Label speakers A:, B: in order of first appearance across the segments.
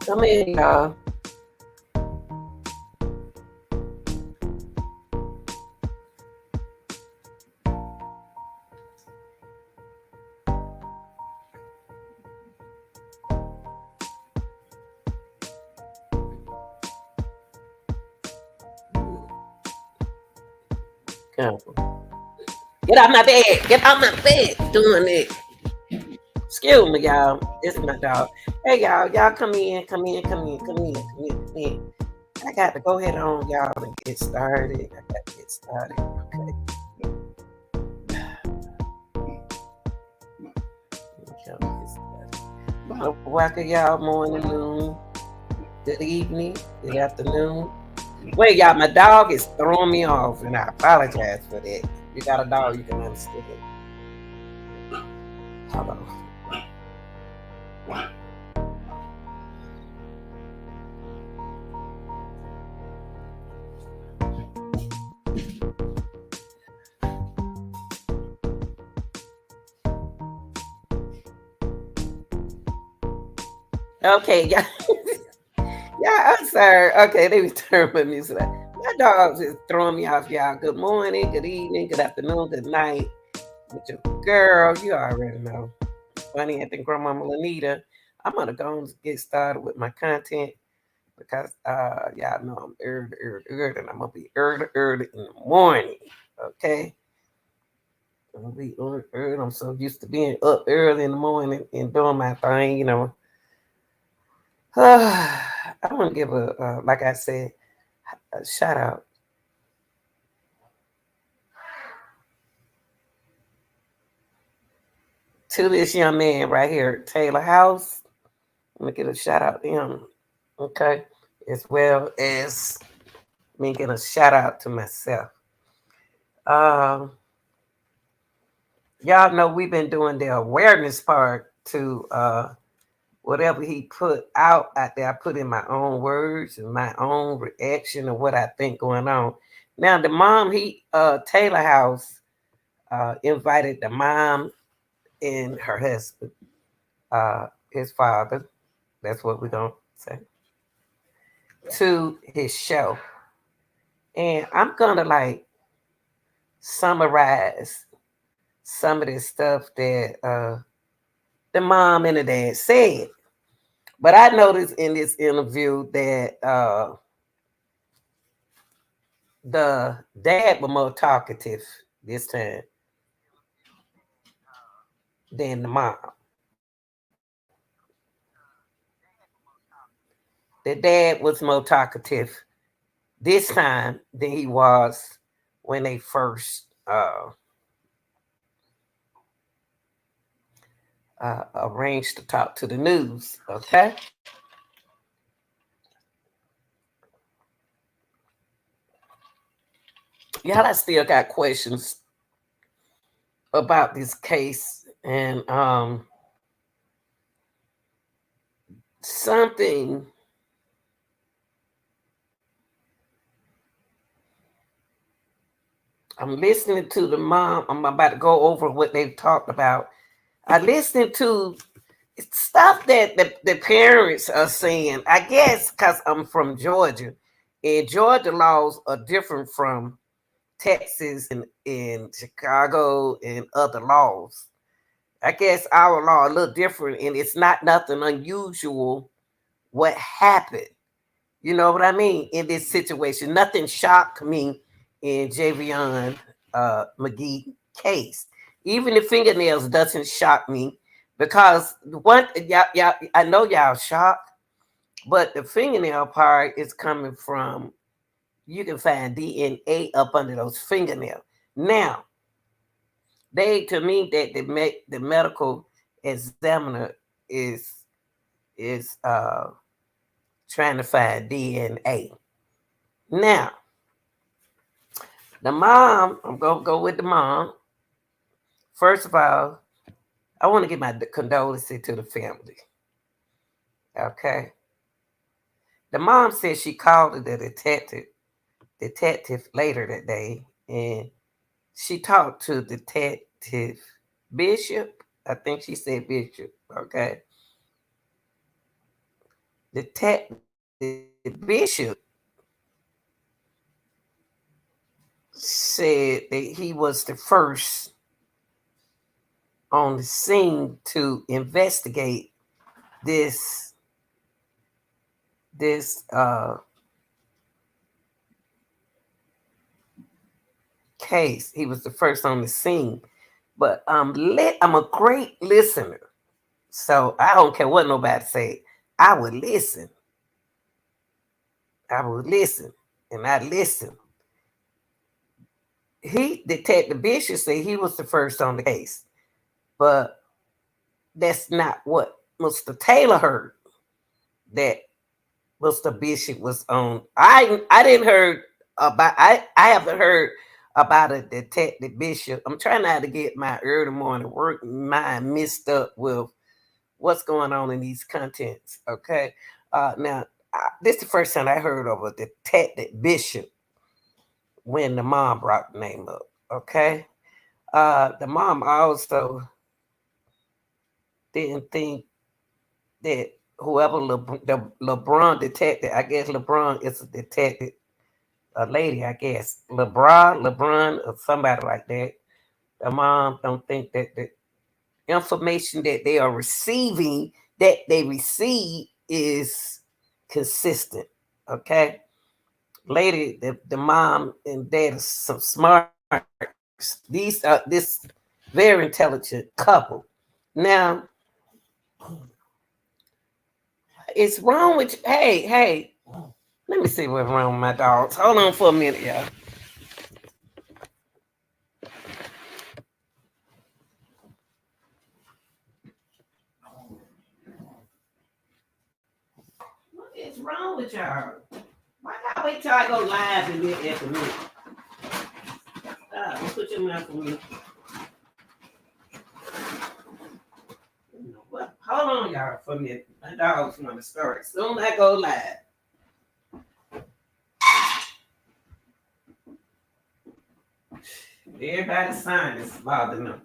A: Come in, y'all. Come on. Get out my bed. Get out my bed. Doing it. Excuse me, y'all. This is my dog. Hey, y'all. Y'all come in. Come in. Come in. Come in. Come in. Come in. I got to go ahead on, y'all, and get started. I got to get started. Okay. Welcome, y'all. Morning, noon, good evening, good afternoon. Wait, y'all, my dog is throwing me off, and I apologize for that. You got a dog, you can understand it. Hold on. Okay, yeah. Yeah, I'm sorry. Okay, let me turn my music up. My dog's just throwing me off, y'all. Good morning, good evening, good afternoon, good night. With your girl, you already know. Funny at the grandmama Lanita. I'm gonna go and get started with my content because y'all know I'm early, and I'm gonna be early in the morning. Okay. I'm gonna be early. I'm so used to being up early in the morning and doing my thing, you know. I want to give like I said, a shout out to this young man right here, Taylor House. I'm gonna get a shout out to him, okay, as well as me get a shout out to myself. Um, y'all know we've been doing the awareness part to whatever he put out there. I put in my own words and my own reaction of what I think going on. Now the mom, Taylor House invited the mom and her husband, his father, that's what we're gonna say, to his show. And I'm gonna like summarize some of this stuff that the mom and the dad said. But I noticed in this interview that the dad was more talkative this time than the mom. The dad was more talkative this time than he was when they first arranged to talk to the news. Okay. Y'all, I still got questions about this case, and something I'm listening to the mom. I'm about to go over what they've talked about. I listened to stuff that the parents are saying. I guess because I'm from Georgia, and Georgia laws are different from Texas and in Chicago and other laws. I guess our law a little different, and it's not nothing unusual what happened. You know what I mean? In this situation, nothing shocked me in Javion Magee case. Even the fingernails doesn't shock me because one, y'all, I know y'all shocked, but the fingernail part is coming from, you can find DNA up under those fingernails. Now, they to me that the medical examiner is is uh trying to find DNA. Now, the mom, I'm gonna go with the mom. First of all, I want to give my condolences to the family. Okay. The mom said she called the detective later that day, and she talked to Detective Bishop. I think she said Bishop. Okay. Detective Bishop said that he was the first on the scene to investigate this case. He was the first on the scene. But I'm a great listener. So I don't care what nobody say. I would listen. I would listen. And I listen. Detective Bishop said he was the first on the case. But that's not what Mr. Taylor heard. That Mr. Bishop was on. I didn't heard about I haven't heard about a Detective Bishop. I'm trying not to get my early morning work mind mixed up with what's going on in these contents. Okay. Now this is the first time I heard of a Detective Bishop when the mom brought the name up. Okay. The mom also didn't think that whoever the LeBron detective, I guess LeBron is a detective, a lady, I guess, LeBron, or somebody like that. The mom don't think that the information that they are receiving, that they receive, is consistent. Okay, lady, the mom and dad are some smart. These are this very intelligent couple. Now, it's wrong with hey. Let me see what's wrong with my dogs. Hold on for a minute, y'all. What is wrong with y'all? Why can't I wait till I go live and get after me? Put your mouth on me. Well, hold on, y'all, for a minute. My dogs want to start. Soon I go live. Everybody's sign is bothering them.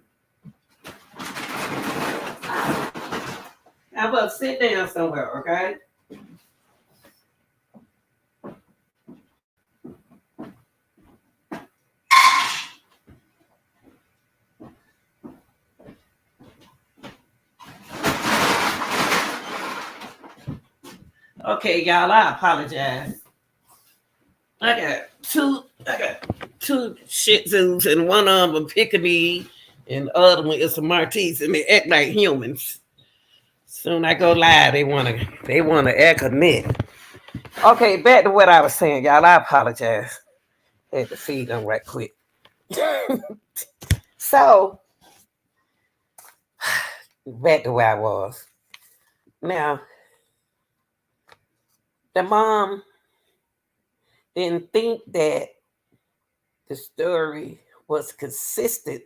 A: How about sit down somewhere, okay? Okay, y'all, I apologize. I got two Shih Tzus, and one of them a Pickaninny, and the other one is a Maltese, and they act like humans. Soon I go live, they wanna act a net. Okay, back to what I was saying, y'all. I apologize. Had to feed them right quick. So back to where I was. Now, the mom didn't think that the story was consistent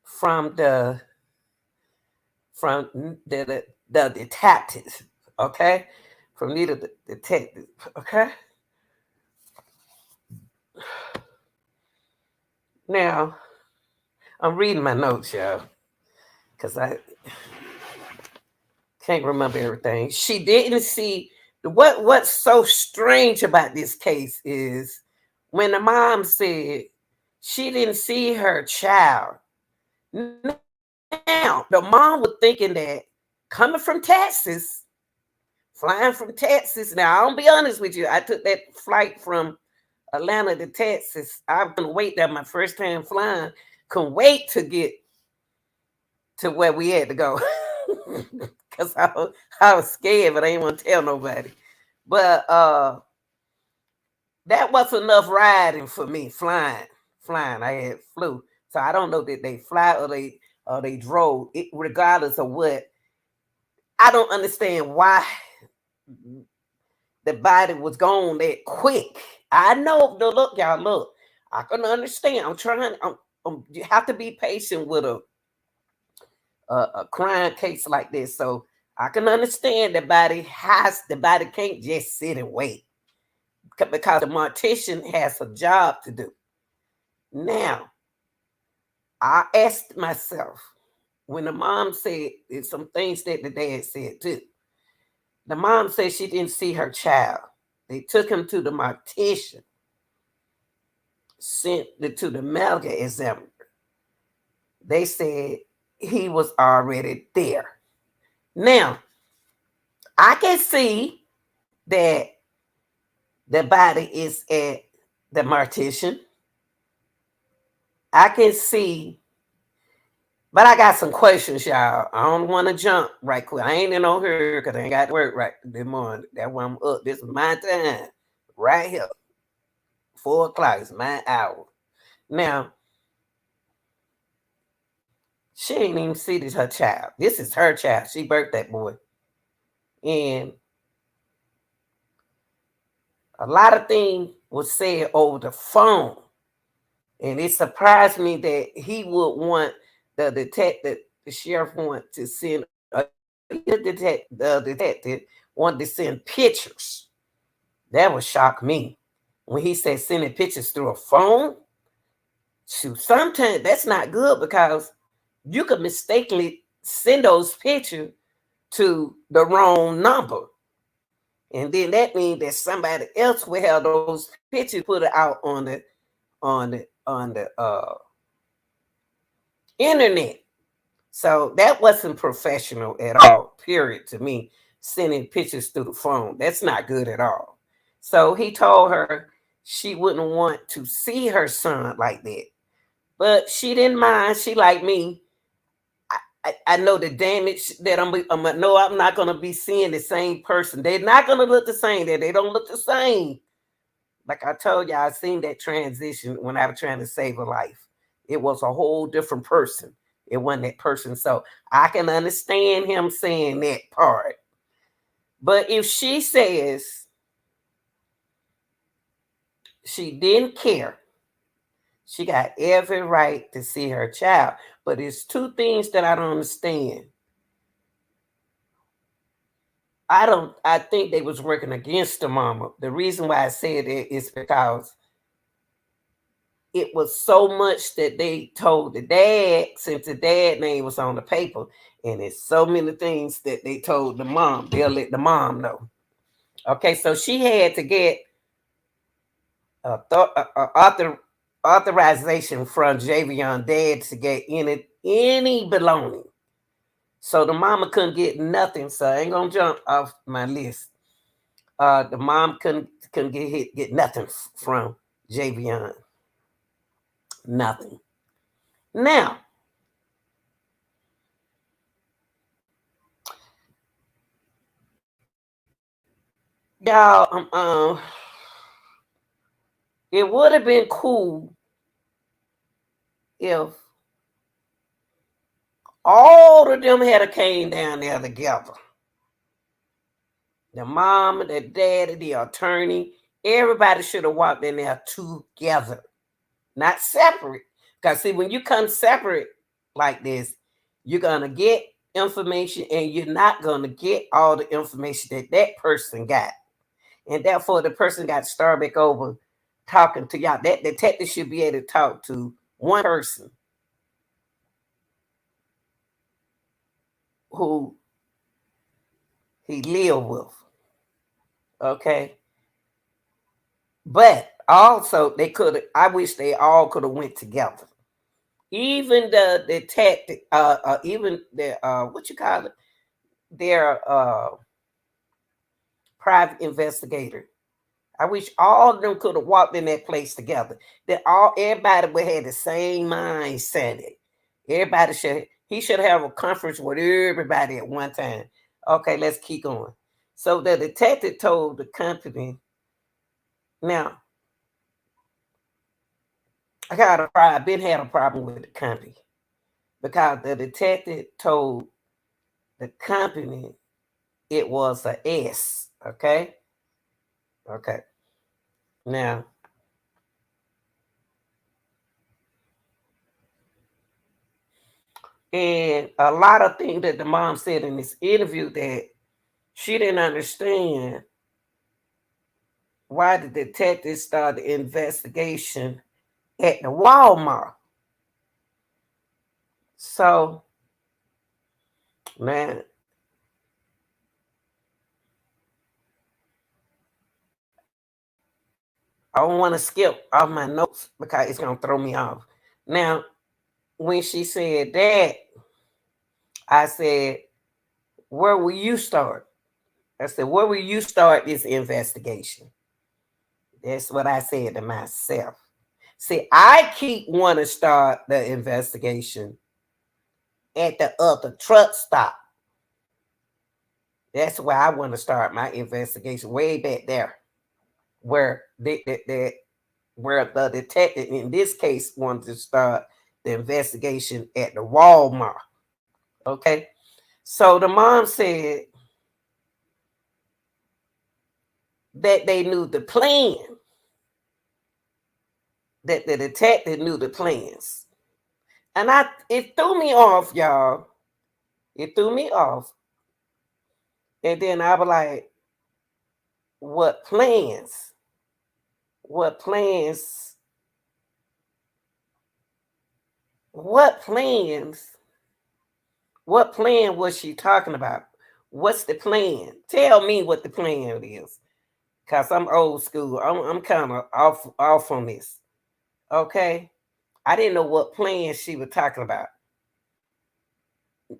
A: from the detectives, okay? From neither the detective, okay? Now, I'm reading my notes, y'all, because I can't remember everything. She didn't see what's so strange about this case is when the mom said she didn't see her child. Now, the mom was thinking that coming from Texas, flying from Texas. Now, I'll be honest with you. I took that flight from Atlanta to Texas. I couldn't wait. That my first time flying. Couldn't wait to get to where we had to go. Because I was scared, but I didn't want to tell nobody. But that was enough riding for me, flying. I had flew. So I don't know that they fly or they drove. It, regardless of what, I don't understand why the body was gone that quick. I know the look, y'all. Look, I can understand. I'm trying. You have to be patient with a crime case like this. So I can understand the body can't just sit and wait because the mortician has a job to do. Now, I asked myself when the mom said some things that the dad said too. The mom said she didn't see her child. They took him to the mortician, sent it to the medical examiner. They said he was already there. Now, I can see that the body is at the mortician. I can see, but I got some questions, y'all. I don't want to jump right quick. I ain't in on here because I ain't got to work right this morning. That's why I'm up. This is my time right here. 4 o'clock is my hour. Now, she ain't even see this her child. This is her child. She birthed that boy. And a lot of things was said over the phone. And it surprised me that he would want the detective, the sheriff want to send the detective wanted to send pictures. That would shock me. When he said sending pictures through a phone, shoot, sometimes that's not good because you could mistakenly send those pictures to the wrong number. And then that means that somebody else will have those pictures put it out on the internet. So that wasn't professional at all, period, to me, sending pictures through the phone. That's not good at all. So he told her she wouldn't want to see her son like that. But she didn't mind. She like me. I know the damage that I'm not gonna be seeing the same person. They're not gonna look the same. They don't look the same. Like I told you, I seen that transition when I was trying to save a life. It was a whole different person. It wasn't that person. So I can understand him saying that part. But if she says she didn't care, she got every right to see her child. But it's two things that I don't understand. I think they was working against the mama. The reason why I said it is because it was so much that they told the dad, since the dad name was on the paper, and it's so many things that they told the mom. They'll let the mom know. Okay, so she had to get authorization from Javion dad to get any belonging. So the mama couldn't get nothing. So I ain't gonna jump off my list. The mom couldn't get nothing from Javion. Nothing. Now, y'all, it would have been cool if all of them had came down there together. The mom, the daddy, the attorney, everybody should have walked in there together, not separate. Because see, when you come separate like this, you're gonna get information, and you're not gonna get all the information that that person got, and therefore the person got to start back over talking to y'all. That detective should be able to talk to one person who he lived with. Okay. But also they could have, I wish they all could have went together. Even the detective, even the what you call it, their private investigator. I wish all of them could have walked in that place together. That everybody would have the same mindset. Everybody he should have a conference with everybody at one time. Okay, let's keep going. So the detective told the company, now I've been had a problem with the company because the detective told the company it was a S. Okay. Okay. Now, and a lot of things that the mom said in this interview that she didn't understand why the detective started the investigation at the Walmart. So, man, I don't want to skip all my notes because it's gonna throw me off. Now, when she said that, I said, "Where will you start?" I said, "Where will you start this investigation?" That's what I said to myself. See, I keep wanting to start the investigation at the other truck stop. That's where I want to start my investigation, way back there, where where the detective in this case wanted to start the investigation at the Walmart. Okay, so the mom said that they knew the plan, that the detective knew the plans, and it threw me off, y'all. It threw me off, and then I was like, "What plans? What plans? What plans? What plan was she talking about? What's the plan? Tell me what the plan is, cause I'm old school. I'm kind of off on this. Okay, I didn't know what plan she was talking about.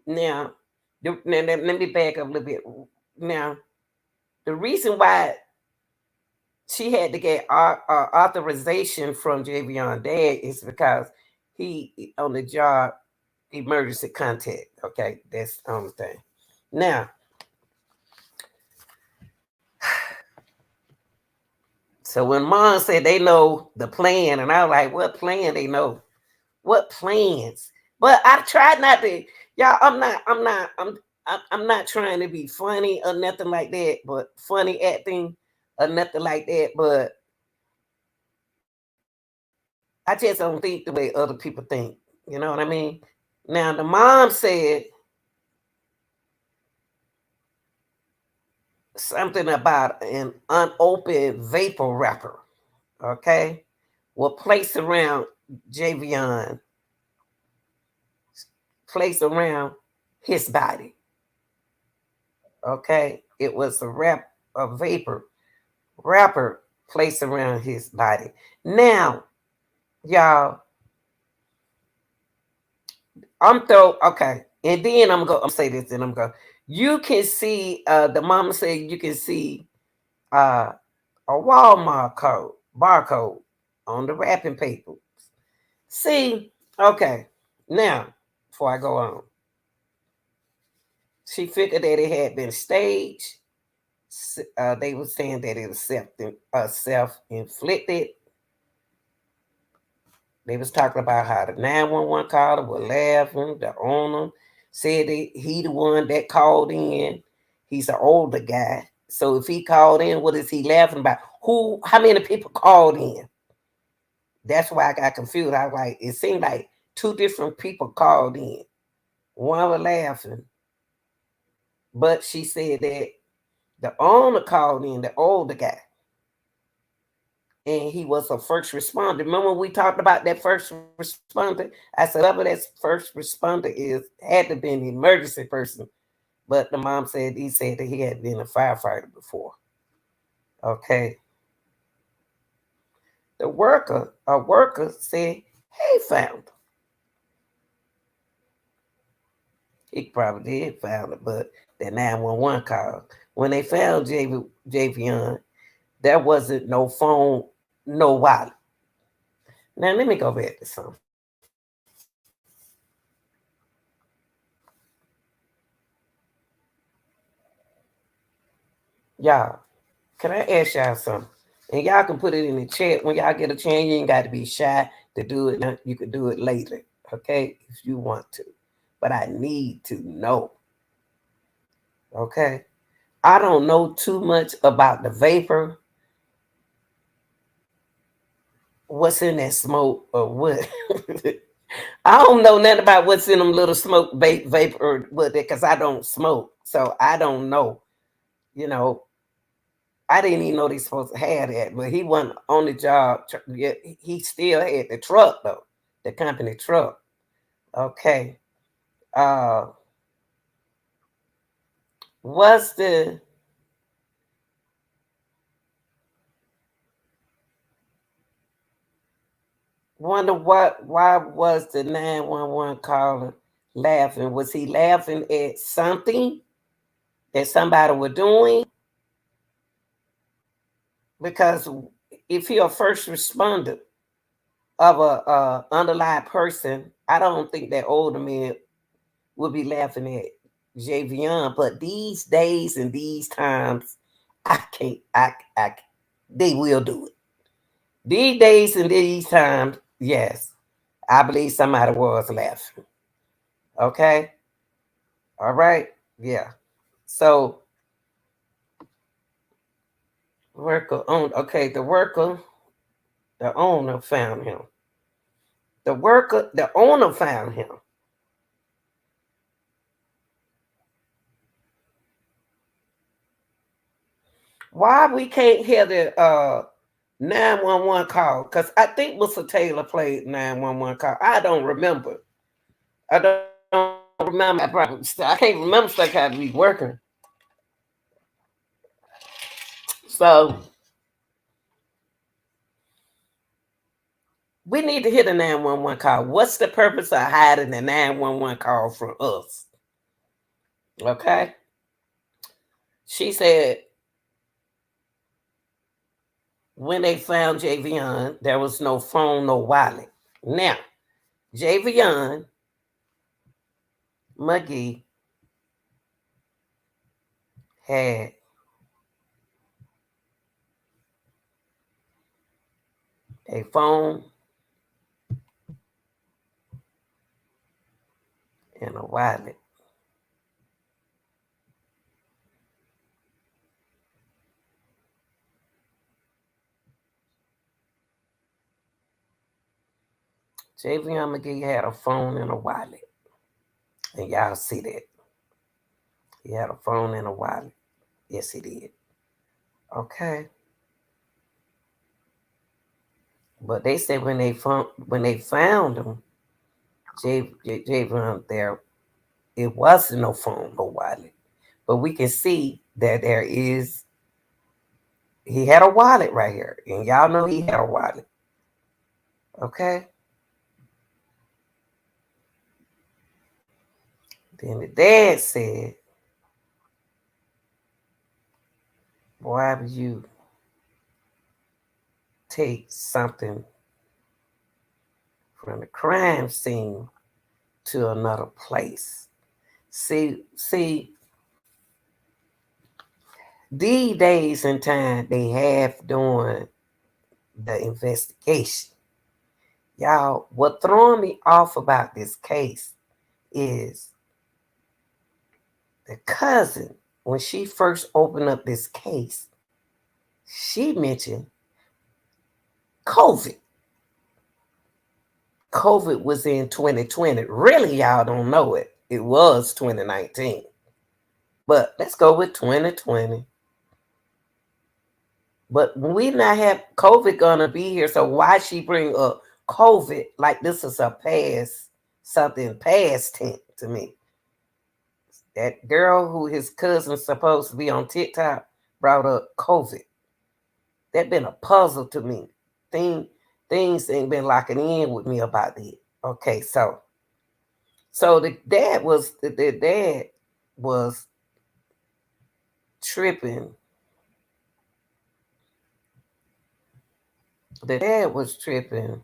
A: Now, let me back up a little bit. Now, the reason why she had to get authorization from Javion dad is because he on the job emergency contact. Okay, that's the only thing. Now, so when mom said they know the plan, and I was like, what plan they know? What plans? But I tried not to, y'all. I'm not trying to be funny or nothing like that, but funny acting or nothing like that. But I just don't think the way other people think. You know what I mean? Now the mom said something about an unopened vapor wrapper. Okay, were placed around Javion, placed around his body. Okay, it was a vapor wrapper placed around his body. Now, y'all, okay, and then I'm say this, and I'm going. You can see the mama said you can see uh a Walmart code barcode on the wrapping paper. See, okay, now before I go on, she figured that it had been staged. They were saying that it was self-inflicted. They was talking about how the 911 caller was laughing. The owner said that he the one that called in. He's an older guy. So if he called in, what is he laughing about? How many people called in? That's why I got confused. I was like, it seemed like two different people called in. One was laughing. But she said that the owner called in, the older guy. And he was a first responder. Remember we talked about that first responder? I said, whoever that first responder is had to be an emergency person. But the mom said he said that he had been a firefighter before. Okay. A worker said he found her. He probably did found it, but the 911 call. When they found Javion, there wasn't no phone, no wallet. Now let me go back to something. Y'all, can I ask y'all something? And y'all can put it in the chat when y'all get a chance. You ain't got to be shy to do it now. You can do it later, okay, if you want to. But I need to know, okay? I don't know too much about the vapor, what's in that smoke or what. I don't know nothing about what's in them little smoke vapor or what, because I don't smoke. So I don't know. You know, I didn't even know they supposed to have that, but he wasn't on the job. He still had the truck though, the company truck. Okay. Uh, what's the Wonder what? Why was the 911 caller laughing? Was he laughing at something that somebody was doing? Because if you're a first responder of a underlying person, I don't think that older man would be laughing at Javion. But these days and these times, I can't. I they will do it. These days and these times, yes, I believe somebody was laughing. Okay, all right, yeah. So worker own. Okay, the worker, the owner found him. The owner found him. Why we can't hear the 911 call? Because I think Mr. Taylor played 911 call. I don't remember. I don't remember. I can't remember stuff had to be working. So we need to hear the 911 call. What's the purpose of hiding the 911 call from us? Okay. She said when they found Javion, there was no phone, no wallet. Now, Javion Magee had a phone and a wallet. Javion Magee had a phone and a wallet. And y'all see that. He had a phone and a wallet. Yes, he did. Okay. But they said when they found him, Javion there, it wasn't no phone, no wallet. But we can see that he had a wallet right here. And y'all know he had a wallet. Okay. Then the dad said, why would you take something from the crime scene to another place? See, these days and time they have doing the investigation. Y'all, what throwing me off about this case is the cousin, when she first opened up this case, she mentioned COVID. COVID was in 2020. Really, y'all don't know it. It was 2019. But let's go with 2020. But we not have COVID gonna be here. So why she bring up COVID like this is a past, something past tense to me? That girl who his cousin's supposed to be on TikTok brought up COVID. That been a puzzle to me. Things ain't been locking in with me about it. Okay, so the dad was tripping. The dad was tripping.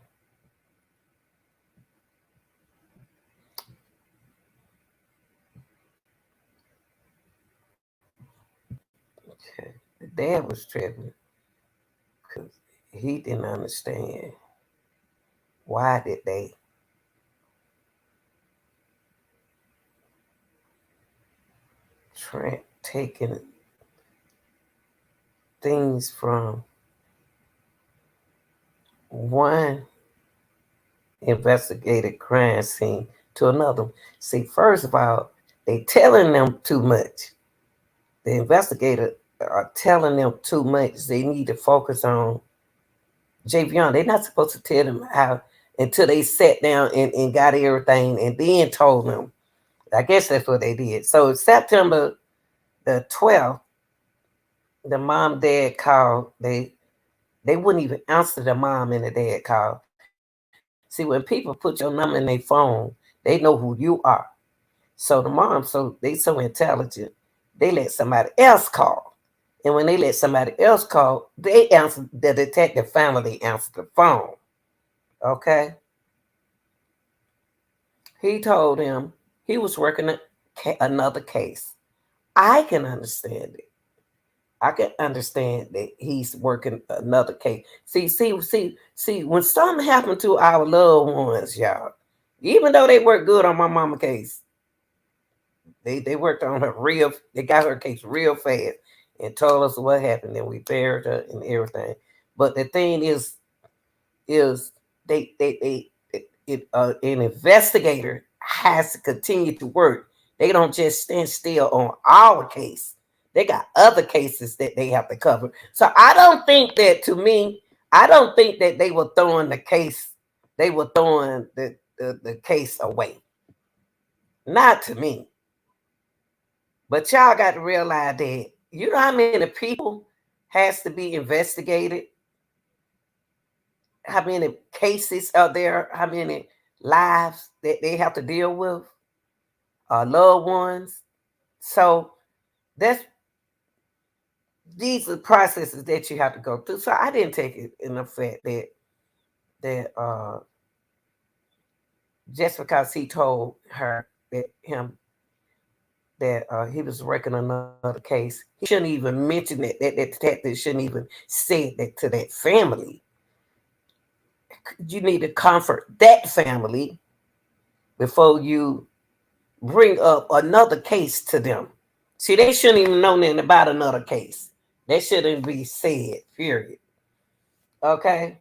A: Okay. The dad was tripping because he didn't understand why did they taking things from one investigated crime scene to another. See, first of all, they telling them too much. The investigator are telling them too much. They need to focus on Javion. They're not supposed to tell them how until they sat down and got everything and then told them. I guess that's what they did. So September the 12th, the mom dad called. They wouldn't even answer the mom and the dad call. See, when people put your number in their phone, they know who you are. So the mom, so they so intelligent, they let somebody else call. And when they let somebody else call, they answer, the detective finally answered the phone. Okay? He told him he was working another case. I can understand it. I can understand that he's working another case. See, when something happened to our loved ones, y'all, even though they worked good on my mama case, they worked on her real, they got her case real fast and told us what happened, and we buried her and everything. But the thing is an investigator has to continue to work. They don't just stand still on our case. They got other cases that they have to cover. So I don't think that, to me, I don't think that they were throwing the case, they were throwing the case away. Not to me. But y'all got to realize that, you know how many people has to be investigated, how many cases are there, how many lives that they have to deal with, loved ones. So that's, these are processes that you have to go through. So I didn't take it in the fact that just because he told her that he was working another case, he shouldn't even mention that. That detective shouldn't even say that to that family. You need to comfort that family before you bring up another case to them. See, they shouldn't even know nothing about another case. That shouldn't be said, period. Okay?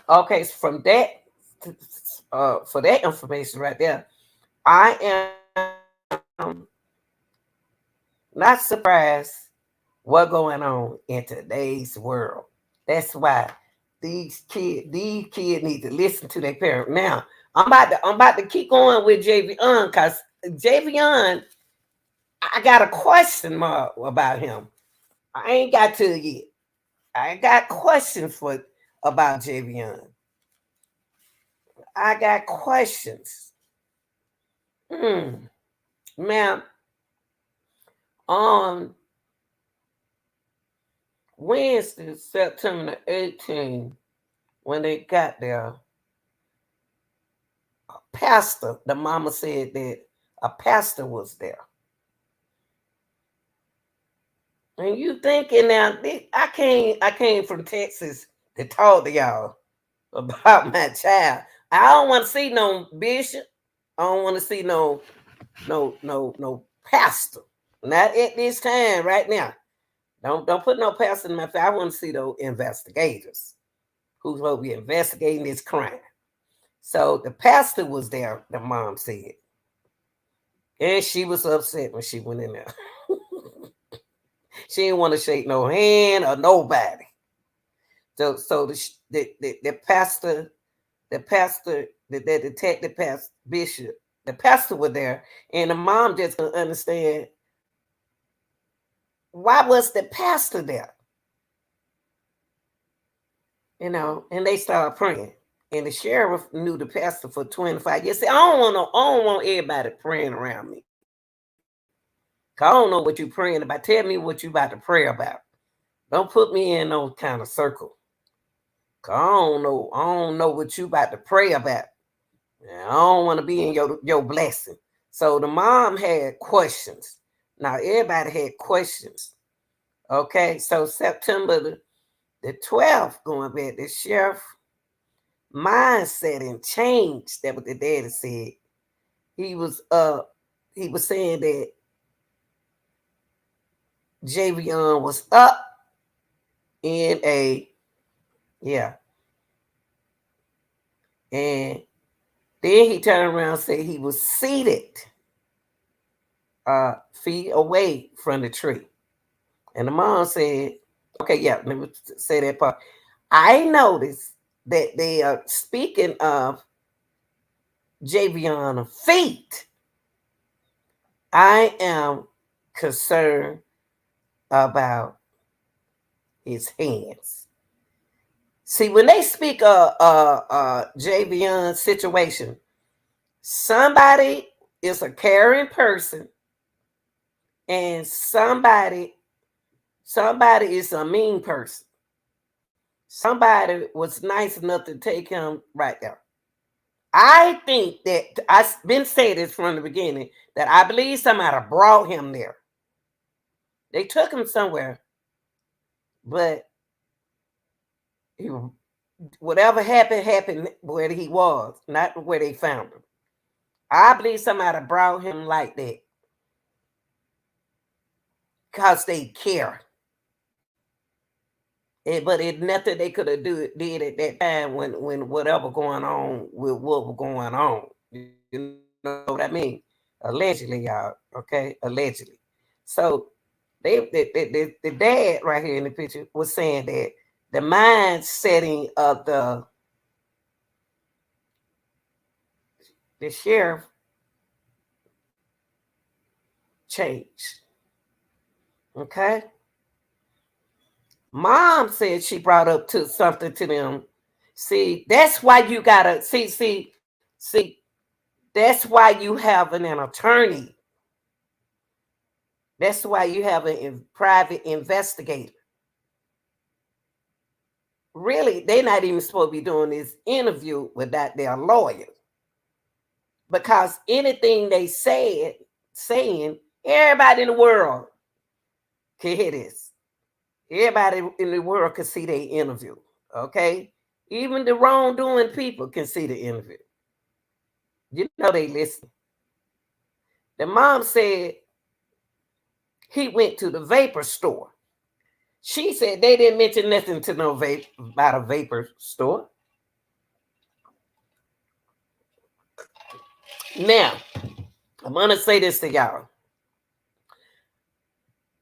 A: Okay, so from that, for that information right there, I am not surprised what's going on in today's world. That's why these kids need to listen to their parent. Now, I'm about to keep going with Javion, because Javion, I got a question mark about him. I ain't got to yet. I got questions about Javion. I got questions. Ma'am, on Wednesday, September 18th, when they got there, a pastor, the mama said that a pastor was there. And you thinking now, I came from Texas to talk to y'all about my child. I don't want to see no bishop. I don't want to see no pastor. Not at this time, right now. Don't put no pastor in my face. I want to see those investigators who's going to be investigating this crime. So the pastor was there, the mom said. And she was upset when she went in there. She didn't want to shake no hand or nobody. So the pastor, the detective pastor, bishop, the pastor was there, and the mom just couldn't understand, why was the pastor there? And they started praying. And the sheriff knew the pastor for 25 years. Said, I don't want everybody praying around me. Cause I don't know what you're praying about. Tell me what you about to pray about. Don't put me in no kind of circle. Cause I don't know what you about to pray about. I don't want to be in your blessing. So the mom had questions. Now everybody had questions. Okay, so September the 12th, going back, the sheriff mindset and changed. That what the daddy said. He was saying that Javion was up in a, yeah. And then he turned around and said he was seated feet away from the tree. And the mom said, okay, yeah, let me say that part. I noticed that they are speaking of Javion's feet. I am concerned about his hands. See, when they speak Javion situation, somebody is a caring person, and somebody is a mean person. Somebody was nice enough to take him right there. I think that I've been saying this from the beginning that I believe somebody brought him there. They took him somewhere, but he, whatever happened where he was, not where they found him. I believe somebody brought him like that because they care. But it nothing they could have did at that time when whatever going on with what was going on. You know what I mean? Allegedly, y'all. Okay, allegedly. So the dad right here in the picture was saying that the mind setting of the sheriff changed. Okay. Mom said she brought up to something to them. See, that's why you gotta see. That's why you have an attorney. That's why you have a private investigator. Really, they're not even supposed to be doing this interview without their lawyer. Because anything they saying, everybody in the world can hear this. Everybody in the world can see their interview. Okay? Even the wrongdoing people can see the interview. You know they listen. The mom said he went to the vapor store. She said they didn't mention nothing to no vape about a vapor store. Now, I'm gonna say this to y'all.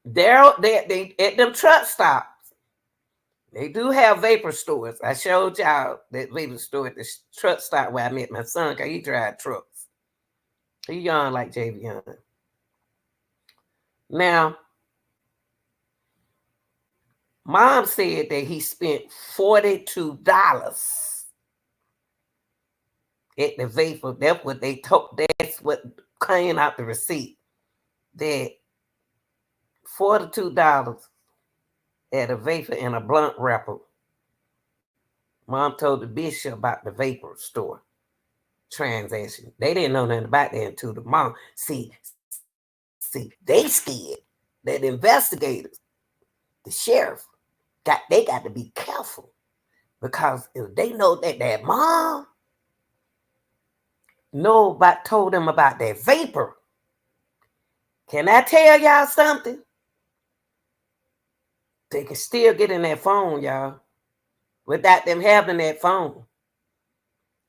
A: They at them truck stops, they do have vapor stores. I showed y'all that vapor store at the truck stop where I met my son, because he drive trucks. He young like Javion. Now, mom said that he spent $42 at the vapor. That's what they told. That's what came out the receipt. That $42 at a vapor and a blunt wrapper. Mom told the bishop about the vapor store transaction. They didn't know nothing about that until the mom. See, they scared that investigators, the sheriff, they got to be careful, because if they know that mom told them about that vapor, can I tell y'all something? They can still get in that phone, y'all, without them having that phone.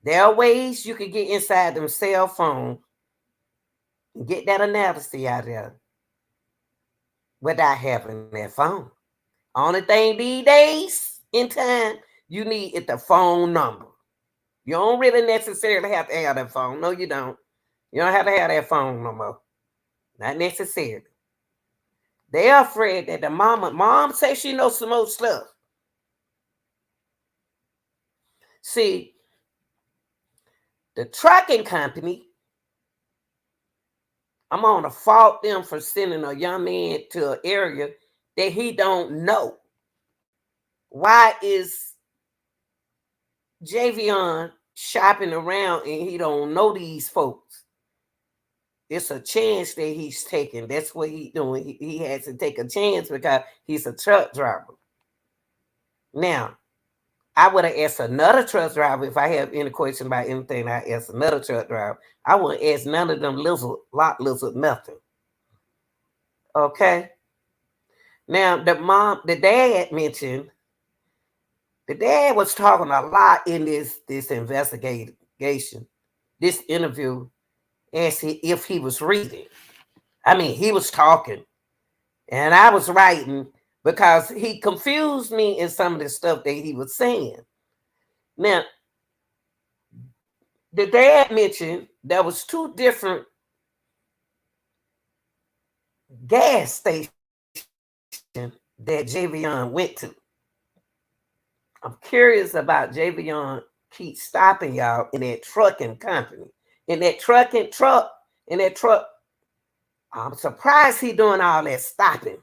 A: There are ways you can get inside them cell phones and get that analysis out there without having that phone. Only thing these days in time you need is the phone number. You don't really necessarily have to have that phone. No, you don't. You don't have to have that phone no more. Not necessarily. They're afraid that the mom says she knows some more stuff. See, the trucking company, I'm gonna fault them for sending a young man to an area that he don't know. Why is Javion shopping around and he don't know these folks? It's a chance that he's taking. That's what he's doing. He has to take a chance because he's a truck driver. Now, I would have asked another truck driver if I have any question about anything. I asked another truck driver. I wouldn't ask none of them lot lizard, nothing. Okay. Now the dad mentioned. The dad was talking a lot in this investigation, this interview, as if he was reading. I mean, he was talking, and I was writing because he confused me in some of the stuff that he was saying. Now, the dad mentioned there was 2 different gas stations that Javion went to. I'm curious about Javion keep stopping y'all in that trucking company. In that truck. I'm surprised he doing all that stopping.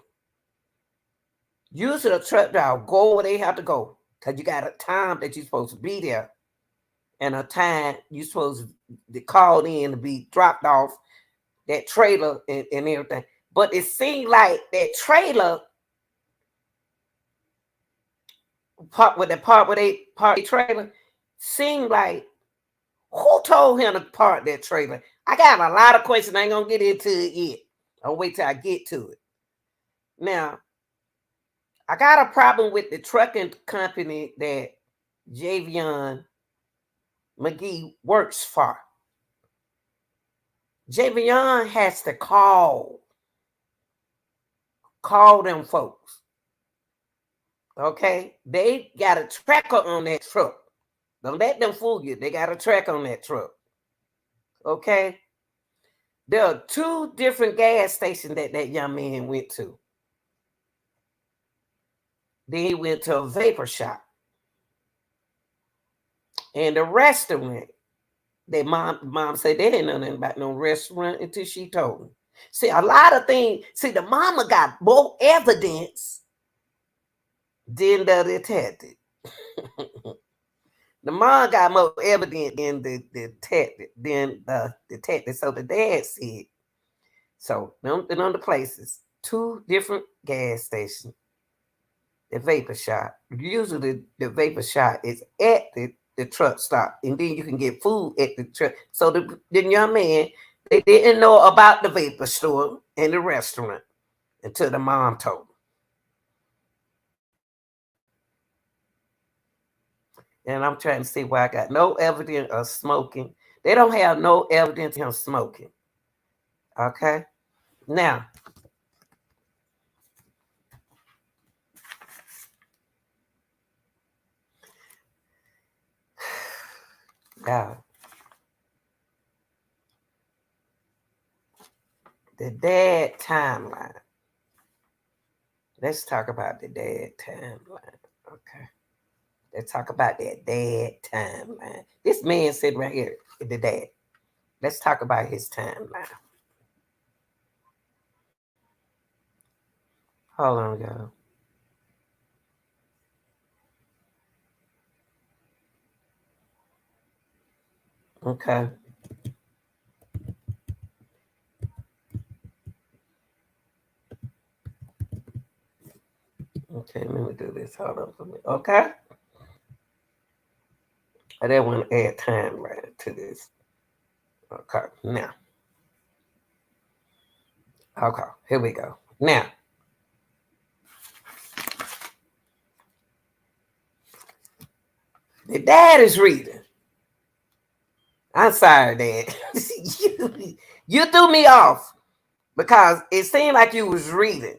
A: Usually the truck driver go where they have to go. Because you got a time that you're supposed to be there. And a time you're supposed to call in to be dropped off that trailer and everything. But it seemed like that trailer part where they park the trailer seemed like who told him to park that trailer? I got a lot of questions. I ain't gonna get into it yet. I'll wait till I get to it. Now, I got a problem with the trucking company that Javion Magee works for. Javion has to call them folks. Okay? They got a tracker on that truck. Don't let them fool you. They got a track on that truck. Okay? There are 2 different gas stations that young man went to. Then he went to a vapor shop. And the restaurant, that mom said they didn't know nothing about no restaurant until she told him. See, a lot of things, the mama got more evidence than the detective. The mom got more evidence than the detective. So the dad said, so them the places, 2 different gas stations, the vapor shop. Usually the vapor shop is at the truck stop, and then you can get food at the truck. So the young man, they didn't know about the vapor store and the restaurant until the mom told them. And I'm trying to see why I got no evidence of smoking. They don't have no evidence of him smoking. Okay? Now, yeah, the dad timeline. Let's talk about the dad timeline. Okay. Let's talk about that dad timeline. This man sitting right here, the dad. Let's talk about his timeline. Hold on, y'all. Okay. Okay, let me do this. Hold on for me. Okay. I didn't want to add timeline to this. Okay. Now. Okay. Here we go. Now. The dad is reading. I'm sorry, Dad. you threw me off because it seemed like you was reading.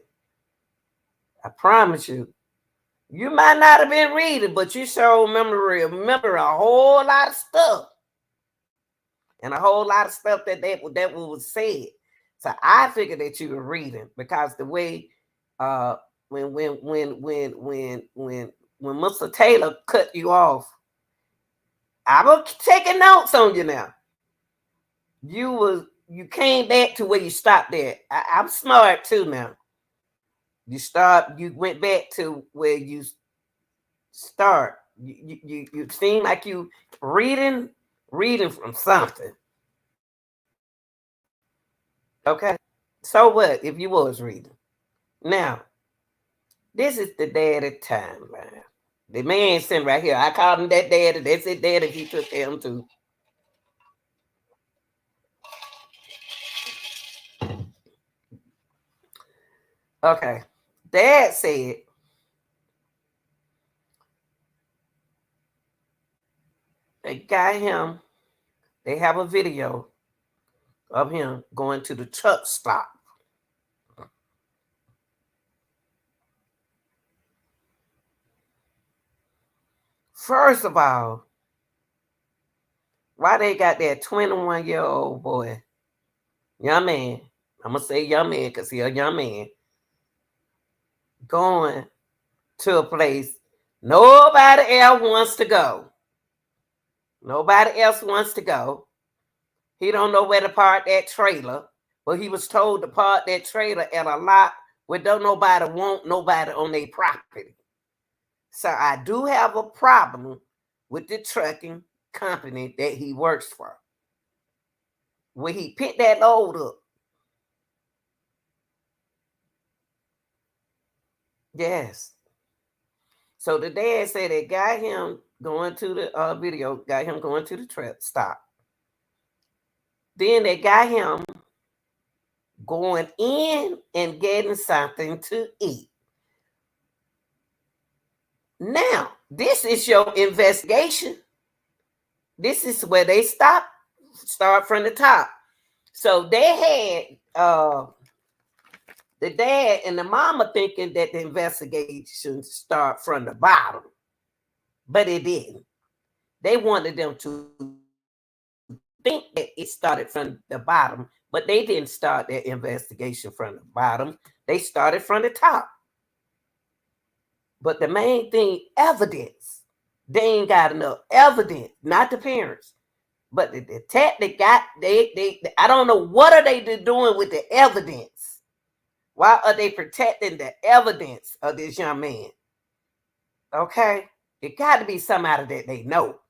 A: I promise you. You might not have been reading, but you sure remember a whole lot of stuff. And a whole lot of stuff that was said. So I figured that you were reading because the way when Mr. Taylor cut you off, I was taking notes on you now. You came back to where you stopped at. I'm smart too now. You went back to where you start. You seem like you reading from something. Okay. So what if you was reading? Now, this is the daddy timeline. The man sitting right here. I called him that daddy. That's it, daddy. He took him to. Okay. Dad said they got him. They have a video of him going to the truck stop. First of all, why they got that 21-year-old boy, young man, I'm going to say young man because he's a young man, going to a place Nobody else wants to go. Nobody else wants to go. He don't know where to park that trailer, but he was told to park that trailer at a lot where don't nobody want nobody on their property. So I do have a problem with the trucking company that he works for. When he picked that load up, yes. So the dad said they got him going to the video, got him going to the truck stop. Then they got him going in and getting something to eat. Now, this is your investigation. This is where they start from the top. So they had the dad and the mama thinking that the investigation start from the bottom, but it didn't. They wanted them to think that it started from the bottom, but they didn't start their investigation from the bottom. They started from the top. But the main thing, evidence. They ain't got enough evidence, not the parents. But the detective got they I don't know what are they doing with the evidence. Why are they protecting the evidence of this young man? Okay, it got to be somebody that they know.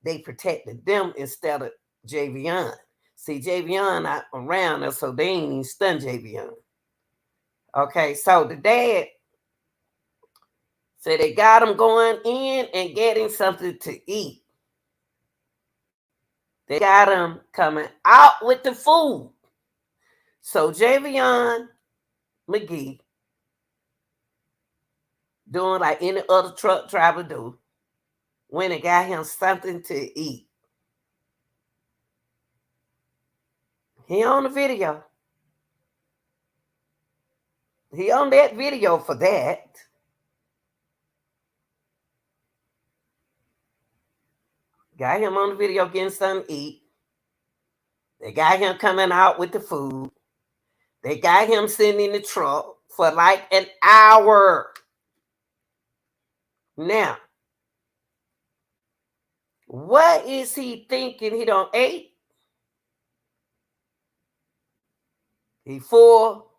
A: They protected them instead of Javion. See, Javion not around us, so they ain't even stun Javion. Okay, so the dad said they got him going in and getting something to eat. They got him coming out with the food. So Javion Magee doing like any other truck driver do, went and got him something to eat. He on the video. He on that video for that. Got him on the video getting something to eat. They got him coming out with the food. They got him sitting in the truck for like an hour. Now, what is he thinking he don't eat? He full.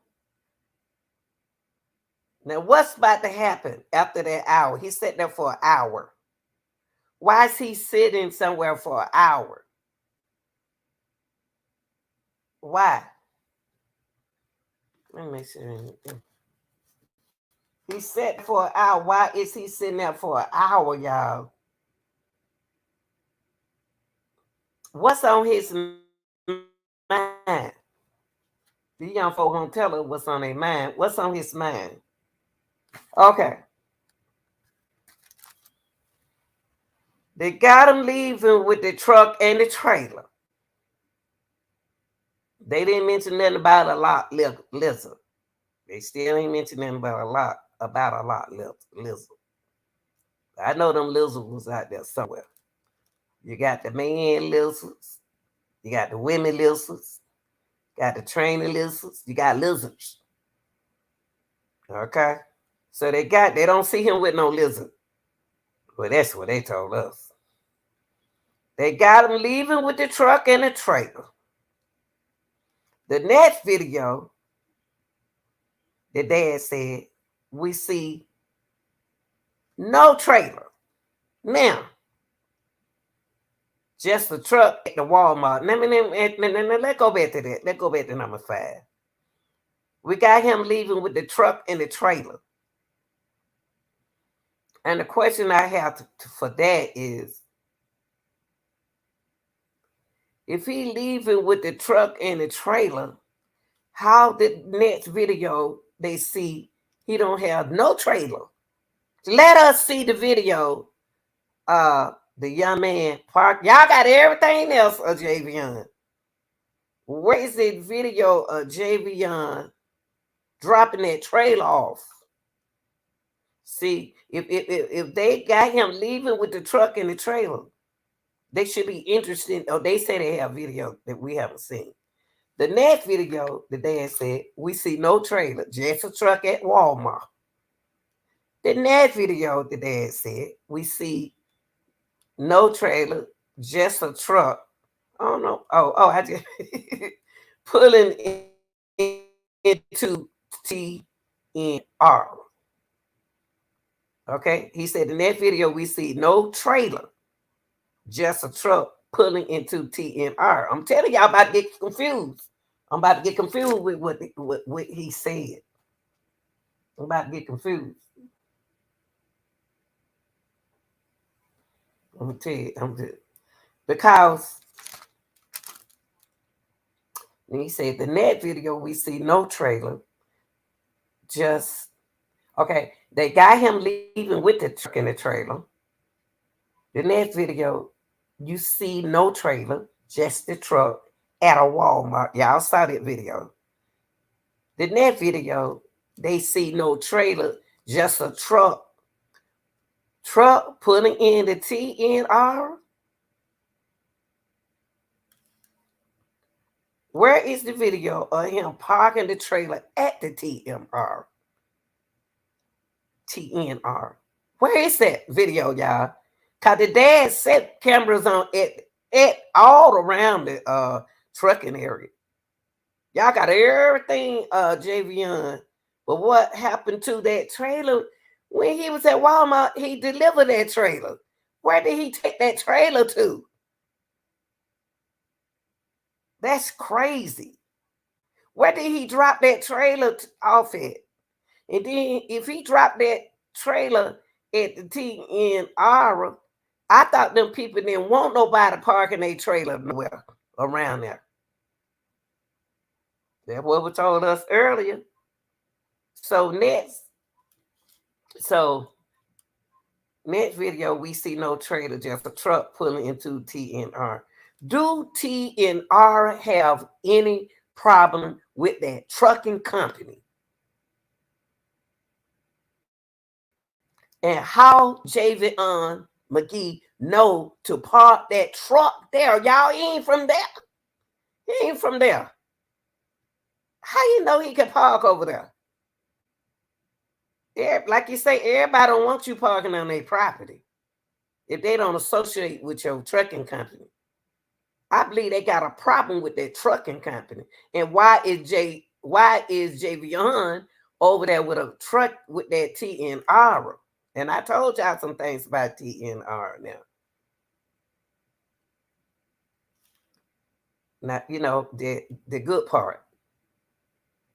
A: Now, what's about to happen after that hour? He sat there for an hour. Why is he sitting somewhere for an hour? Why? Let me make sure. He sat for an hour. Why is he sitting there for an hour, y'all? What's on his mind? These young folk gonna tell us what's on their mind. What's on his mind? Okay. They got him leaving with the truck and the trailer. They didn't mention nothing about a lot lizard. They still ain't mentioned nothing about a lot lizard. I know them lizards was out there somewhere. You got the man lizards, you got the women lizards, got the trainer lizards, you got lizards. Okay? So they don't see him with no lizard. Well, that's what they told us. They got him leaving with the truck and the trailer. The next video, the dad said, we see no trailer. Now, just a truck at the Walmart. Let's go back to that. Let's go back to number 5. We got him leaving with the truck and the trailer. And the question I have for that is, if he leaving with the truck and the trailer, how the next video they see he don't have no trailer? Let us see the video. The young man parked. Y'all got everything else of Javion. Where is the video of Javion dropping that trailer off? See, if they got him leaving with the truck and the trailer, they should be interested. Or they say they have video that we haven't seen. The next video, the dad said, we see no trailer, just a truck at Walmart. The next video, the dad said, we see no trailer, just a truck. Oh no! I just pulling into TNR. Okay, he said in that video we see no trailer, just a truck pulling into TNR. I'm telling y'all about to get confused. I'm about to get confused with what he said. I'm about to get confused. I'm gonna tell you, I'm good. Because he said the net video we see no trailer, just okay. They got him leaving with the truck in the trailer. The next video, you see no trailer, just the truck at a Walmart. Y'all saw that video. The next video, they see no trailer, just a truck. Truck putting in the TNR. Where is the video of him parking the trailer at the TNR? Where is that video, y'all? Cause the dad set cameras on at all around the trucking area. Y'all got everything, Javion. But what happened to that trailer when he was at Walmart? He delivered that trailer. Where did he take that trailer to? That's crazy. Where did he drop that trailer off at? And then if he dropped that trailer at the TNR, I thought them people didn't want nobody parking their trailer nowhere around there. That's what was told us earlier. So next video, we see no trailer, just a truck pulling into TNR. Do TNR have any problem with that trucking company? And how Javion Magee know to park that truck there? Y'all, he ain't from there. He ain't from there. How you know he can park over there? Yeah, like you say, everybody don't want you parking on their property if they don't associate with your trucking company. I believe they got a problem with that trucking company. And why is Javion over there with a truck with that TNR? And I told y'all some things about TNR now. Now, you know, the good part.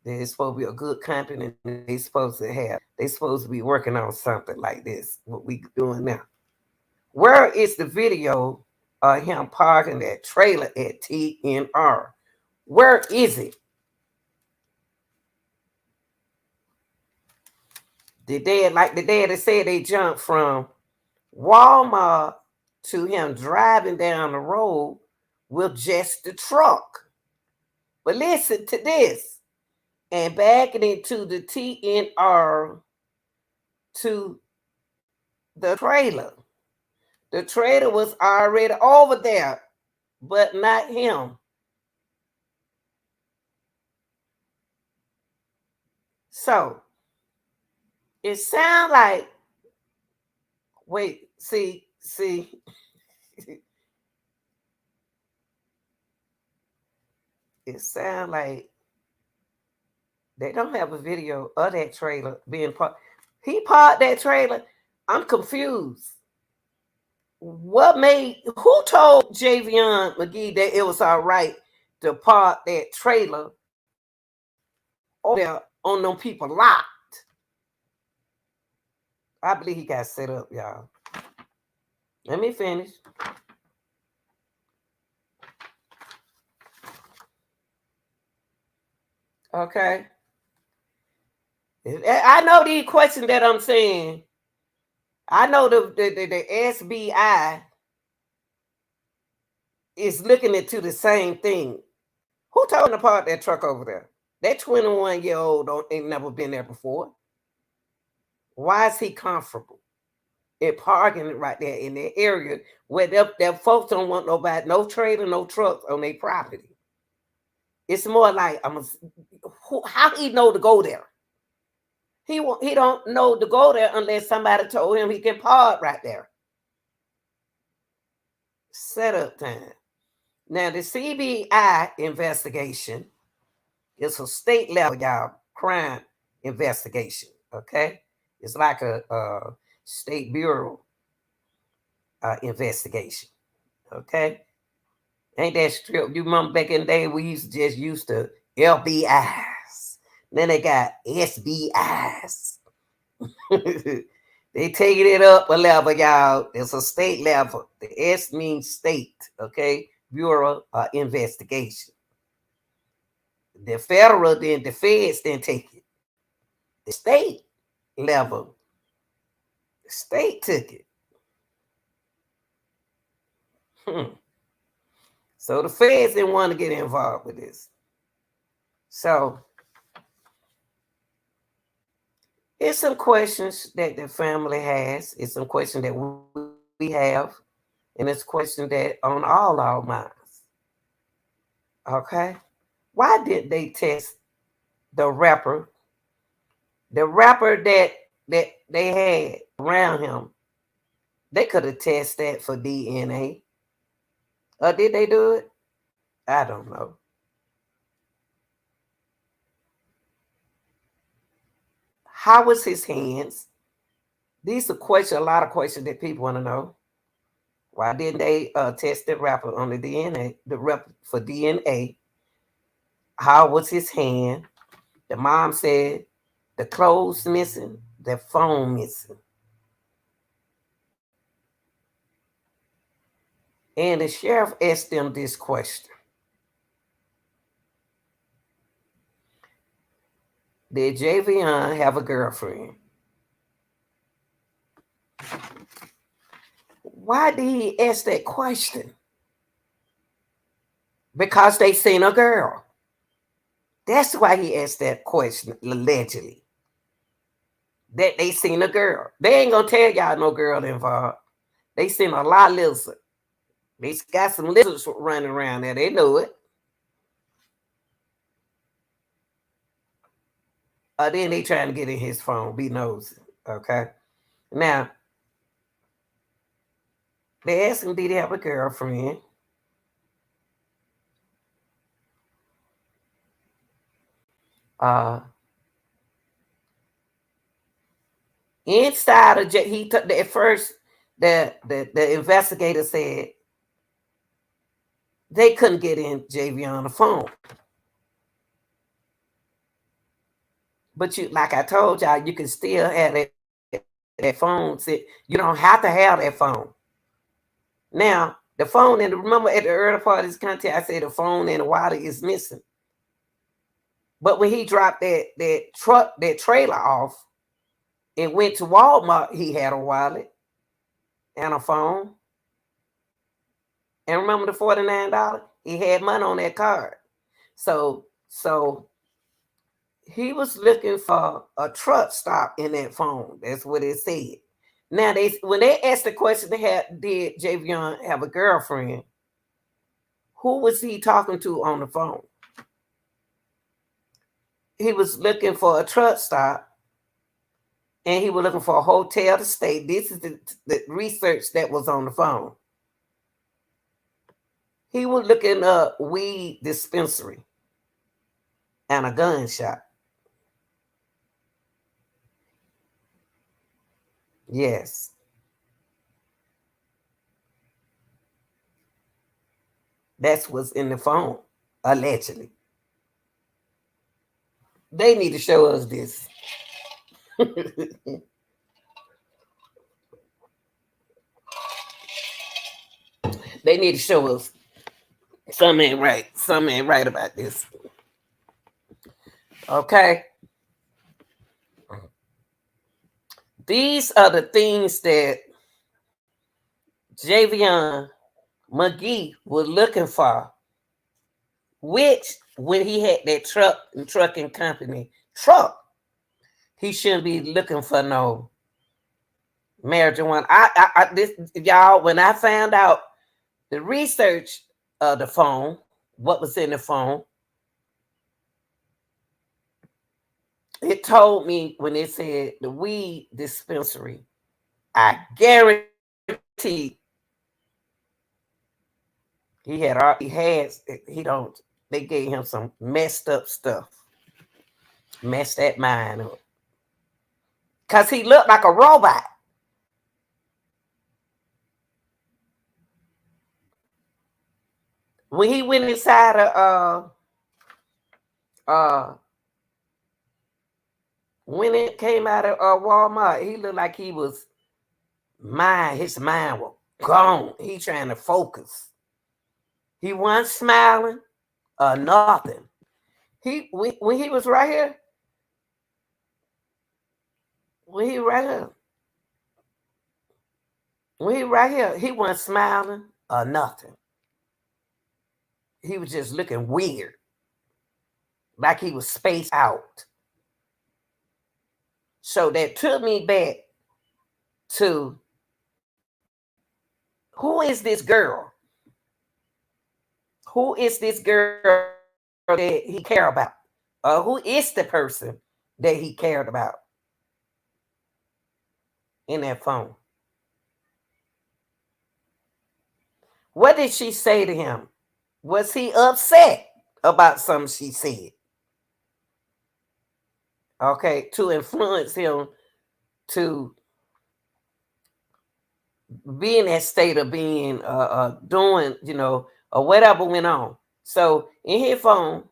A: There's supposed to be a good company they supposed to be working on something like this, what we doing now. Where is the video of him parking that trailer at TNR? Where is it? The dad that said they jumped from Walmart to him driving down the road with just the truck. But listen to this. And backing into the TNR to the trailer. The trailer was already over there, but not him. So it sounds like, wait, see, it sounds like they don't have a video of that trailer being parked. He parked that trailer. I'm confused. Who told Javion Magee that it was all right to park that trailer over there on them people lot? I believe he got set up, y'all. Let me finish. Okay. I know these questions that I'm saying. I know the SBI is looking into the same thing. Who told him to park that truck over there? That 21-year-old ain't never been there before. Why is he comfortable in parking it right there in that area where their folks don't want nobody, no trailer, no trucks on their property? It's more like how he know to go there? He don't know to go there unless somebody told him he can park right there. Setup time. Now the CBI investigation is a state level, y'all, crime investigation. Okay, it's like a state bureau investigation. Okay, ain't that strip? You remember back in the day we used to just use the LBIs. Then they got SBIs. They taking it up a level, y'all. It's a state level. The S means state, okay? Bureau investigation. The federal, then the feds didn't take it. The state level, the state took it. So the feds didn't want to get involved with this. So it's some questions that the family has. It's some questions that we have. And it's a question that on all our minds. Okay? Why did they test the rapper? The rapper that they had around him, they could have tested that for DNA. Or did they do it? I don't know. How was his hands? These are questions, a lot of questions that people want to know. Why didn't they test the rapper on the DNA, the rep for DNA? How was his hand? The mom said the clothes missing, the phone missing. And the sheriff asked them this question. Did Javion have a girlfriend? Why did he ask that question? Because they seen a girl. That's why he asked that question, allegedly. That they seen a girl. They ain't gonna tell y'all no girl involved. They seen a lot of lizards. They got some lizards running around there. They know it. Then they trying to get in his phone, be nosy. Okay. Now, they asked him, did he have a girlfriend? Inside of he took at first the investigator said they couldn't get in Javion on the phone. But you, like I told y'all, you can still have that phone. You don't have to have that phone. Now, the phone, and remember at the early part of this content, I said the phone and the wallet is missing. But when he dropped that trailer off and went to Walmart, he had a wallet and a phone. And remember the $49? He had money on that card. So he was looking for a truck stop in that phone. That's what it said. Now when they asked the question, did Javion have a girlfriend? Who was he talking to on the phone? He was looking for a truck stop, and he was looking for a hotel to stay. This is the research that was on the phone. He was looking up weed dispensary and a gun shop. Yes. That's what's in the phone, allegedly. They need to show us this. They need to show us. Something ain't right. Something ain't right about this. Okay. These are the things that Javion Magee was looking for, which when he had that trucking company truck, he shouldn't be looking for no marijuana. This y'all, when I found out the research of the phone, what was in the phone, it told me when they said the weed dispensary, I guarantee he don't, they gave him some messed up stuff. Messed that mind up. Because he looked like a robot. When he went inside when it came out of Walmart, he looked like he was his mind was gone. He trying to focus. He wasn't smiling or nothing. When he was right here, when he right here, he wasn't smiling or nothing. He was just looking weird, like he was spaced out. So that took me back to, who is this girl? Who is this girl that he cared about? Who is the person that he cared about in that phone? What did she say to him? Was he upset about something she said? Okay, to influence him to be in that state of being doing, or whatever went on. So in his phone,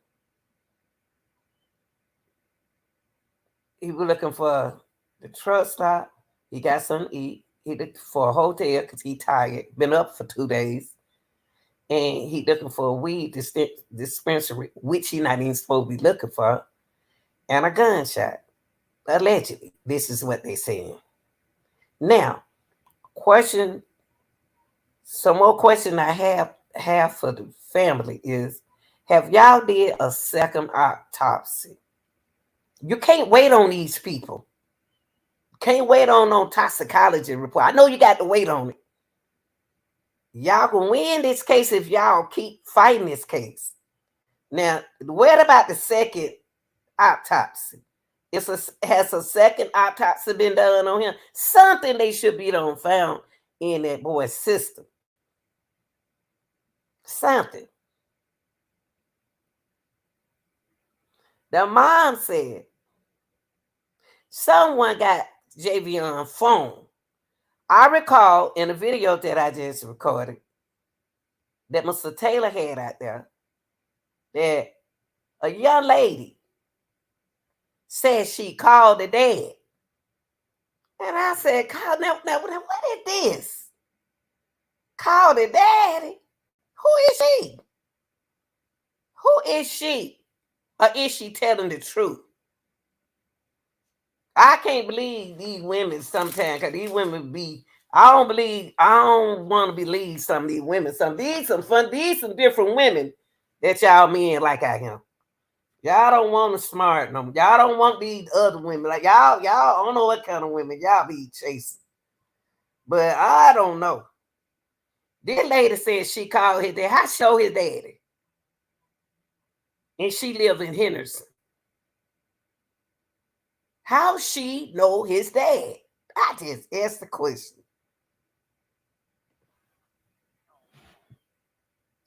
A: he was looking for the truck stop. He got something to eat. He looked for a hotel because he tired, been up for 2 days. And he looking for a weed dispensary, which he not even supposed to be looking for, and a gunshot. Allegedly. This is what they saying. Now, some more question I have for the family is, have y'all did a second autopsy? You can't wait on these people. Can't wait on no toxicology report. I know you got to wait on it. Y'all can win this case if y'all keep fighting this case. Now, what about the second autopsy? Has a second autopsy been done on him? Something they should be done found in that boy's system. Something. The mom said someone got Javion's phone. I recall in a video that I just recorded that Mr. Taylor had out there that a young lady said she called the dad. And I said, call now what is this? Call the daddy? Who is she? Who is she? Or is she telling the truth? I can't believe these women sometimes, because these women I don't want to believe some of these women. These some different women that y'all men like I am. Y'all don't want the smart no. Y'all don't want these other women. Like y'all, I don't know what kind of women y'all be chasing. But I don't know. This lady said she called his dad. I show his daddy. And she lives in Henderson. How she know his dad? I just asked the question.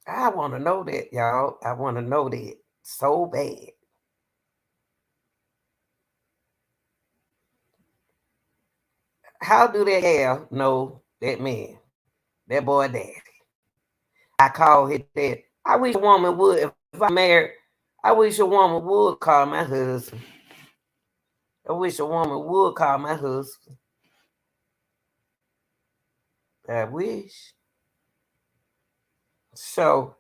A: I want to know that, y'all. I want to know that so bad. How do that gal know that man, that boy daddy? I call his dad. I wish a woman would, if I'm married, I wish a woman would call my husband. I wish a woman would call my husband. I wish. So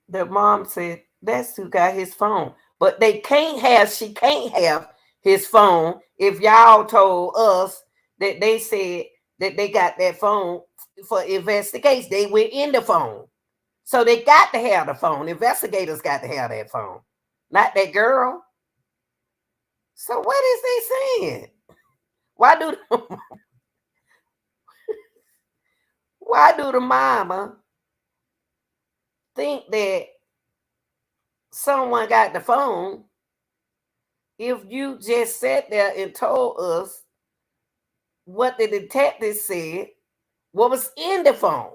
A: the mom said that's who got his phone. But she can't have his phone if y'all told us that they said that they got that phone for investigation. They went in the phone. So they got to have the phone. Investigators got to have that phone. Not that girl. So what is they saying? Why do the mama think that someone got the phone if you just sat there and told us what the detective said, what was in the phone?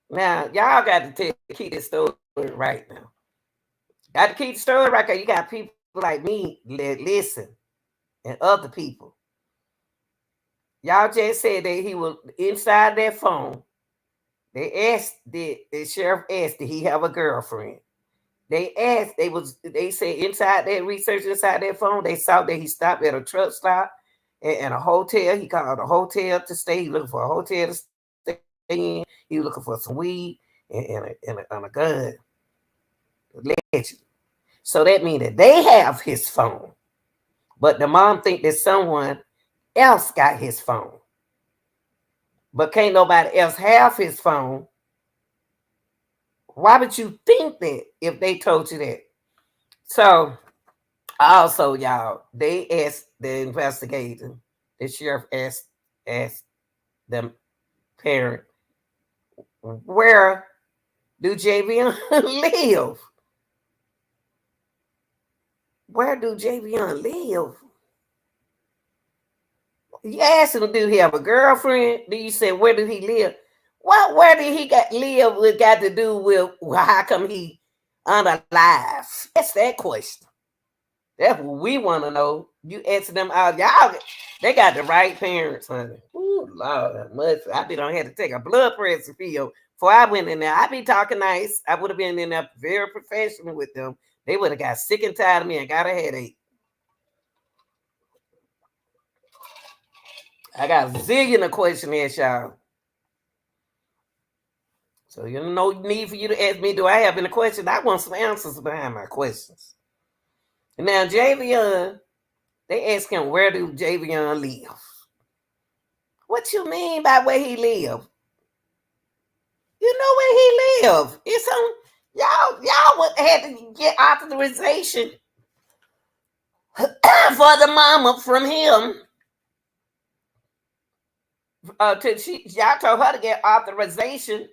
A: Now, y'all got to keep this story right now. Got to keep the story right, because you got people like me that listen and other people. Y'all just said that he was inside that phone. They asked, the sheriff asked, did he have a girlfriend? They asked, they said inside that research inside that phone, they saw that he stopped at a truck stop and a hotel. He called a hotel to stay. He looking for a hotel to stay in. He was looking for some weed and a gun. Legend. So that means that they have his phone. But the mom think that someone else got his phone. But can't nobody else have his phone. Why would you think that if they told you that? So also, y'all, they asked the investigator, the sheriff asked the parent, where do Javion live? Where do Javion live? You asked him, do he have a girlfriend? Do you say, where did he live? Well, where did he live? What got to do with how come he unalive? That's that question. That's what we want to know. You answer them out. Y'all, they got the right parents, honey. Ooh, Lord, much. I be don't have to take a blood pressure field before I went in there. I be talking nice. I would have been in there very professional with them. They would have got sick and tired of me and got a headache. I got a zillion of questionnaires, y'all. So you no need for you to ask me, do I have any questions? I want some answers behind my questions. And now Javion, they ask him, where do Javion live? What you mean by where he live? You know where he live. It's on y'all would had to get authorization for the mama from him. Y'all told her to get authorization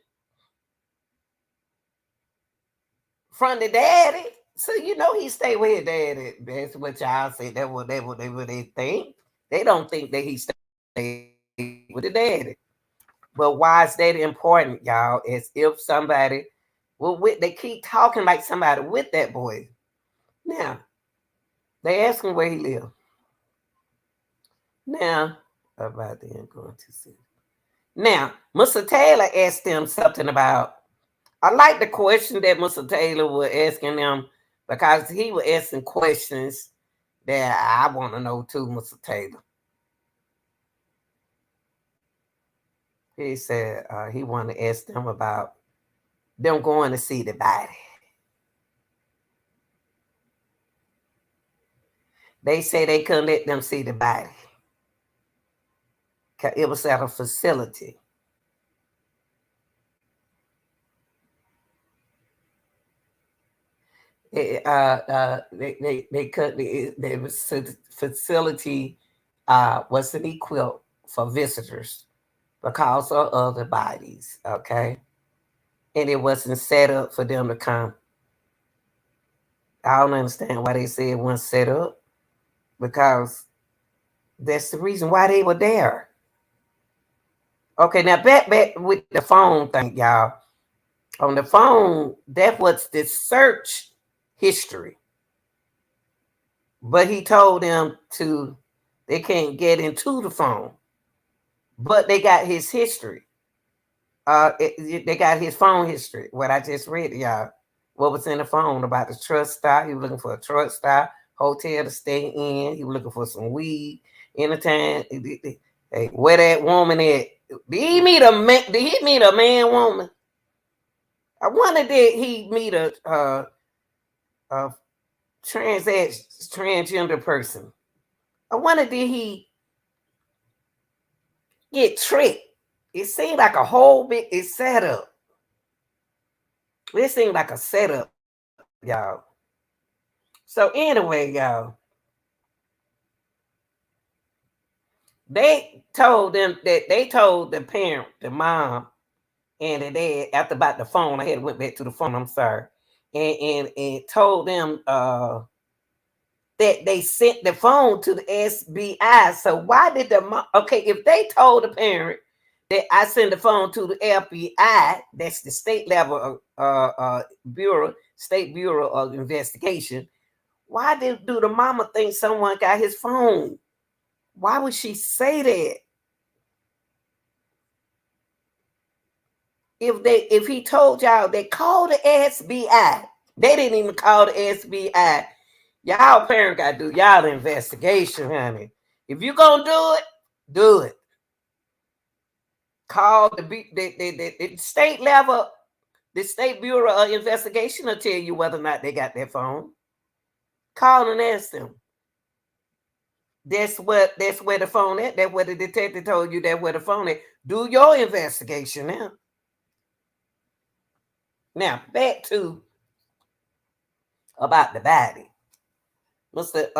A: from the daddy. So you know he stay with his daddy. That's what y'all say. That's what they think. They don't think that he stay with the daddy. But why is that important, y'all? As if somebody, they keep talking like somebody with that boy. Now, they ask him where he live. Now, about then going to see. Now, Mr. Taylor asked them something about, I like the question that Mr. Taylor was asking them, because he was asking questions that I want to know too, Mr. Taylor. He said he wanted to ask them about them going to see the body. They say they couldn't let them see the body. It was at a facility. They cut the facility wasn't equipped for visitors because of other bodies, okay? And it wasn't set up for them to come. I don't understand why they said it wasn't set up, because that's the reason why they were there. Okay, now back with the phone thing, y'all. On the phone, that was the search history. But he told them they can't get into the phone. But they got his history. They got his phone history. What I just read to y'all. What was in the phone about the truck stop? He was looking for a truck stop, hotel to stay in. He was looking for some weed. Anytime. Hey, where that woman at? Did he meet a man? Did he meet a man woman? I wonder did he meet a transgender person? I wonder did he get tricked? It seemed like a whole big setup. It seemed like a setup, y'all. So anyway, y'all, they told the parent, the mom, and the dad after about the phone. I had went back to the phone. I'm sorry. and told them that they sent the phone to the SBI. So why did okay, if they told the parent that I send the phone to the FBI, that's the state level bureau, state bureau of investigation, why do the mama think someone got his phone? Why would she say that? If he told y'all they called the SBI, they didn't even call the SBI. Y'all parent got to do y'all investigation, honey. If you gonna do it, do it. Call the state level, the state bureau of investigation will tell you whether or not they got their phone. Call and ask them. That's where the phone at. That's where the detective told you that's where the phone at. Do your investigation now. Now back to about the body. Mr.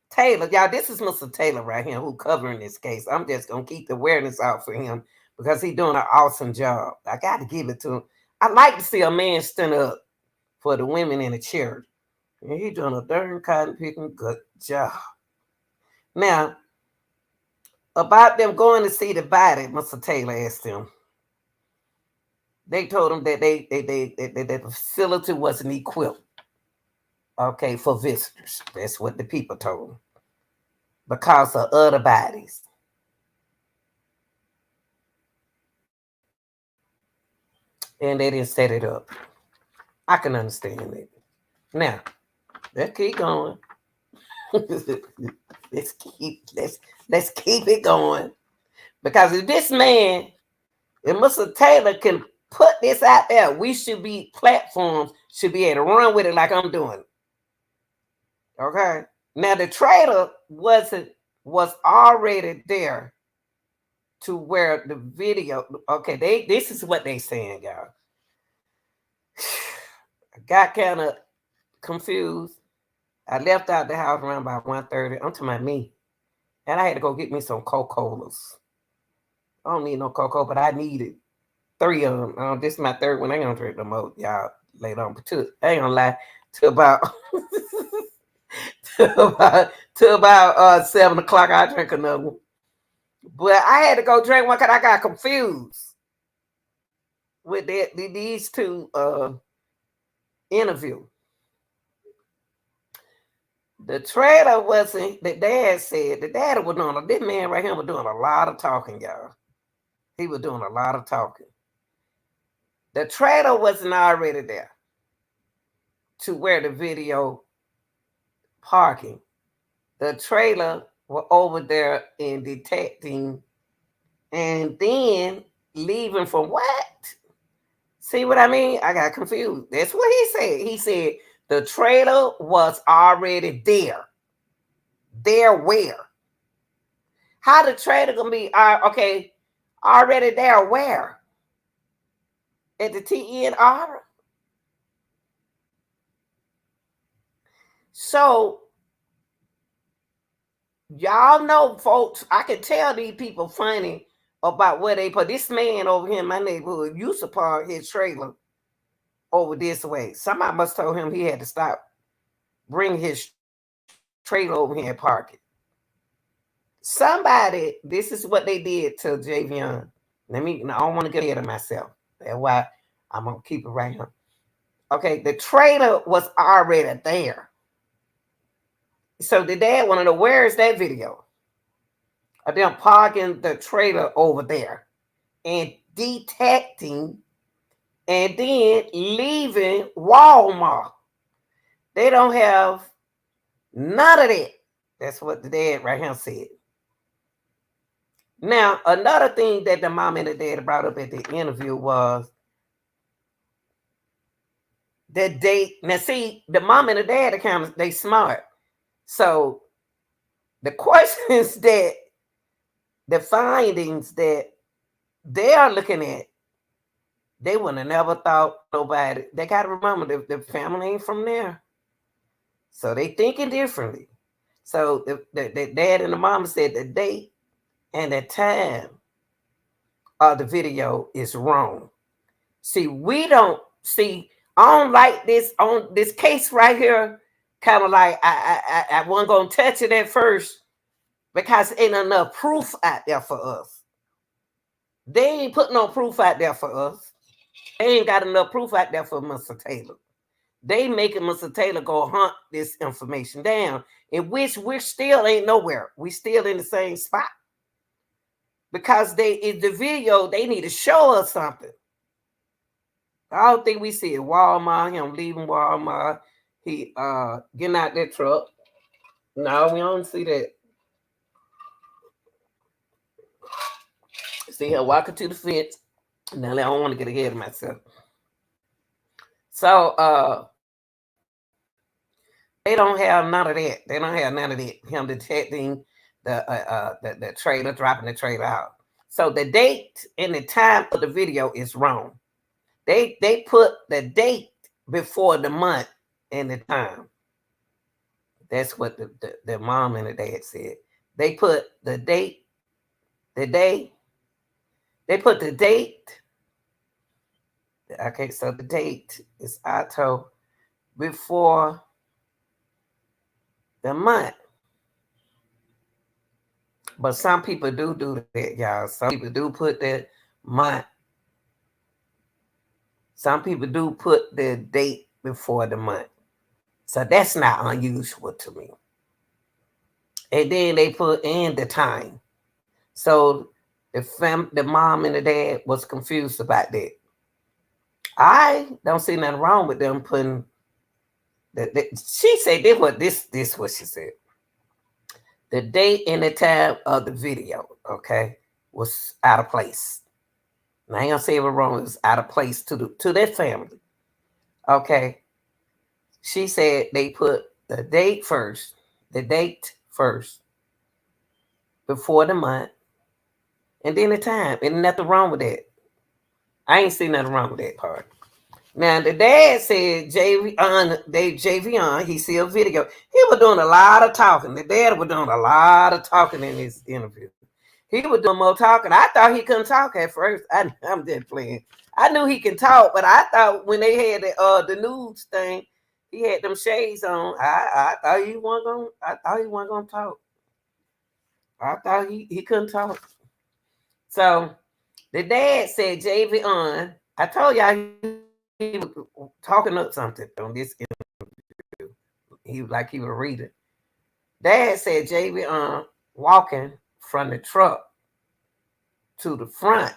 A: Taylor, y'all, this is Mr. Taylor right here who covering this case. I'm just gonna keep the awareness out for him because he's doing an awesome job. I got to give it to him. I like to see a man stand up for the women in the church, and he's doing a darn cotton picking good job. Now, about them going to see the body, Mr. Taylor asked them. They told him that the facility wasn't equipped, okay, for visitors. That's what the people told him. Because of other bodies. And they didn't set it up. I can understand it. Now, let's keep going. let's keep it going. Because if this man, if Mr. Taylor can put this out there, we should be platforms, should be able to run with it like I'm doing. Okay. Now the trailer was already there to where the video. Okay, this is what they saying, y'all. I got kind of confused. I left out the house around about 1:30. I'm talking about me. And I had to go get me some Coca-Colas. I don't need no Cocoa, but I needed 3 of them. This is my third one. I ain't gonna drink no more, y'all, later on. But I ain't gonna lie, to about to about 7 o'clock, I drink another one. But I had to go drink one because I got confused with these two interviews. The trailer wasn't, the dad said, the dad was doing, this man right here was doing a lot of talking, y'all. He was doing a lot of talking. The trailer wasn't already there to where the video parking. The trailer was over there in detecting and then leaving for what? See what I mean? I got confused. That's what he said. He said the trailer was already there. There where? How the trailer gonna be okay? Already there where? At the TNR. So y'all know, folks, I can tell these people funny about where they put this man over here in my neighborhood used to park his trailer over this way. Somebody must told him he had to stop, bring his trailer over here and park it. Somebody, this is what they did to Javion. I don't want to get ahead of myself. That's why I'm gonna keep it right here. Okay, the trailer was already there. So the dad wanted to know, where is that video of them parking the trailer over there and detecting and then leaving Walmart? They don't have none of that. That's what the dad right here said. Now, another thing that the mom and the dad brought up at the interview was that now see, the mom and the dad, they smart. So the questions that, the findings that they are looking at, they would have never thought nobody. They got to remember the family ain't from there. So they thinking differently. So the dad and the mom said the date and the time of the video is wrong. See, we don't see on like this on this case right here. Kind of like I wasn't gonna touch it at first because ain't enough proof out there for us. They ain't putting no proof out there for us. They ain't got enough proof out there for Mr. Taylor. They making Mr. Taylor go hunt this information down, in which we're still ain't nowhere. We still in the same spot because they in the video they need to show us something. I don't think we see it. Walmart, him leaving Walmart, he getting out that truck. No, we don't see that. See her walking to the fence. Now I don't want to get ahead of myself. So they don't have none of that. They don't have none of that. Him detecting the trailer, dropping the trailer out. So the date and the time of the video is wrong. They put the date before the month and the time. That's what the mom and the dad said. They put the date, the day. They put the date. Okay, so the date is October before the month. But some people do that, y'all. Some people do put the month. Some people do put the date before the month. So that's not unusual to me. And then they put in the time. So the mom and the dad was confused about that. I don't see nothing wrong with them putting she said this what she said. The date and the time of the video, okay, was out of place. And I ain't gonna say it was wrong, it was out of place to their family. Okay. She said they put the date first before the month, and then the time. And nothing wrong with that. I ain't see nothing wrong with that part. Now the dad said Javion, he see a video. He was doing a lot of talking. The dad was doing a lot of talking in this interview. He was doing more talking. I thought he couldn't talk at first. I'm just playing. I knew he can talk, but I thought when they had the news thing, he had them shades on. I thought he wasn't gonna talk. I thought he couldn't talk. So the dad said Javion. I told y'all he was talking up something on this interview. He was like he was reading. Dad said Javion walking from the truck to the front.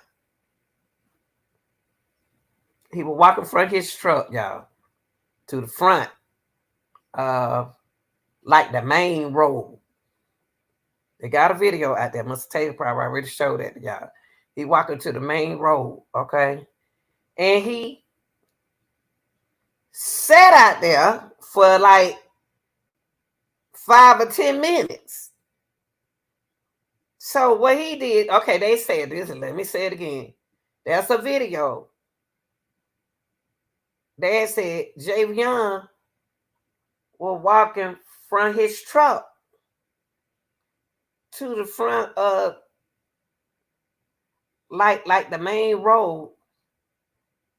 A: He was walking from his truck, y'all, to the front of like the main road. They got a video out there. Mr. Taylor probably already showed that to y'all. He walking to the main road, okay? And he sat out there for like 5 or 10 minutes. So what he did, okay, they said this, and let me say it again. That's a video. They said Javion was walking from his truck to the front of like the main road,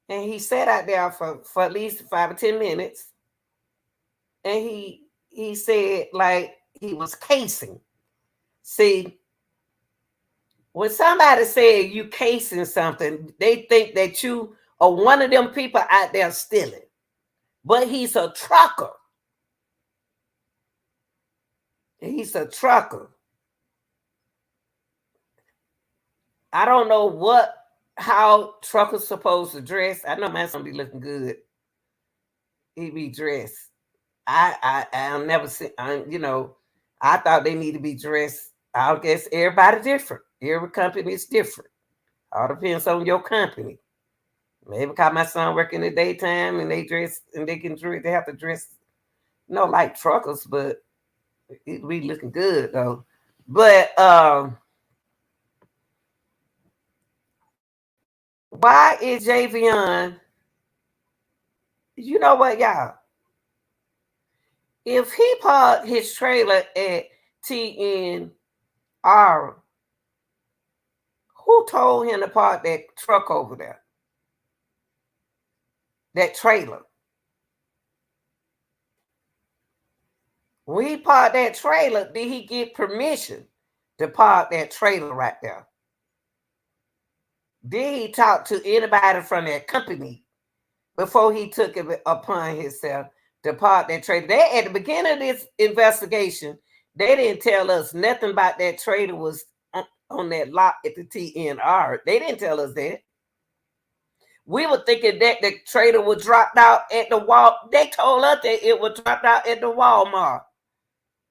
A: and he sat out there for at least 5 or 10 minutes, and he said like he was casing. See, when somebody said you casing something, they think that you are one of them people out there stealing, but he's a trucker. He's a trucker. I don't know how truckers supposed to dress. I know my son be looking good. He be dressed. I'll never see. I thought they need to be dressed. I guess everybody different. Every company is different. All depends on your company. Maybe because my son work in the daytime and they dress and they can dress. They have to dress, like truckers, but it be looking good though. But why is Javion? You know what, y'all? If he parked his trailer at TNR, who told him to park that truck over there? that trailer. When he parked that trailer, did he get permission to park that trailer right there? Did he talk to anybody from that company before he took it upon himself to park that trailer? They, at the beginning of this investigation, they didn't tell us nothing about that trailer was on that lot at the TNR. They didn't tell us that. We were thinking that the trailer was dropped out at the wall. They told us that it was dropped out at the Walmart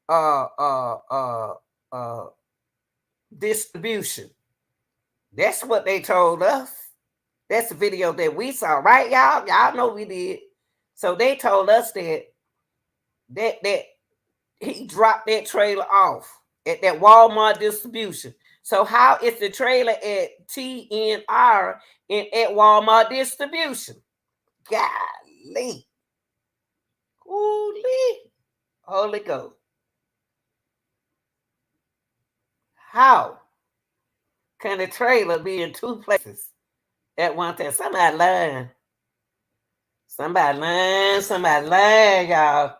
A: uh uh uh uh distribution. That's what they told us. That's the video that we saw, right, y'all? Y'all know we did. So they told us that he dropped that trailer off at that Walmart distribution. So how is the trailer at TNR and at Walmart distribution? Golly. Holy. Holy Ghost. How can a trailer be in two places at one time? Somebody lying. Somebody lying, y'all.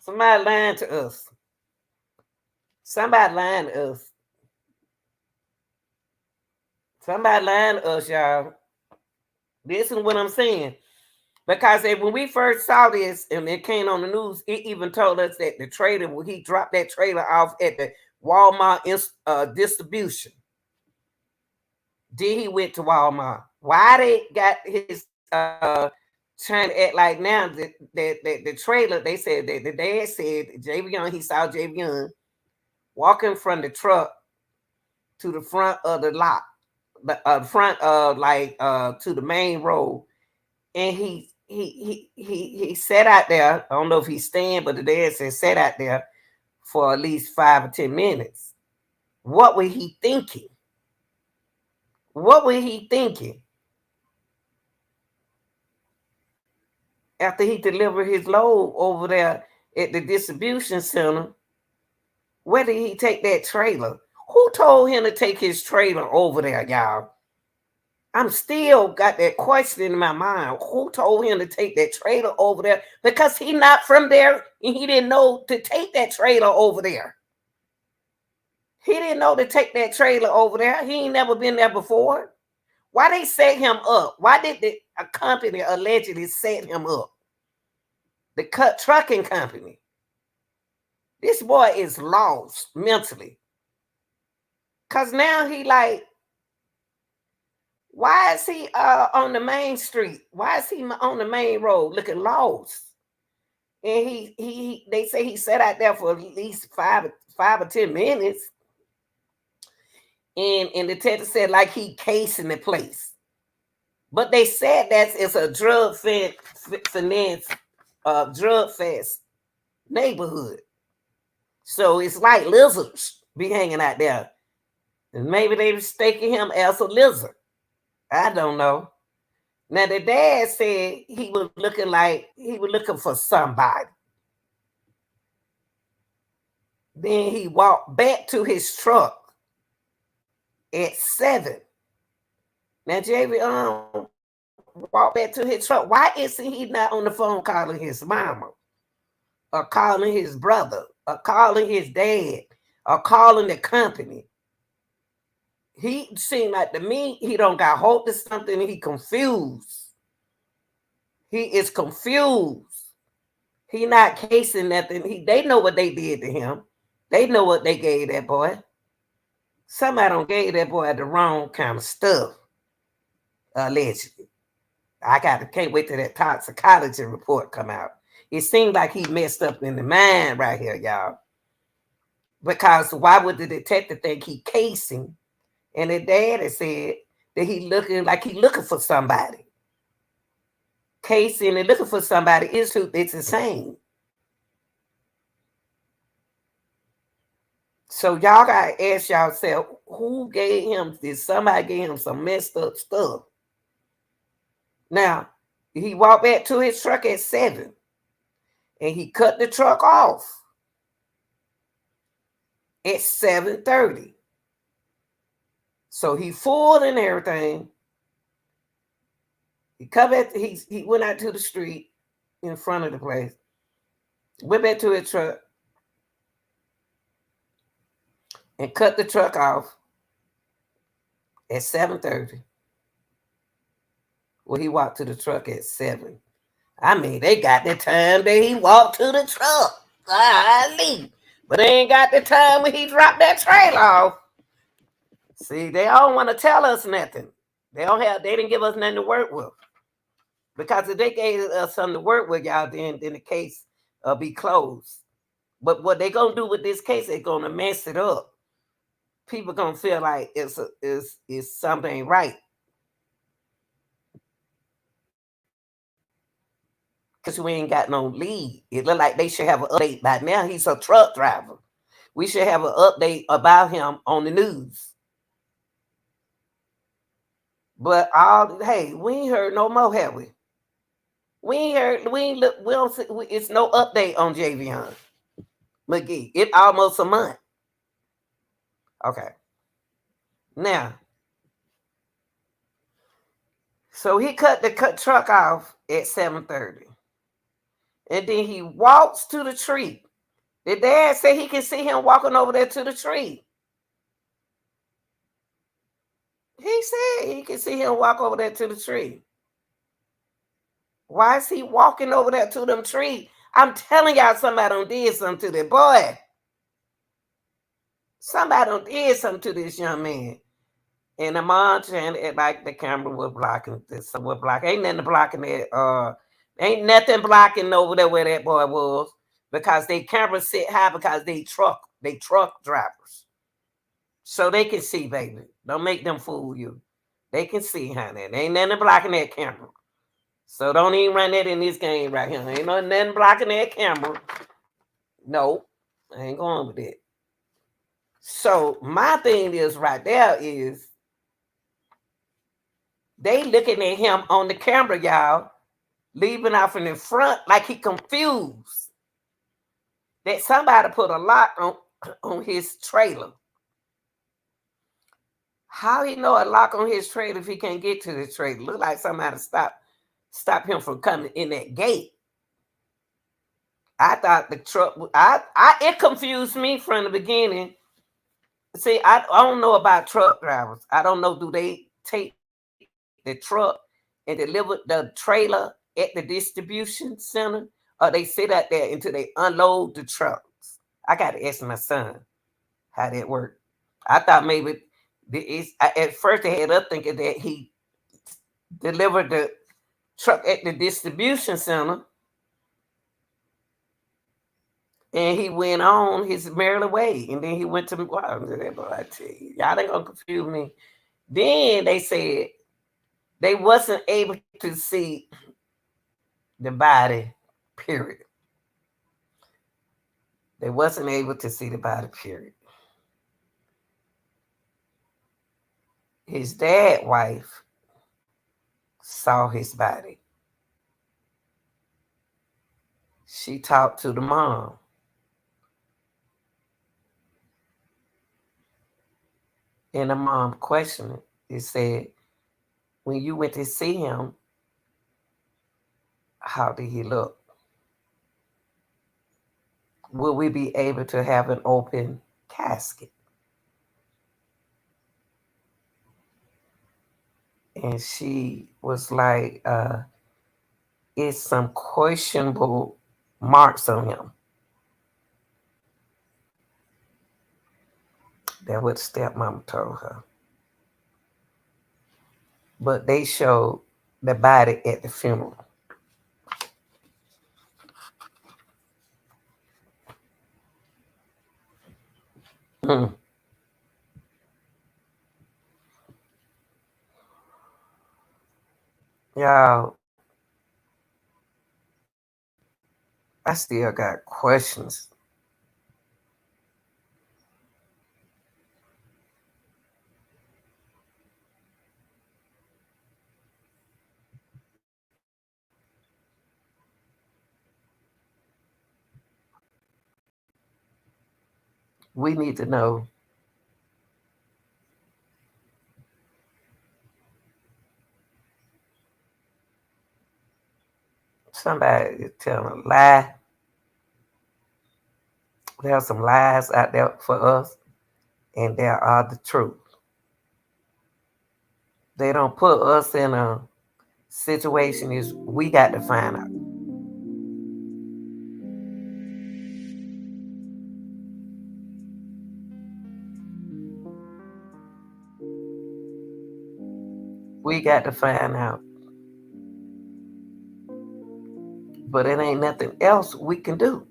A: Somebody lying to us. Somebody lying to us. Somebody lying to us, y'all. Listen to what I'm saying. Because when we first saw this and it came on the news, it even told us that the trailer, when he dropped that trailer off at the Walmart distribution. Then he went to Walmart. Why they got his trying to act like now that the trailer, they said that the dad said Javion, he saw Javion walking from the truck to the front of the lot, the front of to the main road, and he sat out there. I don't know if he's staying, but the dad said sat out there for at least 5 or 10 minutes. What was he thinking? What was he thinking? After he delivered his load over there at the distribution center, where did he take that trailer? Who told him to take his trailer over there, y'all? I'm still got that question in my mind. Who told him to take that trailer over there? Because he's not from there and he didn't know to take that trailer over there. He didn't know to take that trailer over there. He ain't never been there before. Why they set him up? Why did a company allegedly set him up? The trucking company. This boy is lost mentally. Because now he like, why is he on the main street? Why is he on the main road looking lost? And they say he sat out there for at least 5 or 10 minutes. And the detective said like he casing the place. But they said it's a drug fest neighborhood. So it's like lizards be hanging out there. And maybe they mistaken him as a lizard. I don't know. Now the dad said he was looking for somebody. Then he walked back to his truck at 7. Now Javion walked back to his truck. Why isn't he not on the phone calling his mama? Or calling his brother? Or calling his dad? Or calling the company? He seemed like to me, he don't got hold of something. He confused. He is confused. He not casing nothing. They know what they did to him. They know what they gave that boy. Somebody don't gave that boy the wrong kind of stuff. Allegedly. Can't wait till that toxicology report come out. It seemed like he messed up in the mind right here, y'all. Because why would the detective think he casing? And the daddy said that he looking for somebody. Casing and looking for somebody it's the same. So y'all gotta ask yourself, who gave him this? Somebody gave him some messed up stuff. Now, he walked back to his truck at 7 and he cut the truck off at 7:30. So he full and everything. He went out to the street in front of the place, went back to his truck, and cut the truck off at 7:30. Well, he walked to the truck at 7. I mean, they got the time that he walked to the truck. Golly. But they ain't got the time when he dropped that trailer off. See, they don't want to tell us nothing. They didn't give us nothing to work with. Because if they gave us something to work with, y'all, then the case be closed. But what they gonna do with this case, they're gonna mess it up. People gonna feel like it's something right. Because we ain't got no lead. It look like they should have an update by now. He's a truck driver. We should have an update about him on the news. But hey, we ain't heard no more, have we? We ain't heard. We ain't look. We don't. It's no update on Javion Magee. It almost a month. Okay. Now, so he cut the truck off at 7:30, and then he walks to the tree. The dad said he can see him walking over there to the tree. He said he can see him walk over there to the tree. Why is he walking over there to them tree? I'm telling y'all, somebody done did something to that boy. Somebody done did something to this young man. And the mom trying to act like the camera was blocking this. So we're blocking. Ain't nothing blocking that. Ain't nothing blocking over there where that boy was. Because they camera sit high because they truck drivers. So they can see, baby. Don't make them fool you. They can see, honey. There ain't nothing blocking that camera. So don't even run that in this game right here. Ain't nothing blocking that camera. No, I ain't going with it. So my thing is right there is they looking at him on the camera, y'all, leaving off in the front like he confused. That somebody put a lock on his trailer. How he know a lock on his trailer if he can't get to the trailer? Look like somebody stop him from coming in that gate. I thought the truck. It confused me from the beginning. See, I don't know about truck drivers. I don't know. Do they take the truck and deliver the trailer at the distribution center, or they sit out there until they unload the trucks? I got to ask my son how that worked. I thought maybe at first they had us thinking that he delivered the truck at the distribution center, and he went on his merry way, and then he went to I tell you, y'all ain't gonna confuse me. Then they said they wasn't able to see the body, period. They wasn't able to see the body, period. His dad wife saw his body. She talked to the mom. And the mom questioned it. It said, when you went to see him, how did he look? Will we be able to have an open casket? And she was like, it's some questionable marks on him. That's what stepmom told her. But they showed the body at the funeral. Y'all, I still got questions. We need to know Somebody is telling a lie. There are some lies out there for us, and there are the truth. They don't put us in a situation is we got to find out. We got to find out. But it ain't nothing else we can do.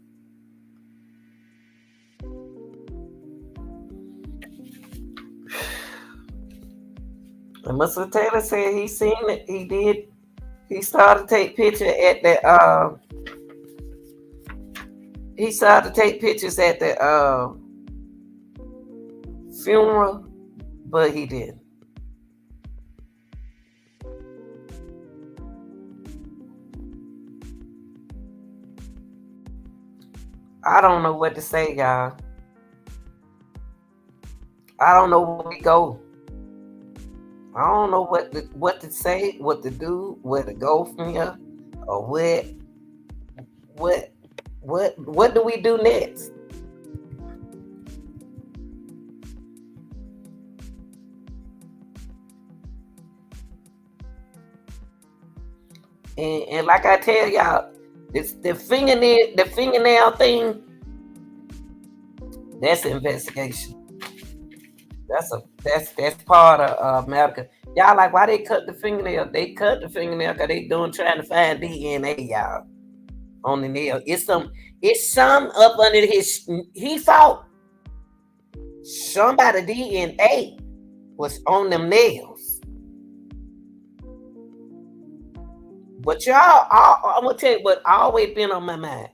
A: And Mr. Taylor said he seen it. He did. He started to take pictures at the. He started to take pictures at the funeral, but he didn't. I don't know what to say, y'all. I don't know where we go. I don't know what to say, what to do, where to go from here, or what what do we do next? And like I tell y'all, it's the fingernail thing. That's an investigation. That's part of medical. Y'all like why they cut the fingernail? They cut the fingernail because they doing trying to find DNA, y'all, on the nail. It's some up under his he thought somebody DNA was on them nails. But y'all, I'm gonna tell you what always been on my mind.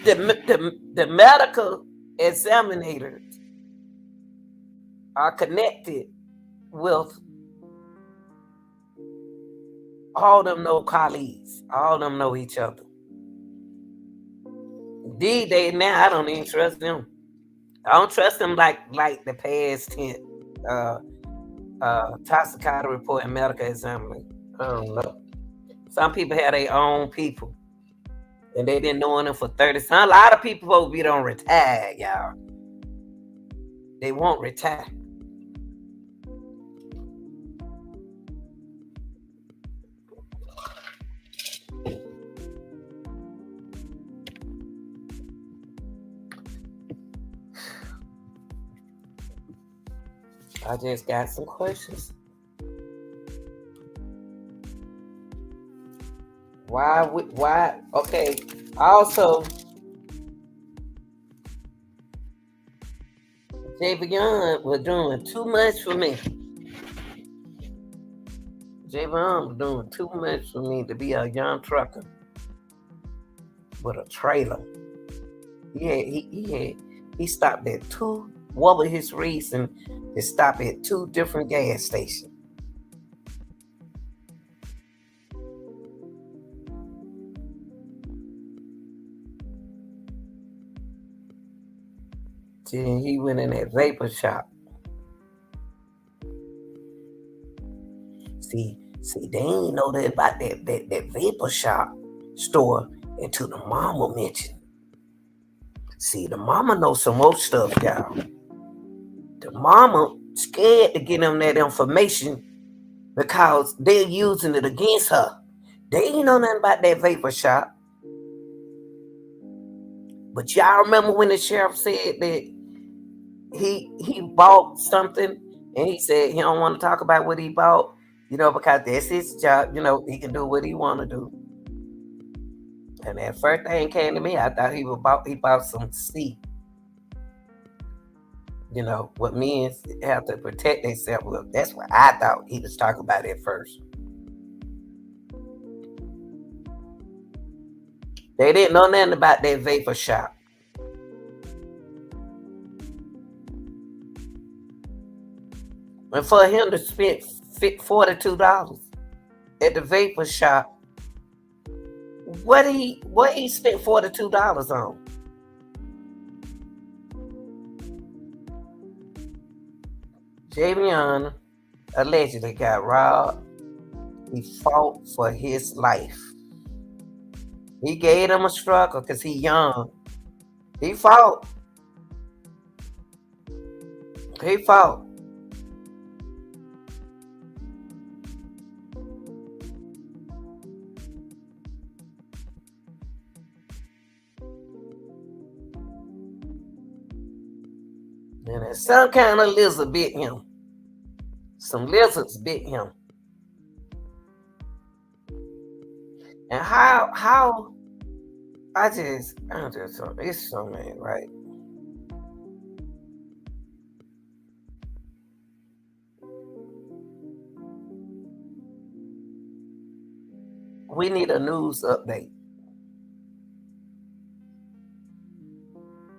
A: The medical examinators are connected with all them know colleagues. All them know each other. These days now, I don't even trust them. I don't trust them like the past 10 uh toxicology report and medical examiner. I don't know. Some people have their own people. And they been knowing them for 30. Some a lot of people supposed to be don't retire, y'all. They won't retire. I just got some questions. Why okay. Also, Javion was doing too much for me. Javion was doing too much for me to be a young trucker with a trailer. He stopped at two. What was his reason to stop at two different gas stations? Then he went in that vapor shop. See, they ain't know that about that vapor shop store until the mama mentioned. See, the mama knows some more stuff, y'all. The mama scared to get them that information because they're using it against her. They ain't know nothing about that vapor shop. But y'all remember when the sheriff said that he bought something and he said he don't want to talk about what he bought, because that's his job, he can do what he want to do. And that first thing came to me, I thought he bought some seed. What men have to protect themselves with. That's what I thought he was talking about at first. They didn't know nothing about that vapor shop. And for him to spend $42 at the vapor shop, what he spent $42 on? Javion allegedly got robbed. He fought for his life. He gave him a struggle because he young. He fought. He fought. And some kind of lizard bit him. Some lizards bit him. And how it's so mad, right? We need a news update.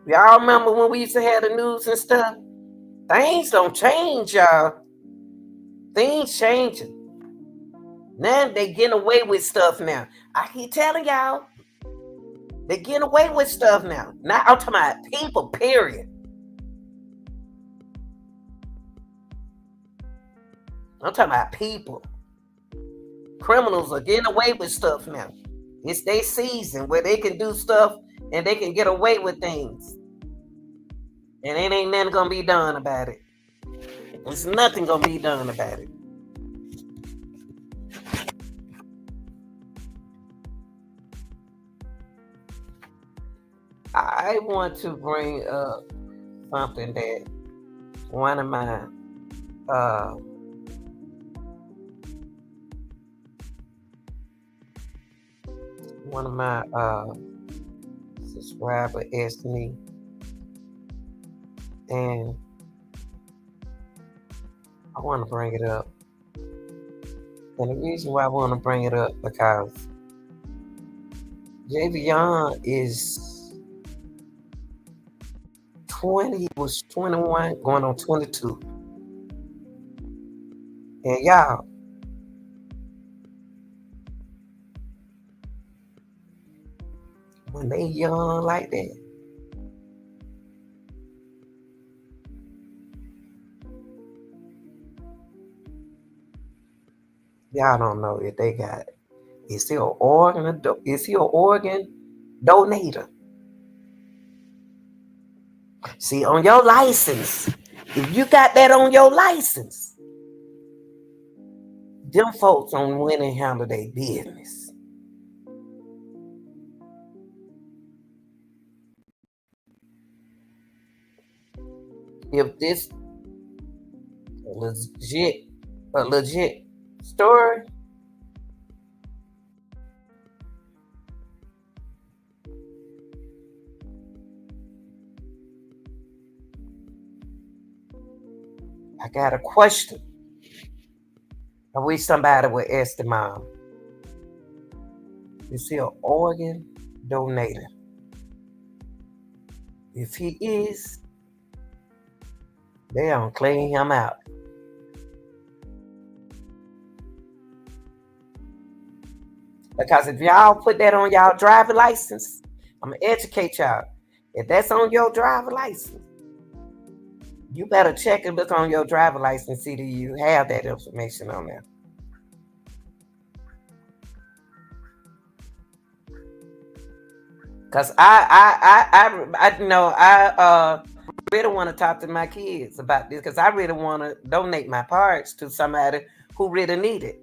A: Y'all remember when we used to have the news and stuff? Things don't change, y'all. Things changing. Now they getting away with stuff now. I keep telling y'all, they getting away with stuff now. Now I'm talking about people, period. I'm talking about people. Criminals are getting away with stuff now. It's their season where they can do stuff and they can get away with things. And it ain't nothing gonna be done about it. There's nothing gonna be done about it. I want to bring up something that one of my subscriber asked me, and I want to bring it up. And the reason why I want to bring it up because Javion is 20, he was 21, going on 22. And y'all, when they young like that, y'all don't know if they got, is he an organ donator? See, on your license, if you got that on your license, them folks on when and handle their business. If this a legit story, I got a question. I wish somebody would ask the mom. Is he an organ donator? If he is, they don't clean him out. Because if y'all put that on y'all driver license, I'm gonna educate y'all. If that's on your driver license, you better check and look on your driver license, see that you have that information on there. Cause I really want to talk to my kids about this because I really want to donate my parts to somebody who really need it.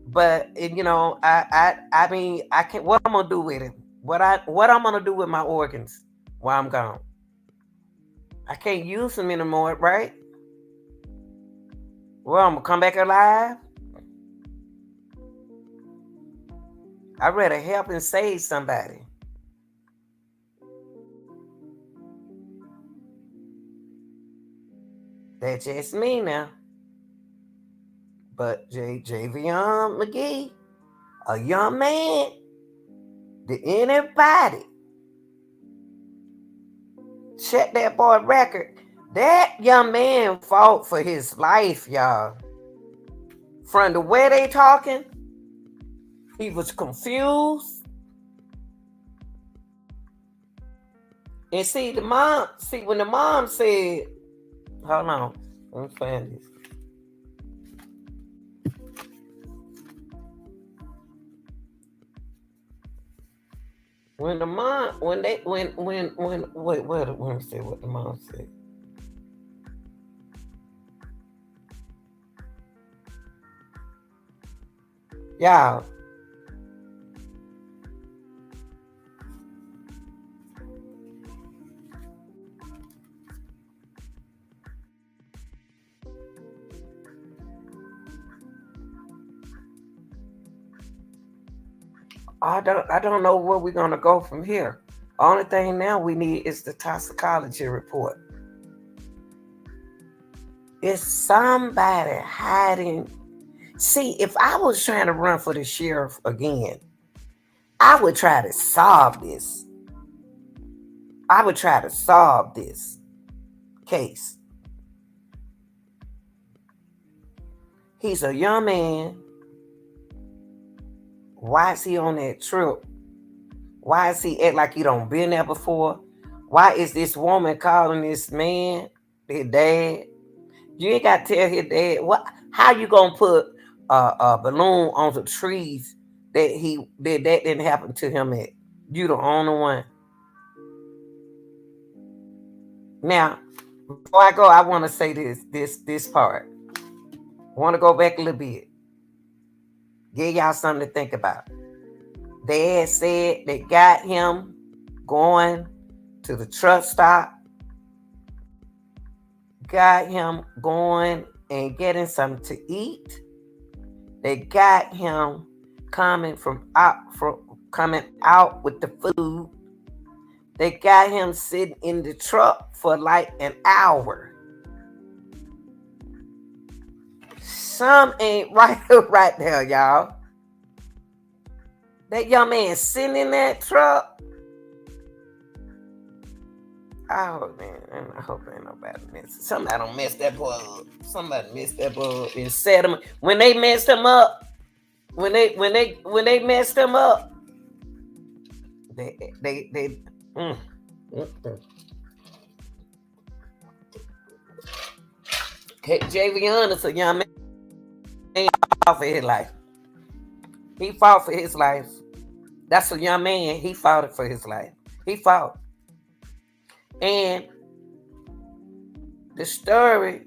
A: But I mean, I can't. What I'm gonna do with it? What I'm gonna do with my organs while I'm gone? I can't use them anymore, right? Well, I'm gonna come back alive. I'd rather help and save somebody. That's just me now. But Javion Magee, a young man, did anybody check that boy record? That young man fought for his life, y'all. From the way they talking, he was confused. And see, when the mom said, hold on, let me find this. when the mom, when they, wait, let me say what the mom said. Y'all, I don't know where we're gonna go from here. Only thing now we need is the toxicology report. Is somebody hiding? See, if I was trying to run for the sheriff again, I would try to solve this. I would try to solve this case. He's a young man. Why is he on that trip? Why is he act like he don't been there before? Why is this woman calling this man his dad? You ain't got to tell his dad what. How you gonna put a balloon on the trees that didn't happen to him at? You the only one. Now, before I go, I want to say this part. I want to go back a little bit. Give y'all something to think about. They had said they got him going to the truck stop, got him going and getting something to eat. They got him coming out with the food. They got him sitting in the truck for like an hour. Some ain't right right there, y'all. That young man sitting in that truck. Oh man, I hope ain't nobody miss it. Somebody don't mess that boy up. Somebody messed that boy up and set him. When they messed him up, when they messed him up, they mm, mm, mm. Javion is a young man. He fought for his life. He fought for his life. That's a young man. He fought it for his life. He fought. And the story,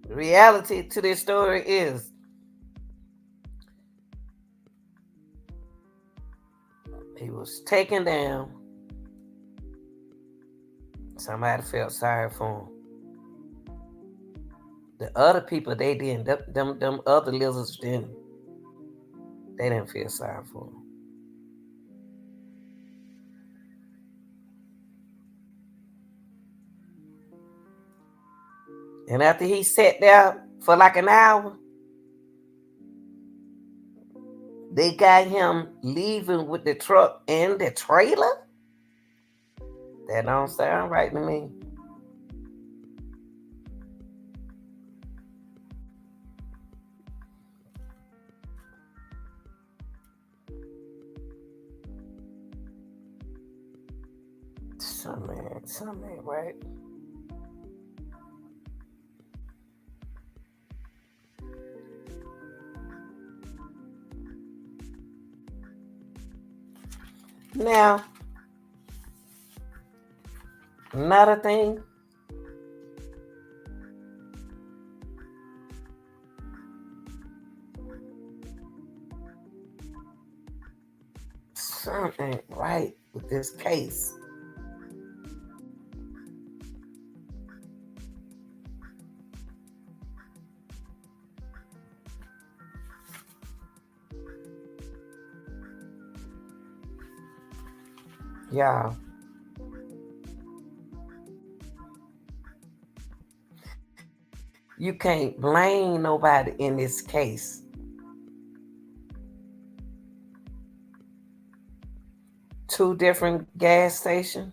A: the reality to this story is he was taken down. Somebody felt sorry for him. The other people, they didn't. Them other lizards didn't. They didn't feel sorry for him. And after he sat there for like an hour, they got him leaving with the truck and the trailer. That don't sound right to me. Something ain't right. Now, another thing. Something ain't right with this case. Y'all, you can't blame nobody in this case. Two different gas stations.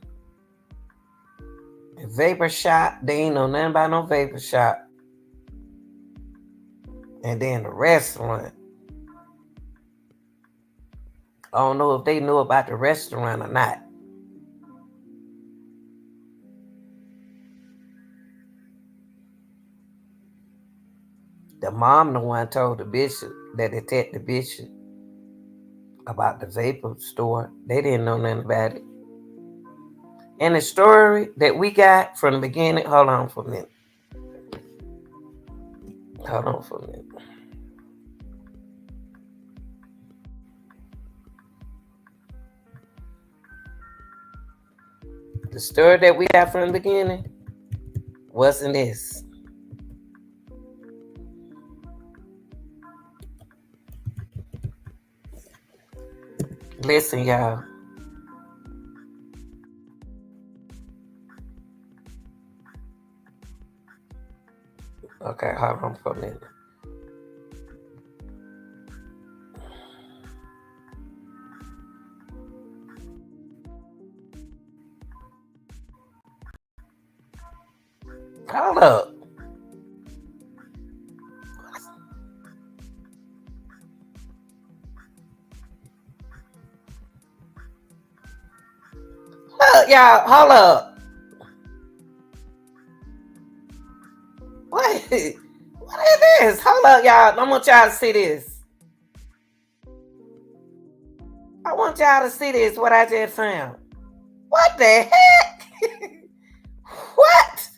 A: A vapor shop. They ain't know nothing about no vapor shop. And then the restaurant. I don't know if they knew about the restaurant or not. The mom the one told the bishop, that Detective Bishop, about the vapor store. They didn't know nothing about it. And the story that we got from the beginning, hold on for a minute. Hold on for a minute. The story that we got from the beginning wasn't this. Listen, y'all. Okay, hold on for a minute. Hold up. Look, y'all, hold up. Wait, what is this? Hold up, y'all. I want y'all to see this. I want y'all to see this, what I just found. What the heck? What?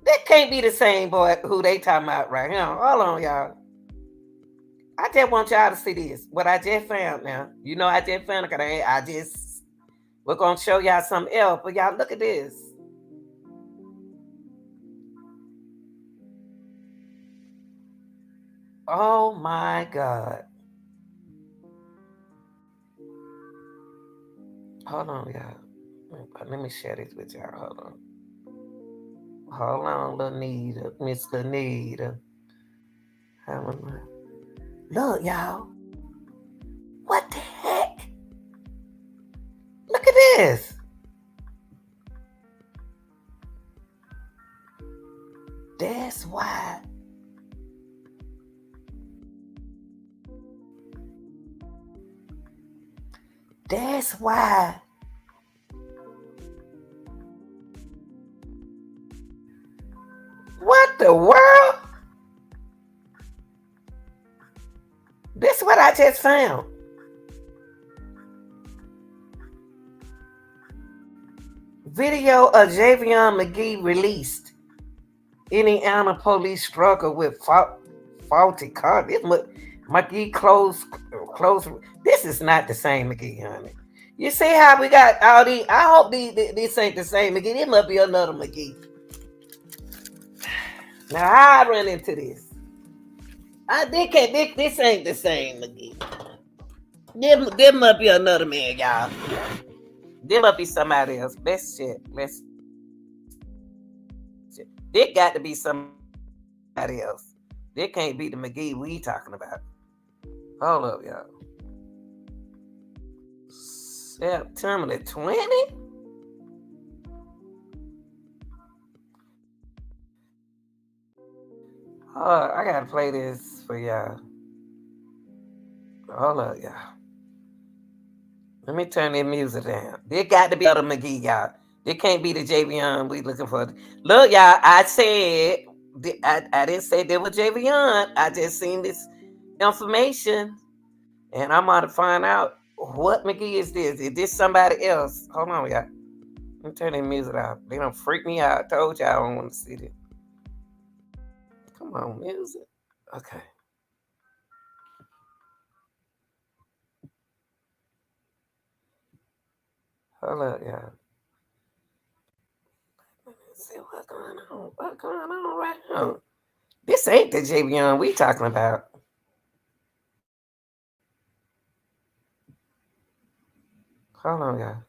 A: That can't be the same boy who they talking about right here. Hold on, y'all. I just want y'all to see this. What I just found now. You know I just found it. We're going to show y'all something else. But y'all look at this. Oh my God. Hold on, y'all. Let me share this with y'all. Hold on. Hold on, Lanita. Miss Lanita. Look, y'all. What the heck? Look at this. That's why. That's why. What the world? This is what I just found. Video of Javion Magee released. Indiana police struggle with faulty car. This Magee close. This is not the same Magee, honey. You see how we got all these? I hope this ain't the same Magee. This must be another Magee. Now how I run into this? This ain't the same Magee. There must be another man, y'all. There must be somebody else. Let's check. There got to be somebody else. There can't be the Magee we talking about. Hold up, y'all. September the 20th? I gotta play this for y'all. Hold up, y'all. Let me turn that music down. There got to be other Magee, y'all. There can't be the Javion we looking for. Look, y'all, I said, I didn't say there was Javion. I just seen this information, and I'm about to find out what Magee is this. Is this somebody else? Hold on, y'all. Let me turn that music off. They don't freak me out. I told y'all I don't want to see this. Come on, music. Okay. Hold up, y'all. Let's see what's going on. What's going on right now? This ain't the Javion we talking about. Hold on, y'all.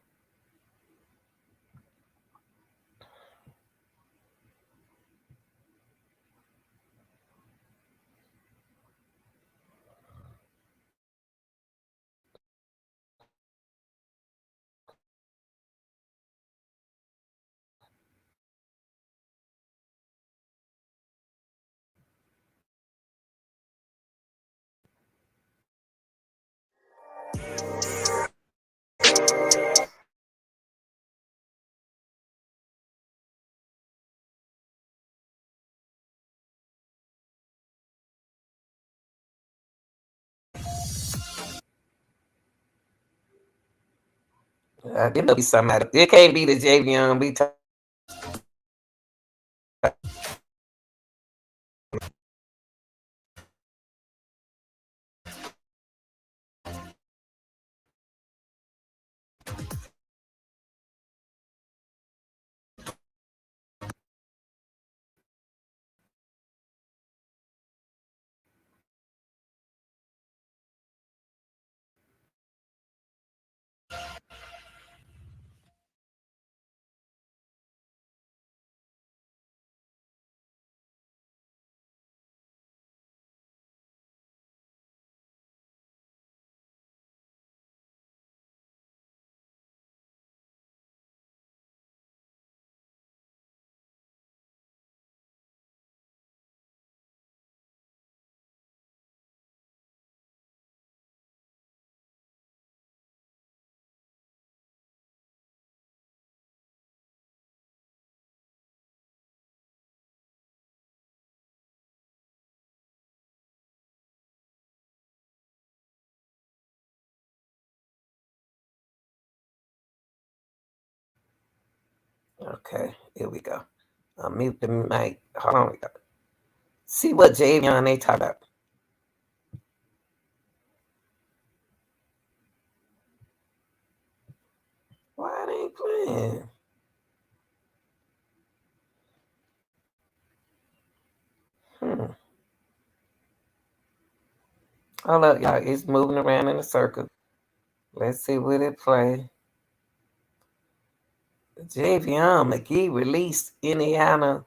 A: There must be somebody. It can't be the Javion we talking. Okay, here we go. I'll mute the mic. Hold on. See what Javion they talk about. Why they ain't playing? Hmm. Hold up, y'all. It's moving around in a circle. Let's see what it play. Javion Magee released Indiana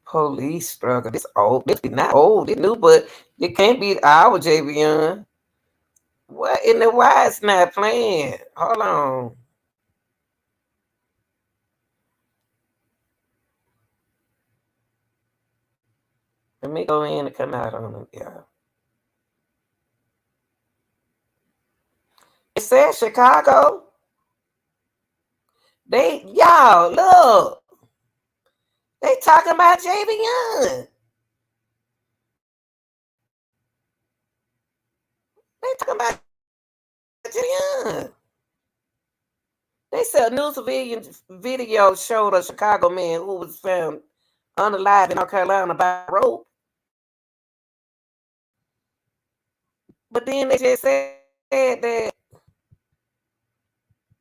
A: police struggle. This old. This not old. It's new, but it can't be our Javion. What in the why it's not playing? Hold on. Let me go in and come out on it, y'all. It said Chicago. Y'all look. They talking about Javion. They talking about Javion. They said a new civilian video showed a Chicago man who was found unalive in North Carolina by rope. But then they just said that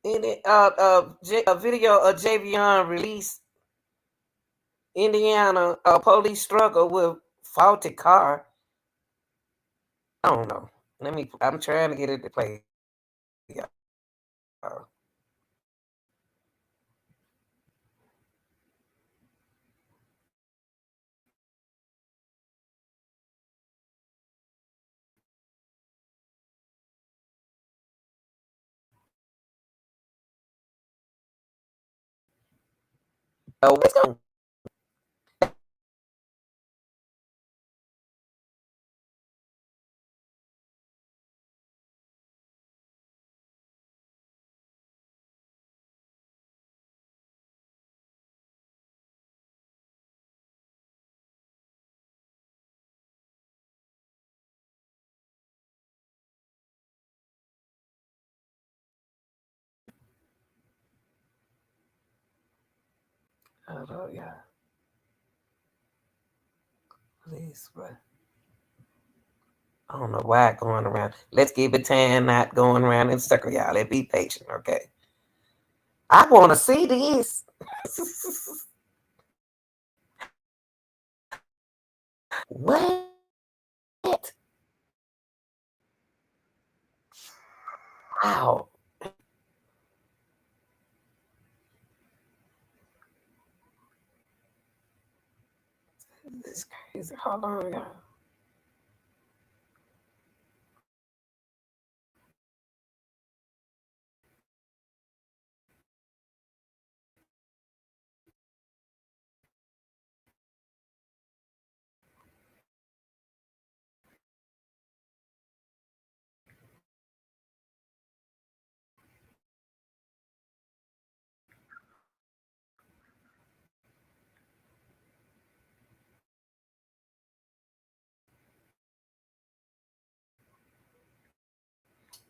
A: in a video of Javion released Indiana police struggle with faulty car. I don't know. I'm trying to get it to play. Yeah. What's going? Hold on, yeah. Please, bro. I don't know why it's going around. Let's give it time, not going around in a circle, y'all. Let's be patient, okay? I want to see this. What? Wow. This is crazy. Hold on, y'all.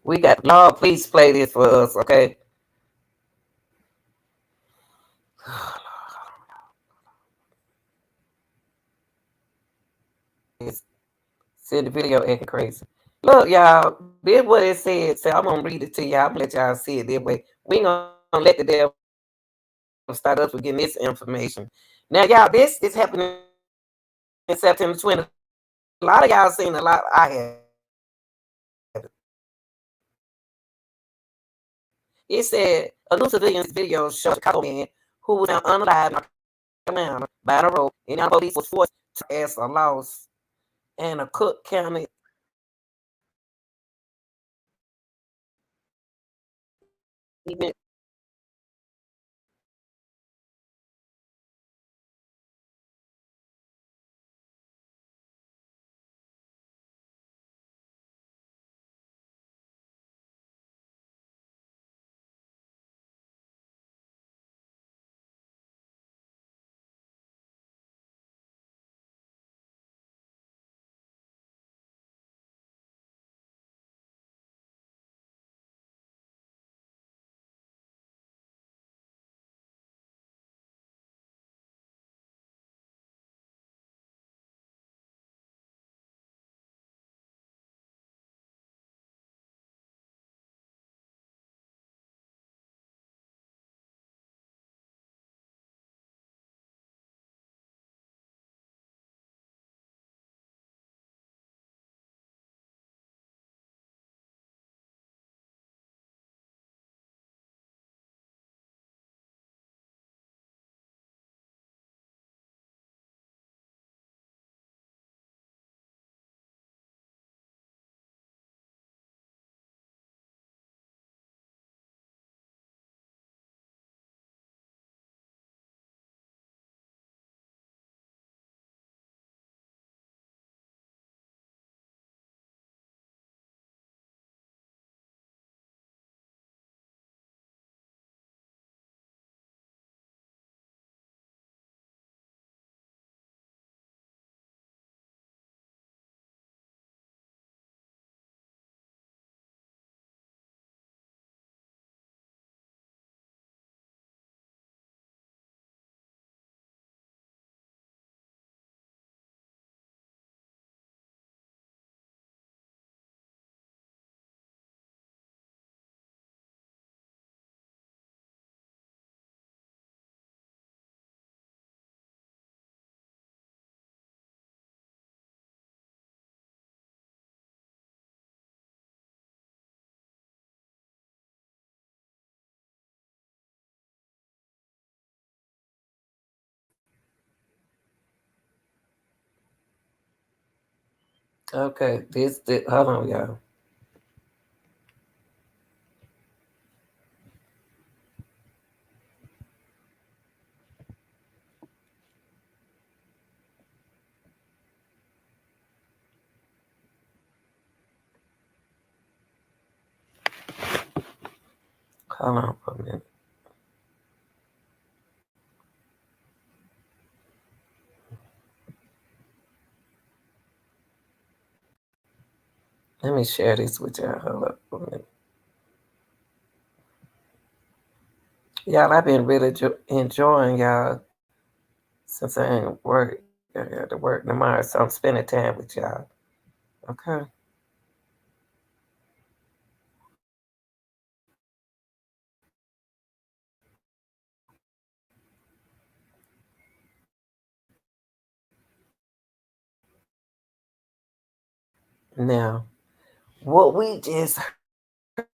A: We got Lord, please play this for us, okay? Said the video acting crazy. Look, y'all, this what it said. So I'm gonna read it to y'all. I'm gonna let y'all see it that way. We ain't gonna let the devil start us from getting this information. Now, y'all, this is happening in September 20. A lot of y'all seen a lot. I haven't. It said a new surveillance video shows a Chicago man who was found unalive in North Carolina by the road. Indiana police was forced to report as a loss, and a Cook County Okay, this hold on, y'all. Hold on for a minute. Let me share this with y'all. Hold up for a minute. Y'all, I've been really enjoying y'all since I ain't work. I got to work tomorrow, so I'm spending time with y'all. Okay. Now, what we just heard,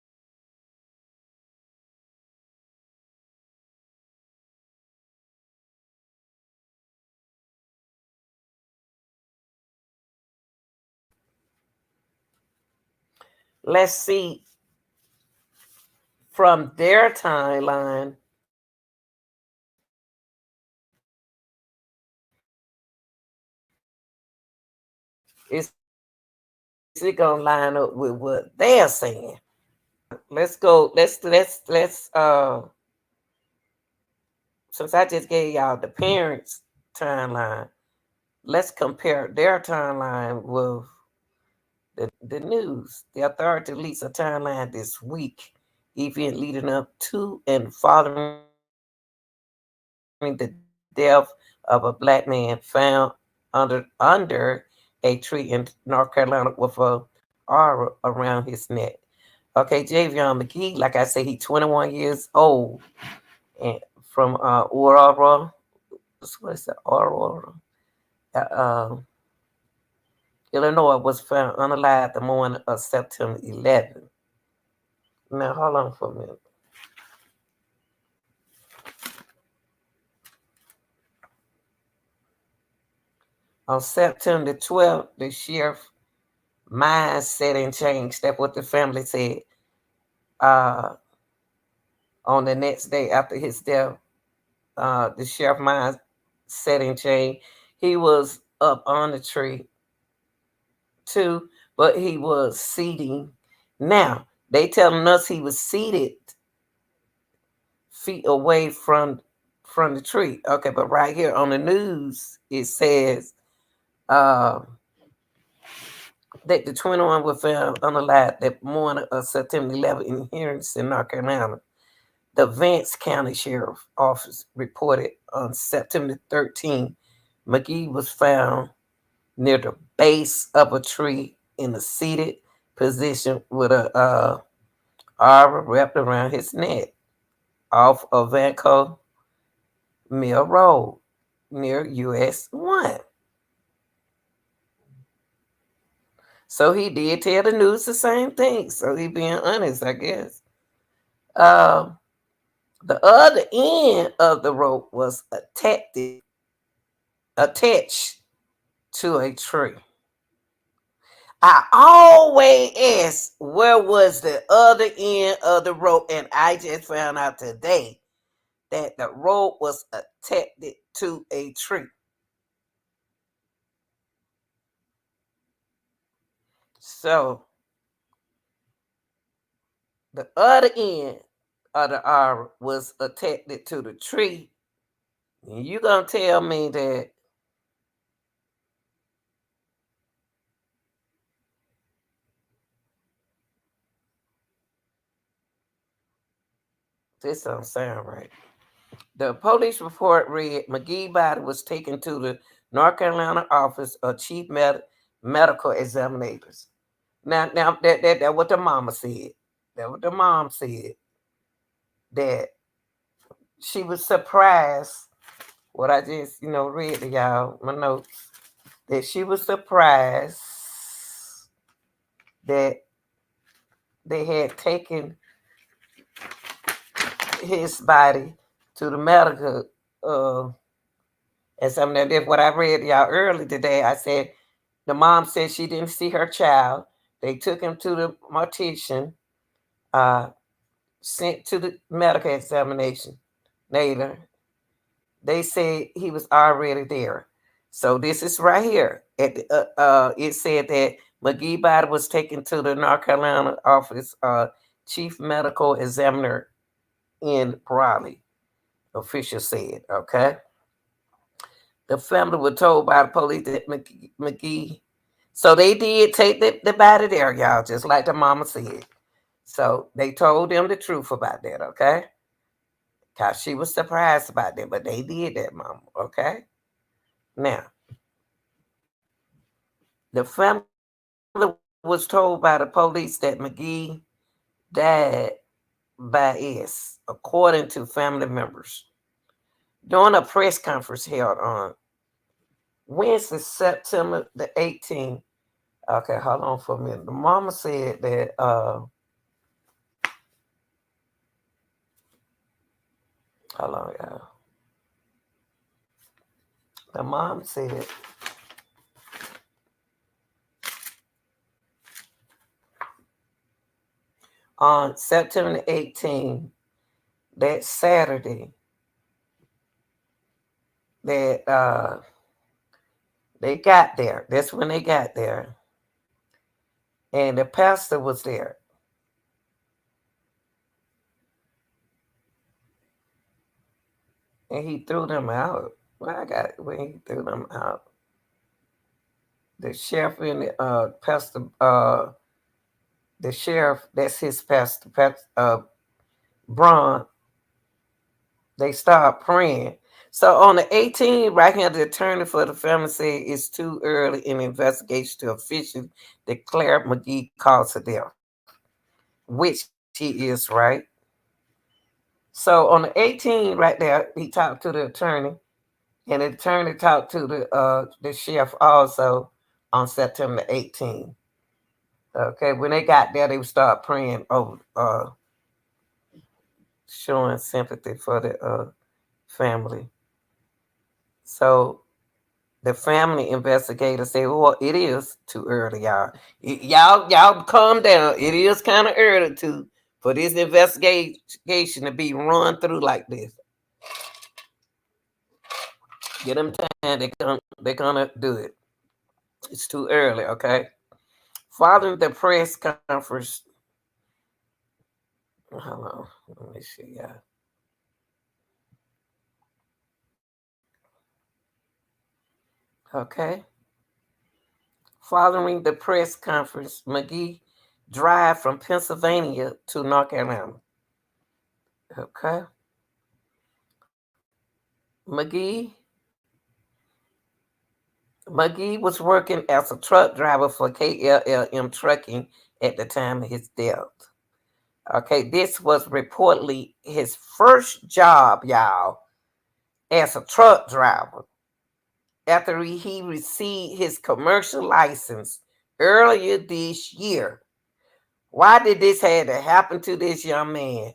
A: let's see from their timeline, is it gonna line up with what they're saying? Let's go. Let's since I just gave y'all the parents' timeline, let's compare their timeline with the news. The authority released a timeline this week, event leading up to and following the death of a black man found under a tree in North Carolina with a aura around his neck. Okay, Javion McGee, like I said, he's 21 years old and from Aurora. What is that? Aurora, uh, Illinois, was found unalive the morning of September 11th. Now, hold on for a minute. On September 12th, the sheriff mindset and changed. That's what the family said. Uh, on the next day after his death, the sheriff mindset and changed. He was up on the tree too, but he was seating. Now they telling us he was seated feet away from the tree. Okay, but right here on the news it says uh, that the 21 were found unalive that morning of September 11th in Henderson, North Carolina. The Vance County Sheriff Office reported on September 13th, Magee was found near the base of a tree in a seated position with a arbor wrapped around his neck off of Vanco Mill Road near US 1. So he did tell the news the same thing. So he being honest, I guess. Uh, the other end of the rope was attached to a tree. I always ask where was the other end of the rope, and I just found out today that the rope was attached to a tree. So the other end of the arm was attached to the tree. And you gonna tell me that this don't sound right. The police report read Magee body was taken to the North Carolina office of chief medical examiners. Now that what the mama said. That what the mom said. That she was surprised. What I just read to y'all my notes. That she was surprised that they had taken his body to the medical examiner. That's what I read to y'all early today. I said the mom said she didn't see her child. They took him to the mortician. Uh, Sent to the medical examination later. They said he was already there. So this is right here. It said that Magee body was taken to the North Carolina office chief medical examiner in Raleigh. Official said, okay. The family were told by the police that Magee. So they did take the body there, y'all, just like the mama said. So they told them the truth about that, okay? Cause she was surprised about that, but they did that, mama. Okay. Now, the family was told by the police that Magee died by S, according to family members. During a press conference held on Wednesday, September the 18th. Okay, hold on for a minute. The mama said that hold on, y'all. The mom said on September 18th, that Saturday, that they got there. That's when they got there. And the pastor was there. And he threw them out. Well, I got it when he threw them out. The sheriff and the pastor, the sheriff, that's his pastor, Braun, they started praying. So on the 18th, right here, the attorney for the family said it's too early in the investigation to officially declare McGee cause of death, which he is, right? So on the 18th, right there, he talked to the attorney, and the attorney talked to the sheriff also on September 18th. Okay, when they got there, they would start praying over, showing sympathy for the family. So the family investigator said, "Well, it is too early, y'all. Y'all calm down. It is kind of early for this investigation to be run through like this. Get them time. They're gonna do it. It's too early, okay?" Following the press conference, hold on, let me see, yeah. Okay. Following the press conference, McGee drive from Pennsylvania to North Carolina. Okay. McGee McGee was working as a truck driver for KLLM Trucking at the time of his death. Okay, this was reportedly his first job, y'all, as a truck driver after he received his commercial license earlier this year. Why did this have to happen to this young man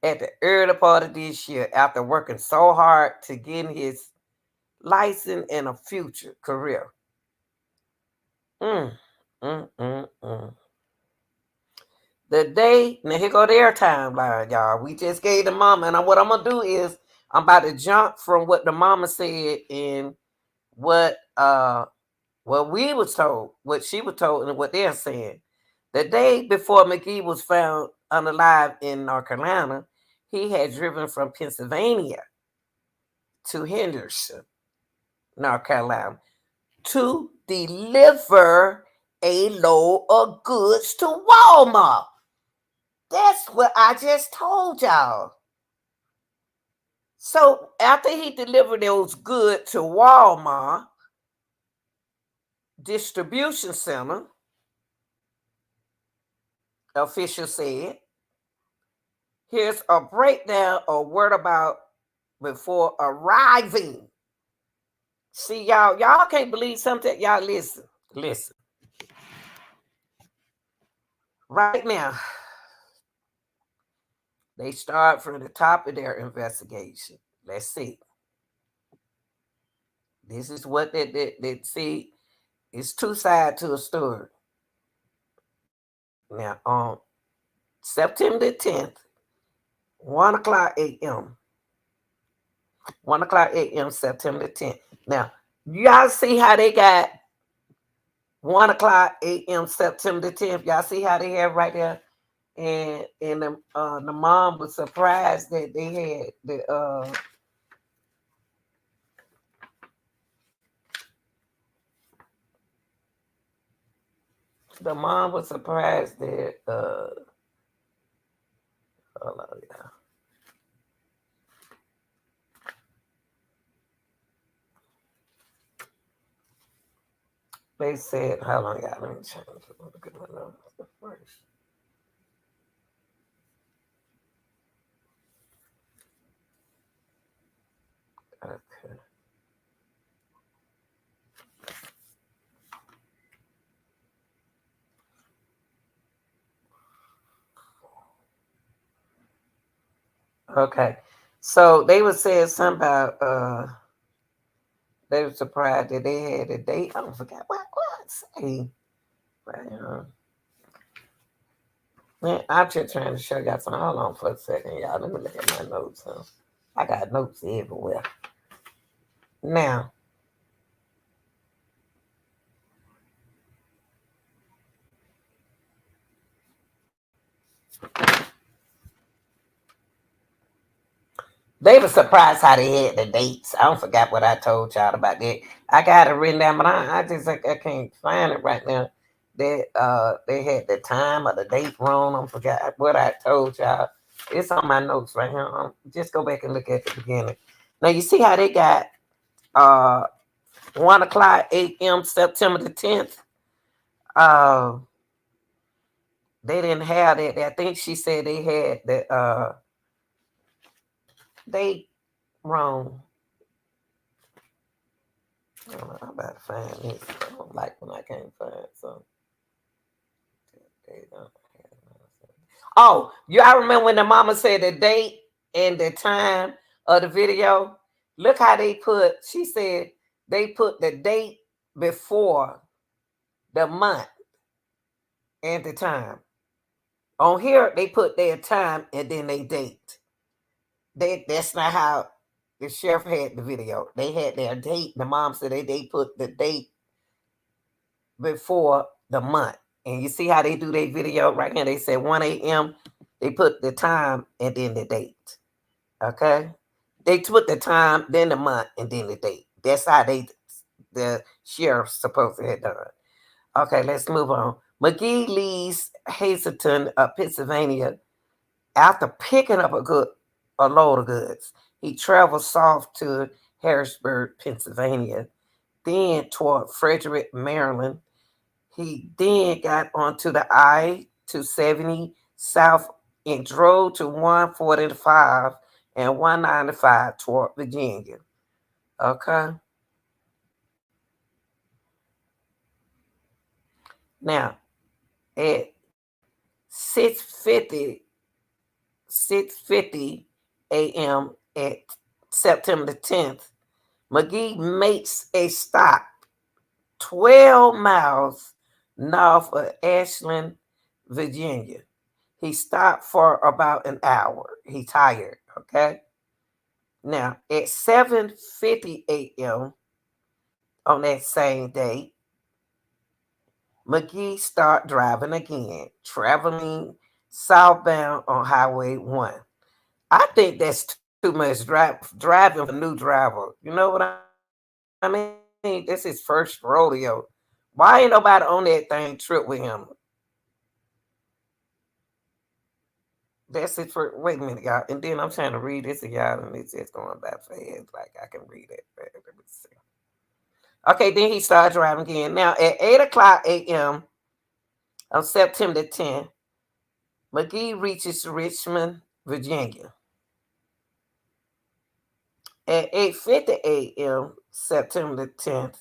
A: at the early part of this year after working so hard to get his license and a future career? Mm, mm. The day, now here go their timeline, y'all. We just gave the mama, and what I'm gonna do is I'm about to jump from what the mama said and what what we was told, what she was told, and what they're saying. The day before McGee was found unalive in North Carolina, he had driven from Pennsylvania to Henderson, North Carolina, to deliver a load of goods to Walmart. That's what I just told y'all. So after he delivered those goods to Walmart distribution center, official said, here's a breakdown of word about before arriving. See, y'all can't believe something. Y'all listen. Right now, they start from the top of their investigation. Let's see. This is what they see. It's two sides to a story. Now, on September 10th, 1 o'clock a.m., 1 o'clock a.m., September 10th. Now, y'all see how they got 1 o'clock a.m., September 10th? Y'all see how they have right there? And the mom was surprised that they had the mom was surprised that hold on, yeah. They said, hold on, y'all, let me change it. Look at my notes first. Okay. Okay. So they were saying something about they were surprised that they had a date. I don't forget what say. Right, man, I'm just trying to show y'all something. Hold on for a second, y'all. Let me look at my notes. Huh? I got notes everywhere. Now, they were surprised how they had the dates. I don't forget what I told y'all about that. I got it written down, but I just I can't find it right now. That they had the time or the date wrong. I forgot what I told y'all. It's on my notes right here. Just go back and look at the beginning. Now you see how they got uh 1 o'clock a.m. September the 10th. Uh, they didn't have that. I think she said they had the they wrong. I'm about to find this. I don't like when I can't find something. They don't have. Oh, I remember when the mama said the date and the time of the video. Look how they put. She said they put the date before the month and the time. On here, they put their time and then they date. That's not how the sheriff had the video. They had their date. The mom said they put the date before the month. And you see how they do their video right here? They said 1 a.m. They put the time and then the date. Okay? They put the time, then the month, and then the date. That's how the sheriff's supposed to have done. Okay, let's move on. Magee leaves Hazleton, Pennsylvania, after picking up a load of goods. He travels south to Harrisburg, Pennsylvania, then toward Frederick, Maryland. He then got onto the I-270 south and drove to 145 and 195 toward Virginia. Okay. Now, at 6:50 a.m. at September the 10th, Magee makes a stop 12 miles north of Ashland, Virginia. He stopped for about an hour. He tired, okay? Now, at 7:50 a.m. on that same day, Magee start driving again, traveling southbound on Highway 1. I think that's too much driving for a new driver. You know what I mean? This is first rodeo. Why ain't nobody on that thing trip with him? That's it for wait a minute, y'all. And then I'm trying to read this to y'all, and it's just going by fast. Like I can read it. Let me see. Okay, then he started driving again. Now at 8 o'clock a.m. on September 10th, Magee reaches Richmond, Virginia. At 8:50 a.m. September 10th,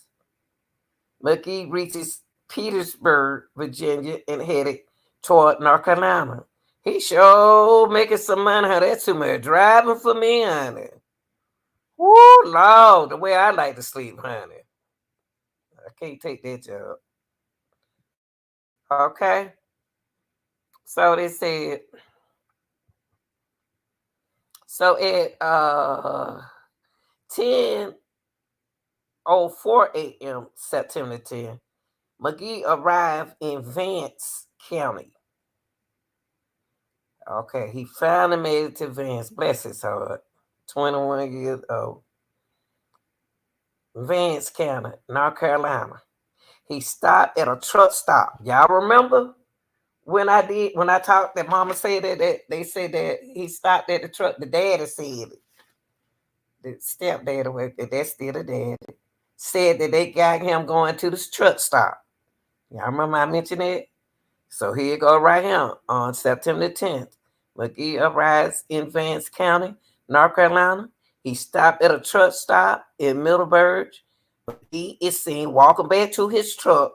A: Magee reaches Petersburg, Virginia, and headed toward North Carolina. He sure making some money. Honey. That's too much driving for me, honey. Woo, Lord, the way I like to sleep, honey. I can't take that job. Okay. So they said, so at 10:04 a.m. September 10th, Magee arrived in Vance County. Okay, he finally made it to Vance. Bless his heart. 21 years old. Vance County, North Carolina. He stopped at a truck stop. Y'all remember when I talked that mama said that they said that he stopped at the truck. The daddy said it. The stepdaddy, that's still the daddy, said that they got him going to this truck stop. Y'all remember I mentioned it? So here you go right here on September 10th. Magee arrives in Vance County, North Carolina. He stopped at a truck stop in Middleburg. Magee is seen walking back to his truck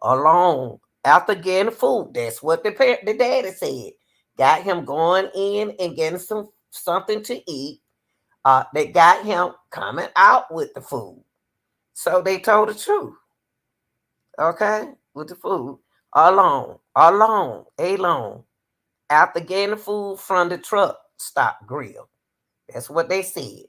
A: alone after getting food. That's what the daddy said. Got him going in and getting something to eat. They got him coming out with the food. So they told the truth. Okay? With the food. Alone. After getting the food from the truck stop grill. That's what they said.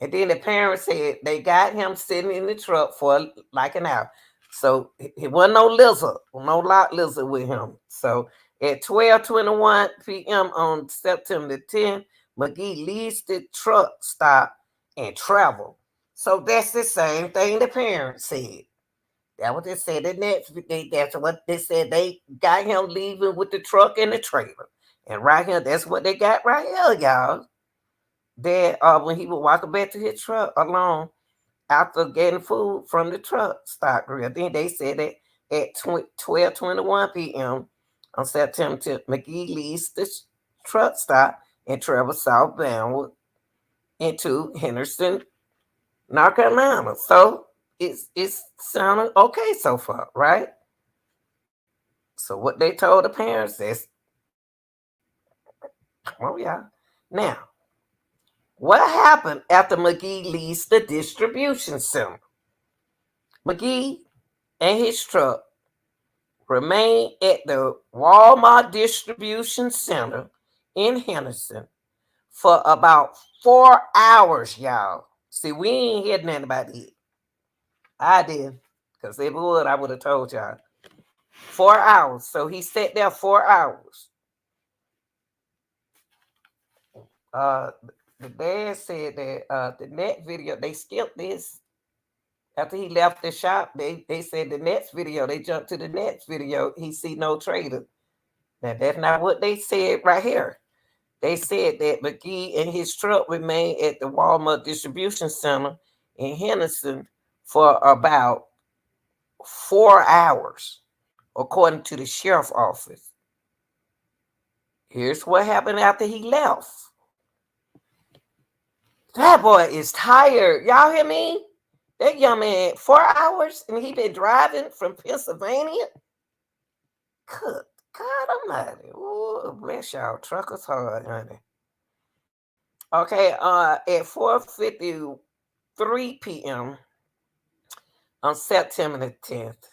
A: And then the parents said they got him sitting in the truck for like an hour. So it wasn't no lizard, no lot lizard with him. So at 12:21 p.m. on September 10th, Magee leaves the truck stop and travel. So that's the same thing the parents said. That's what they said. That's what they said. They got him leaving with the truck and the trailer. And right here, that's what they got right here, y'all. That when he would walk back to his truck alone after getting food from the truck stop grill. Then they said that at 12:21 p.m. on September 10th, Magee leaves the truck stop and travels southbound into Henderson, North Carolina. So it's sounding okay so far, right? So what they told the parents is, oh yeah. Now, what happened after Magee leaves the distribution center? Magee and his truck remain at the Walmart distribution center in Henderson for about 4 hours, y'all. See, we ain't heard nothing about it. I did. Because if it would, I would have told y'all. 4 hours. So he sat there 4 hours. Uh, the dad said that the next video, they skipped this. After he left the shop, they said the next video, they jumped to the next video. He see no trader. Now, that's not what they said right here. They said that Magee and his truck remained at the Walmart distribution center in Henderson for about 4 hours, according to the sheriff's office. Here's what happened after he left. That boy is tired. Y'all hear me? That young man, 4 hours, and he been driving from Pennsylvania. Good God Almighty! Ooh, bless y'all, truckers hard, honey. Okay, at 4:53 p.m. on September the 10th,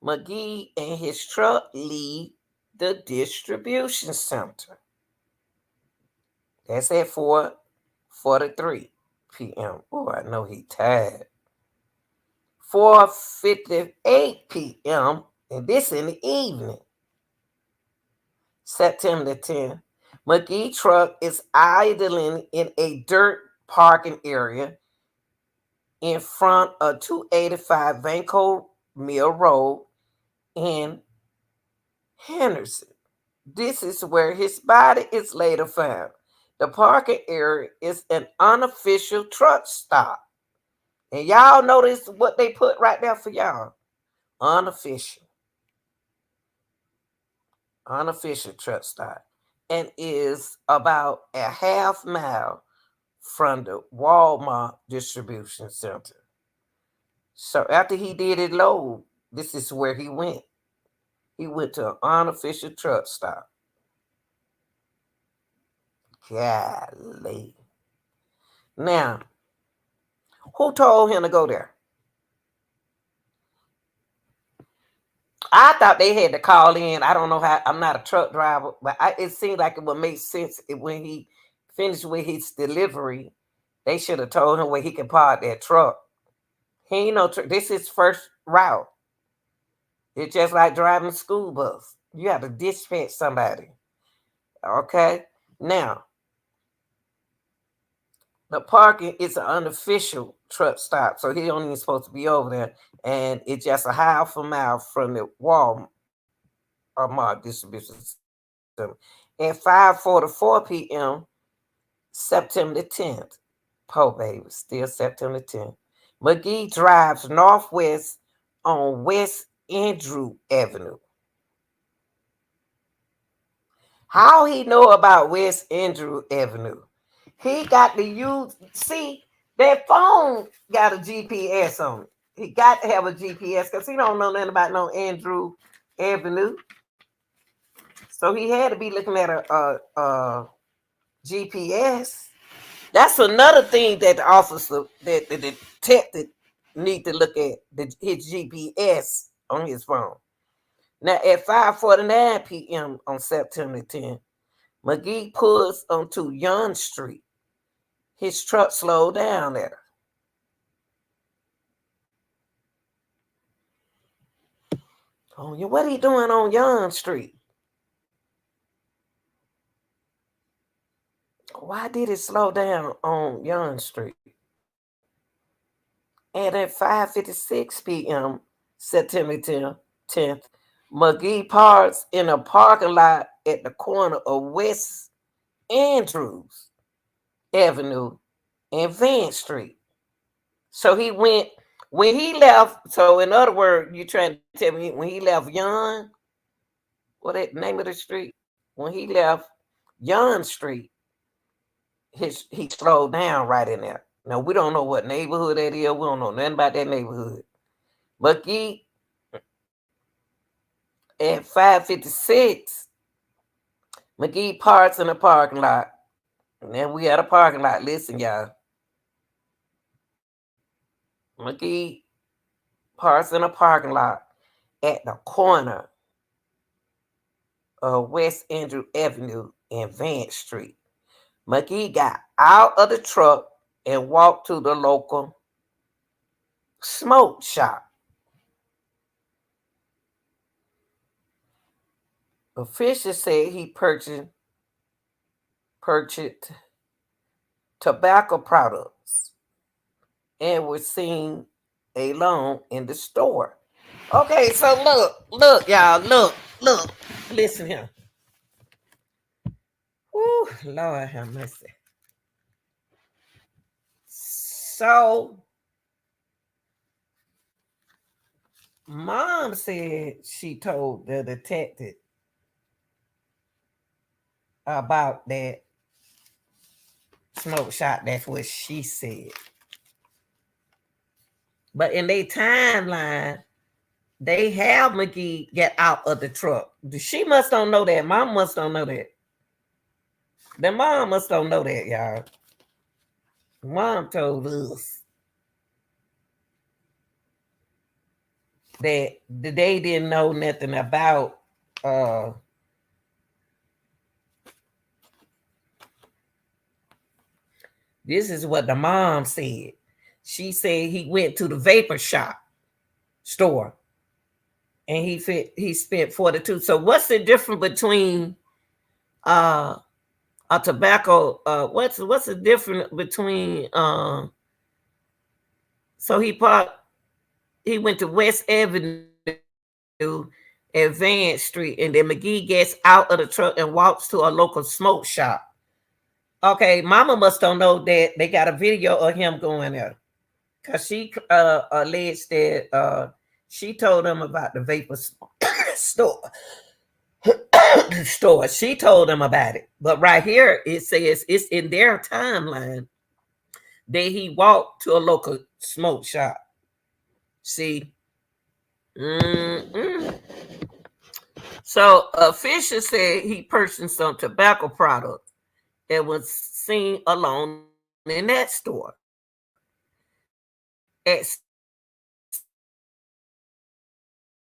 A: Magee and his truck leave the distribution center. That's at 4:43 p.m. Oh, I know he tired. 4:58 p.m. and this in the evening. September the 10th, Magee truck is idling in a dirt parking area in front of 285 Vanco Mill Road in Henderson. This is where his body is later found. The parking area is an unofficial truck stop. And y'all notice what they put right there for y'all. Unofficial. Unofficial truck stop. And is about a half mile from the Walmart distribution center. So after he did it load, this is where he went. He went to an unofficial truck stop. Golly. Now, who told him to go there? I thought they had to call in. I don't know how. I'm not a truck driver, but it seemed like it would make sense when he finished with his delivery. They should have told him where he can park that truck. He ain't no truck. This is his first route. It's just like driving a school bus. You have to dispatch somebody. Okay? Now, the parking is an unofficial truck stop, so he only supposed to be over there, and it's just a half a mile from the Walmart distribution center. At 5:44 p.m., September the 10th, po baby, still September 10th, Magee drives northwest on West Andrew Avenue. How he know about West Andrew Avenue? He got to use, see, that phone got a GPS on it. He got to have a GPS because he don't know nothing about no Andrew Avenue. So he had to be looking at a GPS. That's another thing that the officer, that the detective need to look at, his GPS on his phone. Now at 5:49 p.m. on September 10th, Magee pulls onto Young Street. His truck slowed down there. Oh, what are you doing on Young Street? Why did it slow down on Young Street? And at 5:56 p.m., September 10th, Magee parks in a parking lot at the corner of West Andrews Avenue and Vance Street. So he went when he left. So in other words, you trying to tell me when he left Yon, what that name of the street? When he left Yon Street, he slowed down right in there. Now we don't know what neighborhood that is. We don't know nothing about that neighborhood. Magee at 556, Magee parks in the parking lot. And then we had a parking lot. Listen, y'all. Magee parks in a parking lot at the corner of West Andrew Avenue and Vance Street. Magee got out of the truck and walked to the local smoke shop. Officials said he purchased tobacco products and was seen alone in the store. Okay, so look, y'all, look, listen here. Woo, Lord have mercy. So, Mom said she told the detective about that smoke shop. That's what she said. But in their timeline, they have Magee get out of the truck. She must don't know that. Mom must don't know that. The mom must don't know that, y'all. Mom told us that they didn't know nothing about this is what the mom said. She said he went to the vapor shop store and he spent 42. So what's the difference between a tobacco what's the difference between so he went to West Avenue and Vance Street, and then Magee gets out of the truck and walks to a local smoke shop. Okay, Mama must don't know that they got a video of him going there, because she alleged that she told them about the vapor store. Store. She told them about it, but right here it says it's in their timeline that he walked to a local smoke shop. See. So Fisher said he purchased some tobacco products and was seen alone in that store at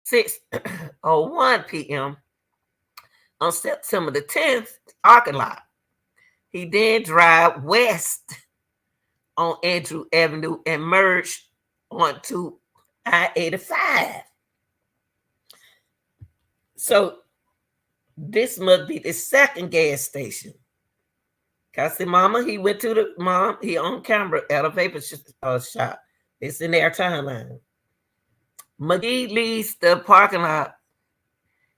A: 6:01 p.m. on September the 10th, parking lot. He then drive west on Andrew Avenue and merged onto I-85. So this must be the second gas station. Cause the mama, he went to the mom, he on camera at a vapor shop. It's in their timeline. Magee leaves the parking lot.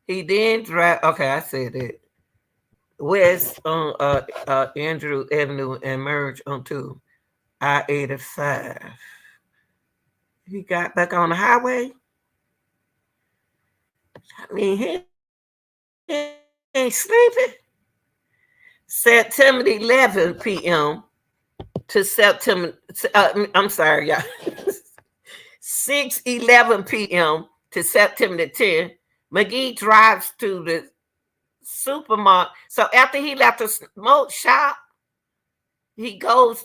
A: He then drive. Okay, I said it. West on Andrew Avenue and merge onto I-85. He got back on the highway. I mean, he ain't sleeping. September 11 p.m. to September. I'm sorry, y'all. 6:11 p.m. to September 10th. Magee drives to the supermarket. So after he left the smoke shop, Magee goes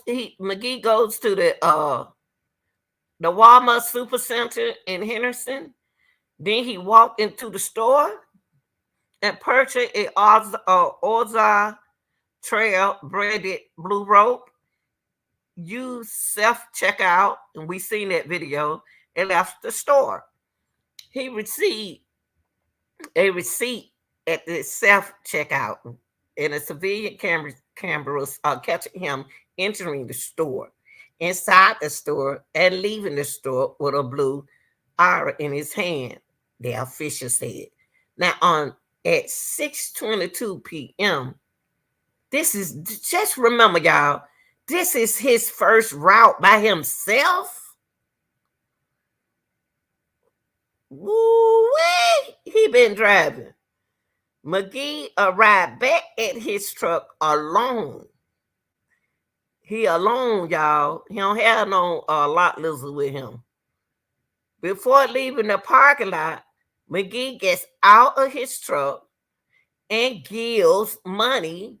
A: to the Walmart Supercenter in Henderson. Then he walked into the store and purchased a Ozar Trail braided blue rope. Used self-checkout, and we seen that video, and left the store. He received a receipt at the self-checkout, and a civilian cameras catching him entering the store, inside the store, and leaving the store with a blue aura in his hand, the official said. Now, on at 6:22 p.m. This is, just remember, y'all, this is his first route by himself. Woo-wee! He been driving. Magee arrived back at his truck alone. He alone, y'all. He don't have no lot lizard with him. Before leaving the parking lot, Magee gets out of his truck and gives money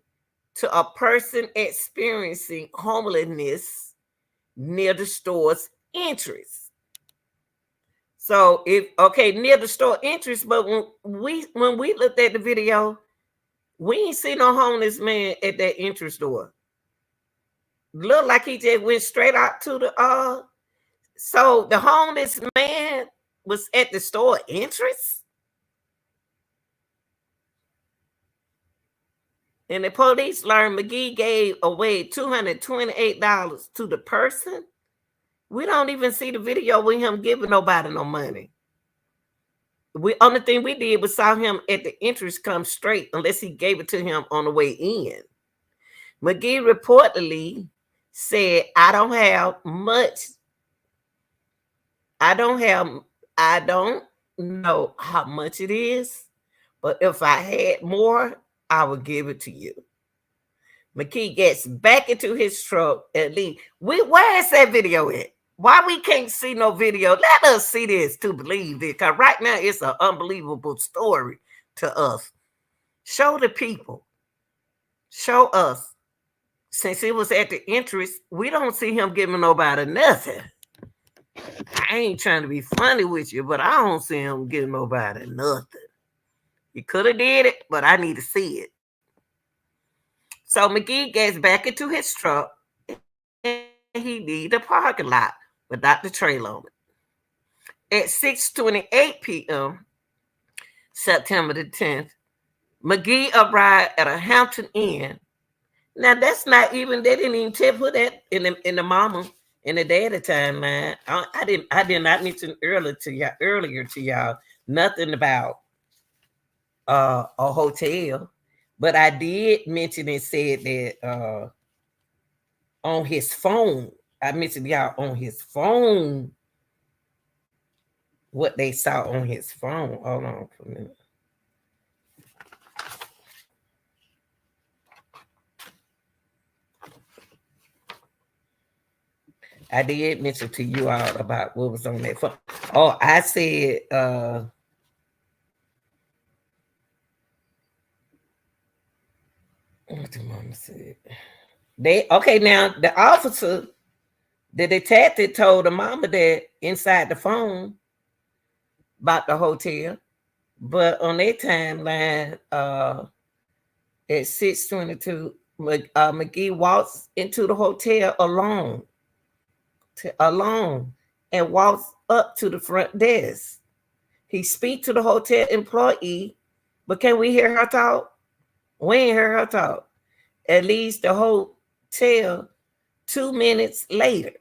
A: to a person experiencing homelessness near the store's entrance. So near the store entrance, but when we looked at the video, we ain't see no homeless man at that entrance door. Looked like he just went straight out to the so the homeless man was at the store entrance. And the police learned Magee gave away $228 to the person. We don't even see the video with him giving nobody no money. The only thing we did was saw him at the entrance come straight, unless he gave it to him on the way in. Magee reportedly said, I don't know how much it is, but if I had more, I would give it to you. Magee gets back into his truck and leave. Where is that video at? Why we can't see no video? Let us see this to believe it, because right now it's an unbelievable story to us. Show the people. Show us. Since it was at the entrance, we don't see him giving nobody nothing. I ain't trying to be funny with you, but I don't see him giving nobody nothing. He could have did it, but I need to see it. So Magee gets back into his truck and he leaves the parking lot without the trailer on it. At 6:28 p.m., September the 10th, Magee arrived at a Hampton Inn. Now that's not even, they didn't even put that in the mama and the daddy timeline. I did not mention earlier to y'all nothing about a hotel, but I did mention and said that on his phone. I mentioned y'all on his phone what they saw on his phone. Hold on for a minute. I did mention to you all about what was on that phone. Oh, I said what the mama said. Now the officer, the detective told the mama that inside the phone about the hotel, but on their timeline, at 6:22, Magee walks into the hotel alone, and walks up to the front desk. He speaks to the hotel employee, but can we hear her talk? We ain't hear her talk. At least the hotel 2 minutes later.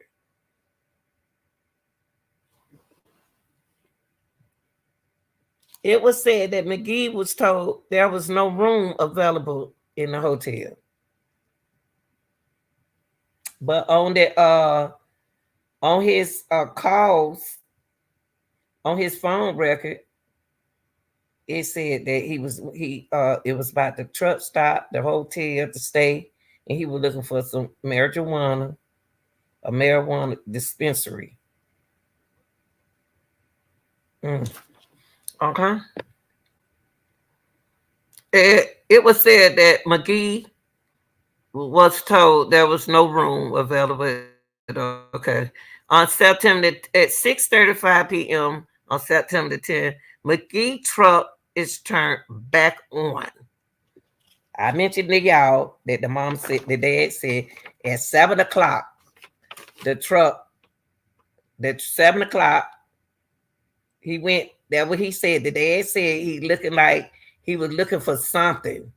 A: It was said that Magee was told there was no room available in the hotel. But on his calls, on his phone record, it said that it was about the truck stop, the hotel to stay, and he was looking for some marijuana, a marijuana dispensary. Okay. It was said that Magee was told there was no room available. Okay. On September at 6:35 p.m. on September 10th, Magee truck is turned back on. I mentioned to y'all that the dad said at 7 o'clock, at 7 o'clock, he went, that what he said. The dad said he looking like he was looking for something.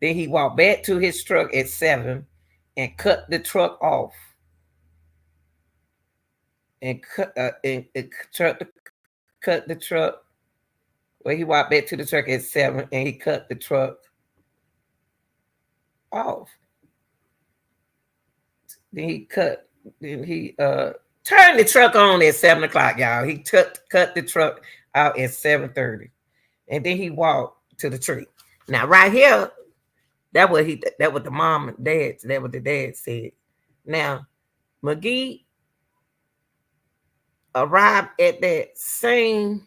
A: Then he walked back to his truck at 7 and cut the truck off. And cut the truck Well, he walked back to the truck at 7 and he cut the truck off. Then he turned the truck on at 7 o'clock, y'all. He cut the truck out at 7:30. And then he walked to the tree. Now, right here, that what the mom and dad, that what the dad said. Now, Magee arrived at that same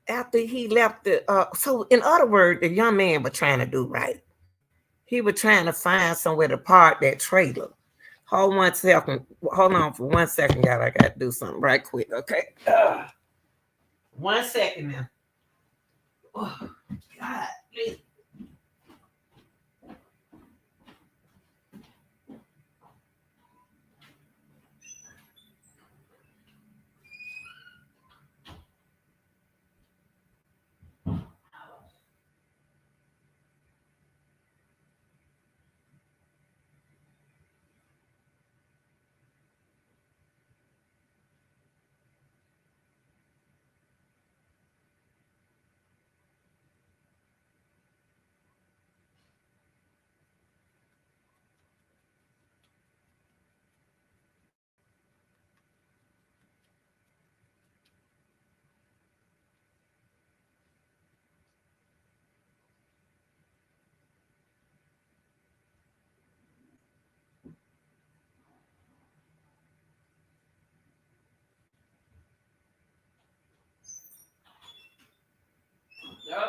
A: after he left the so in other words, the young man was trying to do right. He was trying to find somewhere to park that trailer. Hold on for 1 second, y'all. I gotta do something right quick, okay? 1 second now. Oh, God, please.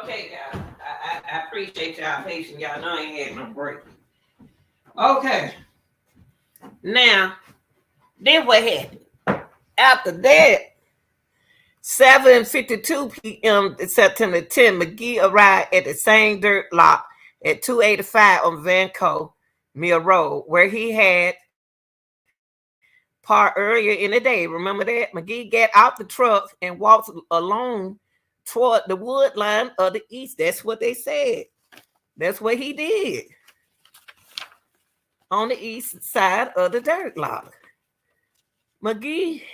A: Okay, guys. I appreciate y'all patience. Y'all know I ain't had no break. Okay. Now, then what happened? After that, 7:52 p.m. September 10, Magee arrived at the same dirt lot at 285 on Vanco Mill Road, where he had parked earlier in the day. Remember that? Magee got out the truck and walked along toward the wood line of the east. That's what they said. That's what he did on the east side of the dirt lot. Magee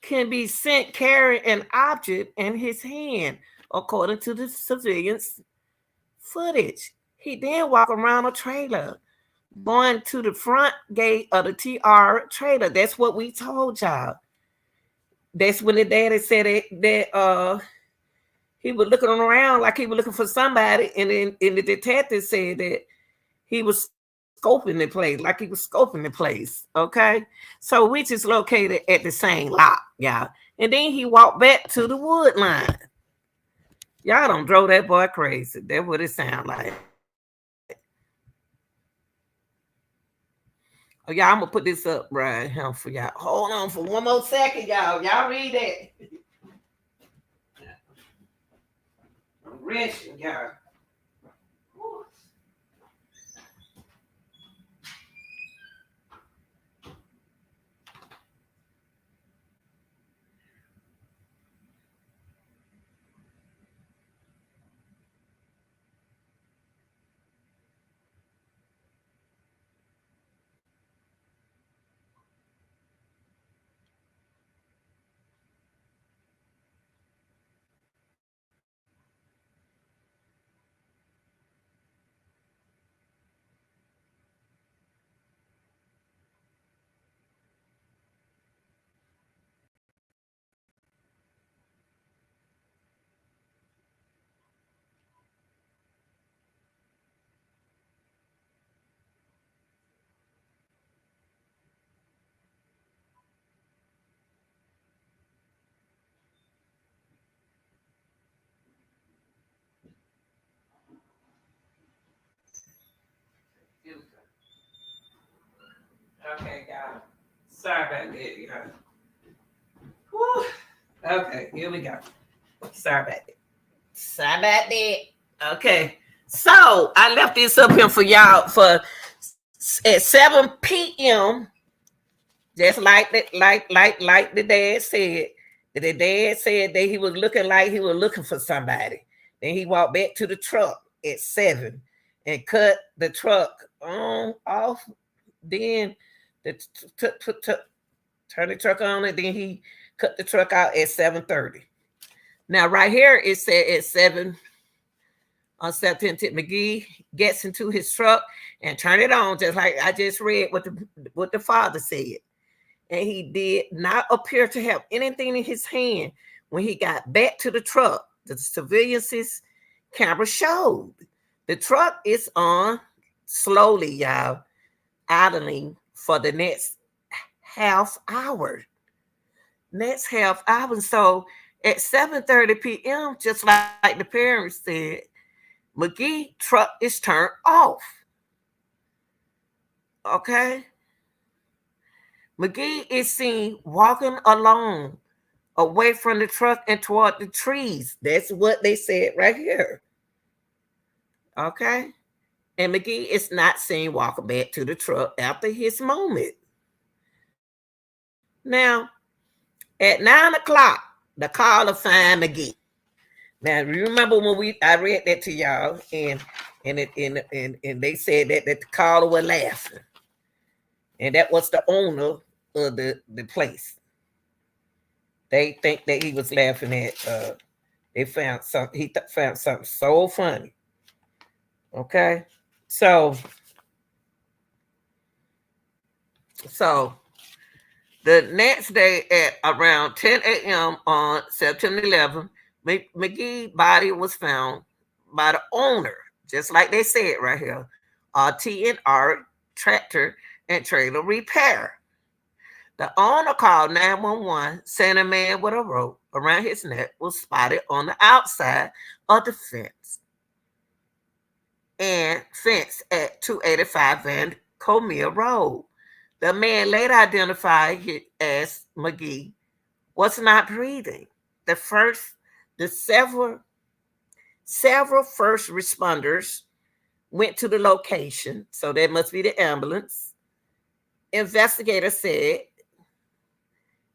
A: can be seen carrying an object in his hand, according to the surveillance footage. He then walked around a trailer, going to the front gate of the TR trailer. That's what we told y'all. That's when the daddy said that he was looking around like he was looking for somebody, and then the detective said that he was scoping the place, like he was scoping the place. Okay, so which is located at the same lot, y'all. And then he walked back to the wood line. Y'all don't drove that boy crazy. That's what it sounds like. Oh, y'all, I'm gonna put this up right here for y'all. Hold on for one more second, y'all. Y'all read that. I'm resting, y'all. Okay, y'all. Sorry about that, y'all. Whew. Okay, here we go. Sorry about that. Sorry about that. Okay. So I left this up here for y'all for at 7 p.m. Just like that, like the dad said. The dad said that he was looking like he was looking for somebody. Then he walked back to the truck at 7 and cut the truck on off. Then the turn the truck on, and then he cut the truck out at 7:30. Now, right here, it said at 7 on September 10th, Magee gets into his truck and turn it on, just like I just read what the father said. And he did not appear to have anything in his hand when he got back to the truck. The surveillance camera showed the truck is on slowly, y'all, idling for the next half hour. So at 7:30 p.m., just like the parents said, Magee truck is turned off. Okay? Magee is seen walking alone away from the truck and toward the trees. That's what they said right here. Okay? And Magee is not seen walking back to the truck after his moment. Now, at 9 o'clock, the caller find Magee. Now, remember when I read that to y'all, and they said that the caller was laughing, and that was the owner of the place. They think that he was laughing at. They found something. He found something so funny. Okay, so the next day at around 10 a.m. on September 11th, Magee's body was found by the owner, just like they said right here, T&R Tractor and Trailer Repair. The owner called 911, saying a man with a rope around his neck was spotted on the outside of the fence at 285 Van Comia Road. The man later identified as Magee was not breathing. The several first responders went to the location, so that must be the ambulance. Investigators said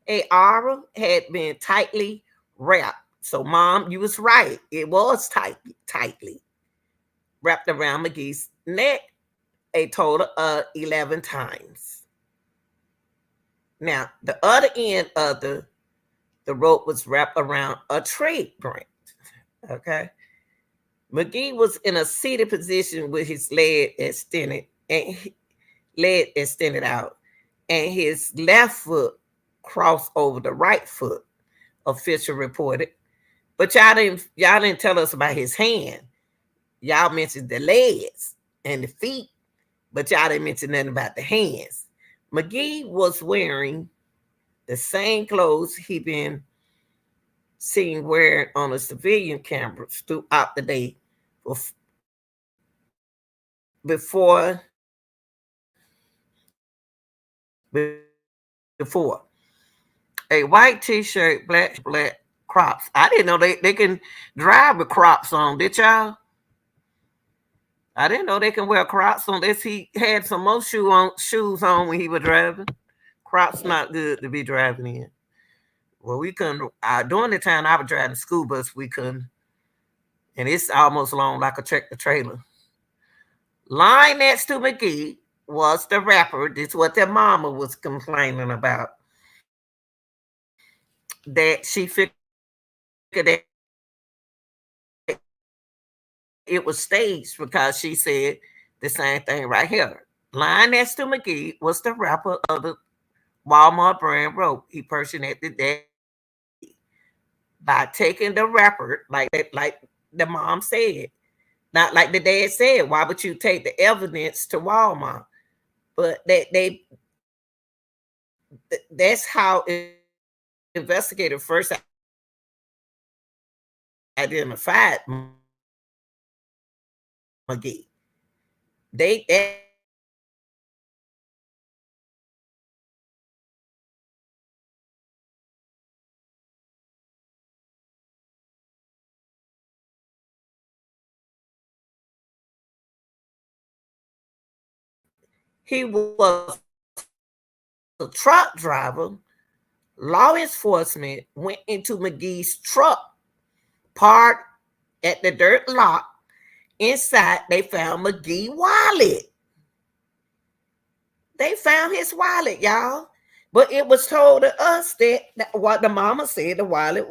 A: a aura had been tightly wrapped. So, Mom, you was right. It was tightly wrapped around Magee's neck a total of 11 times. Now, the other end of the rope was wrapped around a tree branch. Okay. Magee was in a seated position with his leg extended out, and his left foot crossed over the right foot, official reported. But y'all didn't tell us about his hand. Y'all mentioned the legs and the feet, but y'all didn't mention nothing about the hands. Magee was wearing the same clothes he'd been seen wearing on the civilian cameras throughout the day before a white t-shirt, black Crocs. I didn't know they can drive with Crocs on, did y'all? I didn't know they can wear Crocs unless he had some more shoes on when he was driving. Crocs not good to be driving in. Well, we couldn't. During the time I was driving the school bus, we couldn't. And it's almost long like a tractor trailer. Lying next to Magee was the rapper. This is what their mama was complaining about. That she figured that it was staged because she said the same thing right here. Lying next to Magee was the rapper of the Walmart brand rope. He personated that by taking the rapper, like the mom said. Not like the dad said, why would you take the evidence to Walmart? But that's how investigators first identified Magee. He was a truck driver. Law enforcement went into Magee's truck, parked at the dirt lot. Inside, they found Magee's wallet. They found his wallet, y'all. But it was told to us that what the mama said, the wallet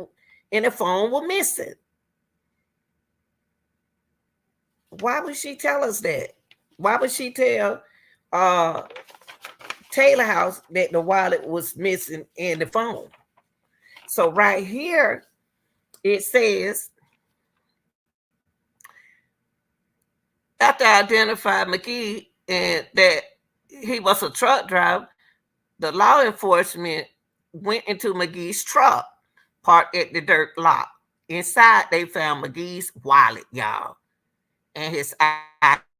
A: and the phone were missing. Why would she tell us that? Why would she tell uh Taylor House that the wallet was missing and the phone? So right here it says after I identified McGee and that he was a truck driver, the law enforcement went into McGee's truck parked at the dirt lot. Inside, they found McGee's wallet, y'all, and his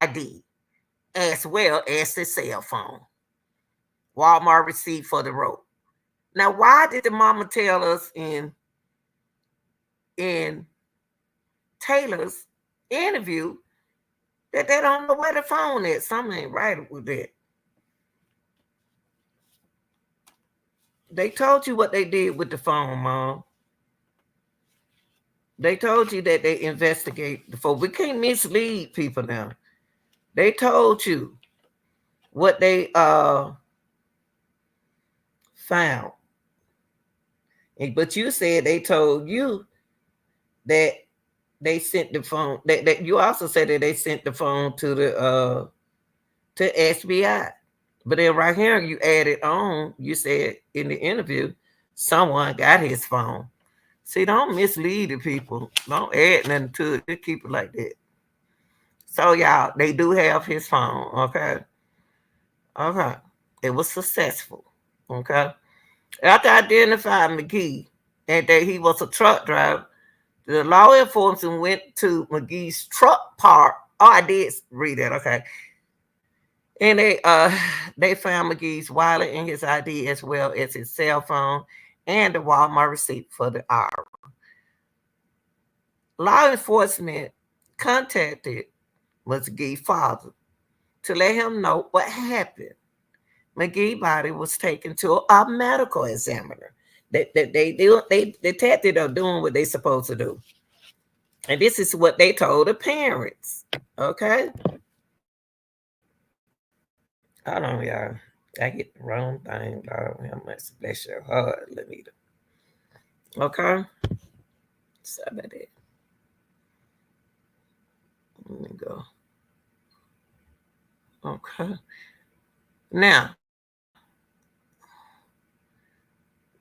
A: ID, as well as his cell phone. Walmart receipt for the road. Now, why did the mama tell us in Taylor's interview that they don't know where the phone is? Something ain't right with that. They told you what they did with the phone, Mom. They told you that they investigate the phone. We can't mislead people now. They told you what they found. But you said they told you that they sent the phone. That you also said that they sent the phone to the SBI. But then right here you added on, you said in the interview, someone got his phone. See, don't mislead the people. Don't add nothing to it. Just keep it like that. So y'all, they do have his phone. Okay. Okay. It was successful. Okay. After identifying McGee and that he was a truck driver, the law enforcement went to McGee's truck park. Oh, I did read that. Okay. And they found McGee's wallet and his ID as well as his cell phone and the Walmart receipt for the hour. Law enforcement contacted McGee's father to let him know what happened. McGee's body was taken to a medical examiner. The detective are doing what they supposed to do. And this is what they told the parents. Okay? Hold on, y'all. I get the wrong thing, dog. How much bless your heart, Lenita. Okay? Sorry about that. Let me go. Okay. Now,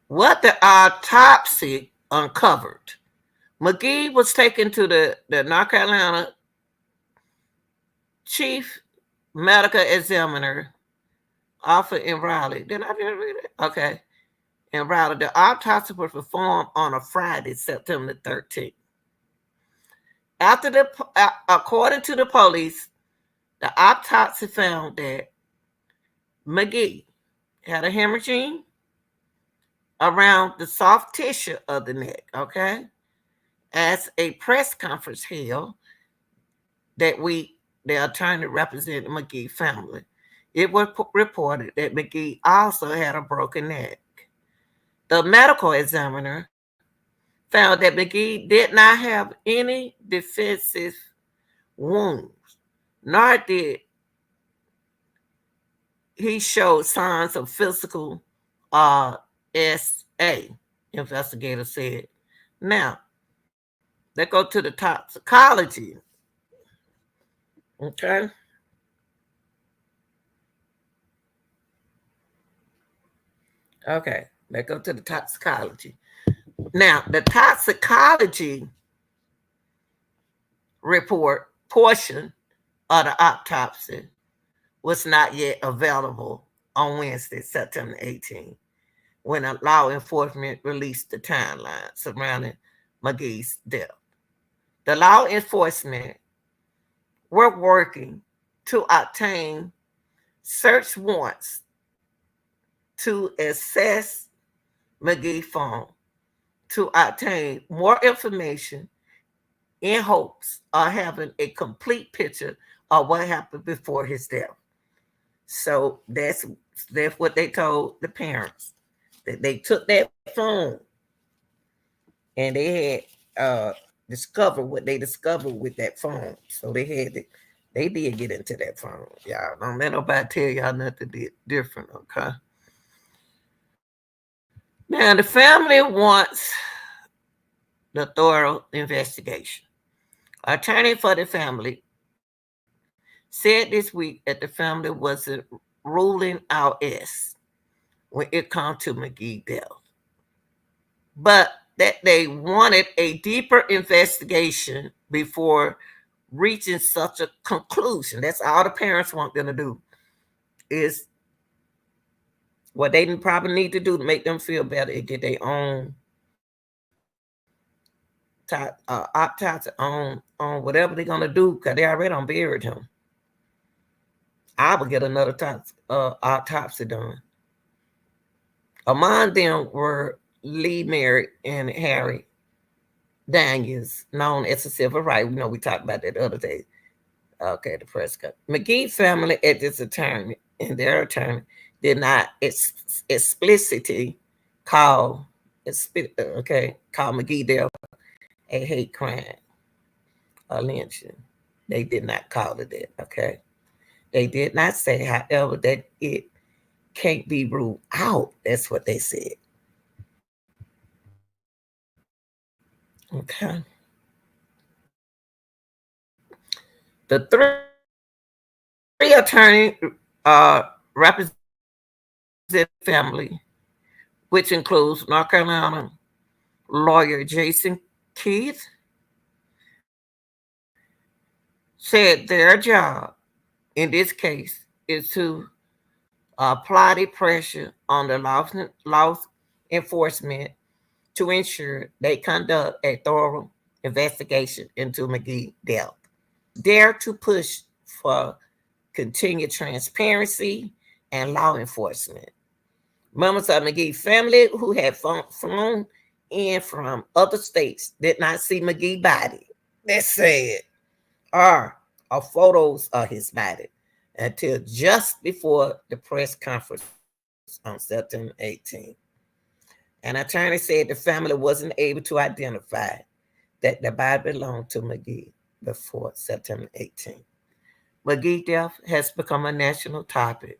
A: what the autopsy uncovered. McGee was taken to the North Carolina chief medical examiner office in Raleigh. Did I just read it? Okay. In Raleigh, the autopsy was performed on a Friday, September 13th. According to the police, the autopsy found that McGee had a hemorrhaging around the soft tissue of the neck. Okay. As a press conference held that week, the attorney representing McGee family, it was reported that McGee also had a broken neck. The medical examiner found that McGee did not have any defensive wounds, nor did he show signs of physical SA, investigator said. Now, let's go to the toxicology. Okay. Okay, let's go to the toxicology. Now, the toxicology report portion of the autopsy was not yet available on Wednesday, September 18th, when a law enforcement released the timeline surrounding McGee's death. The law enforcement were working to obtain search warrants to assess McGee's phone to obtain more information in hopes of having a complete picture of what happened before his death. So that's what they told the parents. That they took that phone and they had discovered what they discovered with that phone. So they did get into that phone. Y'all don't let nobody tell y'all nothing different, okay? Now, the family wants the thorough investigation. Attorney for the family said this week that the family wasn't ruling out S when it comes to Magee death, but that they wanted a deeper investigation before reaching such a conclusion. That's all the parents want them to do, is what they probably need to do to make them feel better is get their own autopsy on whatever they're gonna do, because they already done buried him. I would get another autopsy done. Among them were Lee Merritt and Harry Daniels, known as a civil rights. We know we talked about that the other day. Okay, the press cut. Magee family at this attorney and their attorney did not explicitly call call Magee death a hate crime or lynching. They did not call it that. Okay, they did not say, however, that it can't be ruled out. That's what they said. Okay. The three attorneys represent the family, which includes North Carolina lawyer Jason Keith, said their job in this case is to apply the pressure on the law enforcement to ensure they conduct a thorough investigation into Magee death. Dare to push for continued transparency and law enforcement. Members of Magee family who had flown in from other states did not see Magee body. They said, or photos of his body until just before the press conference on September 18th. An attorney said the family wasn't able to identify that the body belonged to Magee before September 18th. Magee death has become a national topic,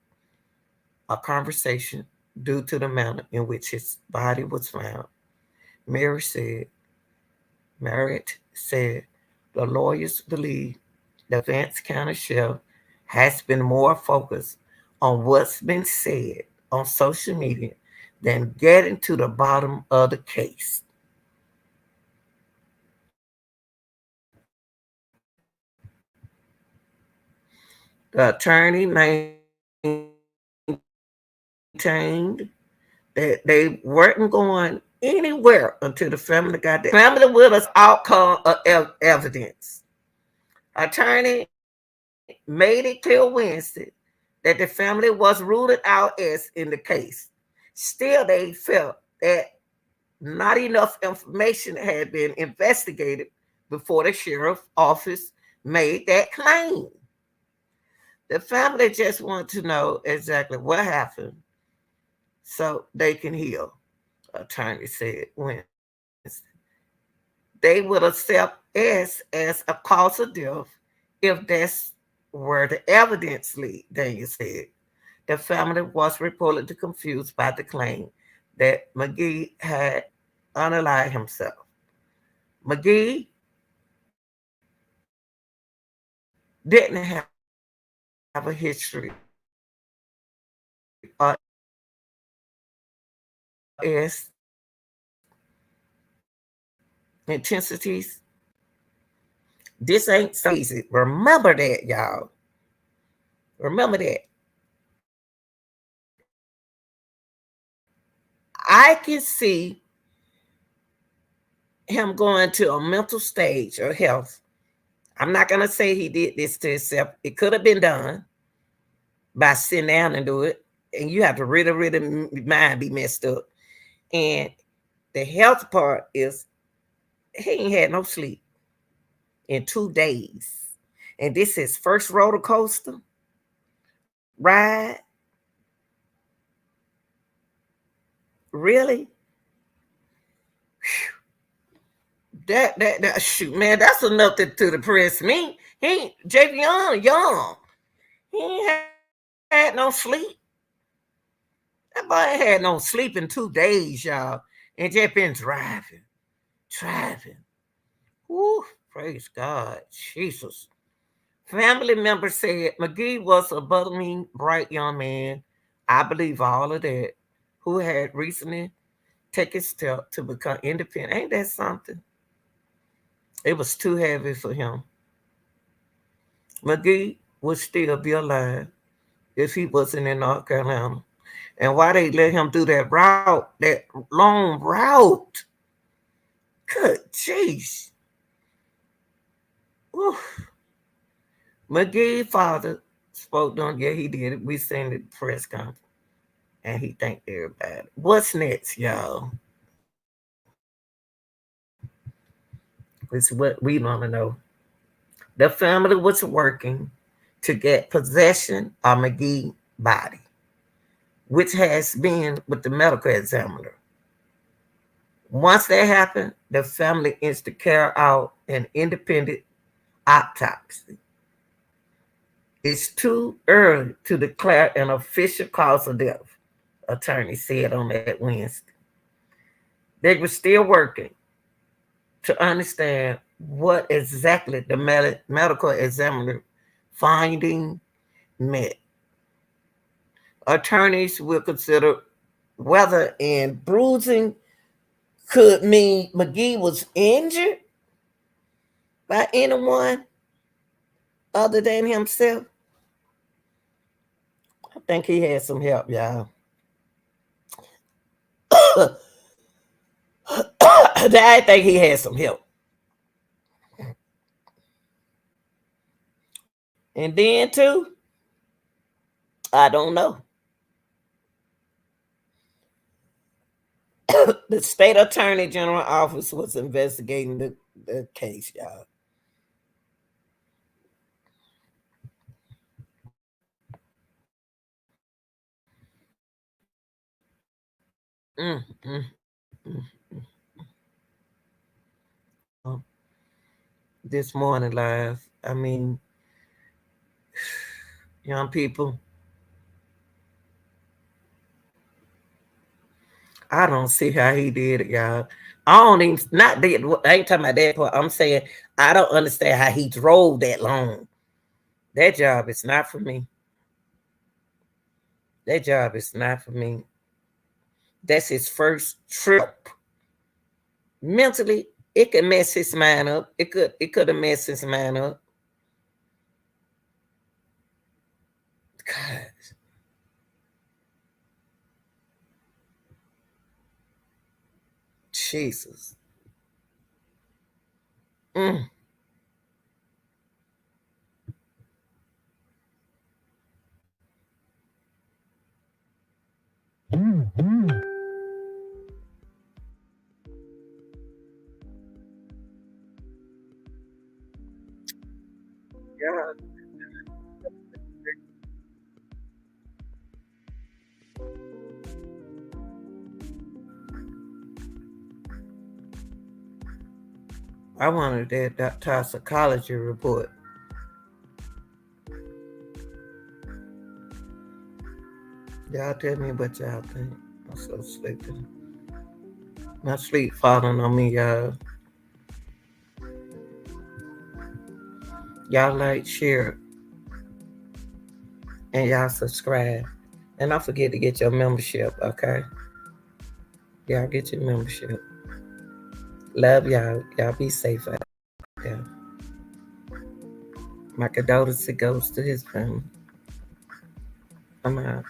A: a conversation due to the manner in which his body was found. Merritt said the lawyers believe the Vance County Sheriff has been more focused on what's been said on social media than getting to the bottom of the case. The attorney maintained that they weren't going anywhere until the family got the family with us outcome of evidence. Attorney made it clear Wednesday that the family was ruled out as in the case. Still, they felt that not enough information had been investigated before the sheriff's office made that claim. The family just want to know exactly what happened so they can heal, attorney said Wednesday. They would accept S as a cause of death if that's where the evidence lead, Daniel said. The family was reportedly confused by the claim that Magee had unalived himself. Magee didn't have a history S intensities. This ain't so easy. Remember that, y'all. Remember that. I can see him going to a mental stage of health. I'm not going to say he did this to himself. It could have been done by sitting down and do it. And you have to really mind be messed up. And the health part is he ain't had no sleep in 2 days. And this is first roller coaster ride. Really? That shoot, man, that's enough to depress me. He ain't Javion young. He ain't had no sleep. That boy ain't had no sleep in 2 days, y'all, and just been driving. Woo, praise God, Jesus. Family members said Magee was a bubbling, bright young man. I believe all of that. Who had recently taken steps to become independent. Ain't that something? It was too heavy for him. Magee would still be alive if he wasn't in North Carolina. And why they let him do that route, that long route? Good jeez. Oof. McGee's father spoke on, yeah, he did it. We seen the press conference. And he thanked everybody. What's next, y'all? It's what we want to know. The family was working to get possession of McGee's body, which has been with the medical examiner. Once that happened, the family is to carry out an independent autopsy. It's too early to declare an official cause of death, attorney said on that Wednesday. They were still working to understand what exactly the medical examiner finding meant. Attorneys will consider whether and bruising could mean McGee was injured by anyone other than himself. I think he had some help, y'all. I think he had some help. And then, too, I don't know. The state attorney general office was investigating the case, y'all. Mm, mm, mm. This morning live, I mean, young people, I don't see how he did it, y'all. I don't even, not did, I ain't talking about that part. I'm saying I don't understand how he drove that long. That job is not for me. That job is not for me. That's his first trip. Mentally, it could mess his mind up. It could have messed his mind up. God. Jesus. Mm. Yeah. I wanted that toxicology report. Y'all tell me what y'all think. I'm so sleepy. My sleep falling on me, y'all. Y'all like, share, and y'all subscribe. And don't forget to get your membership, okay? Y'all get your membership. Love y'all. Y'all be safe out there. My condolences goes to his family. I'm out.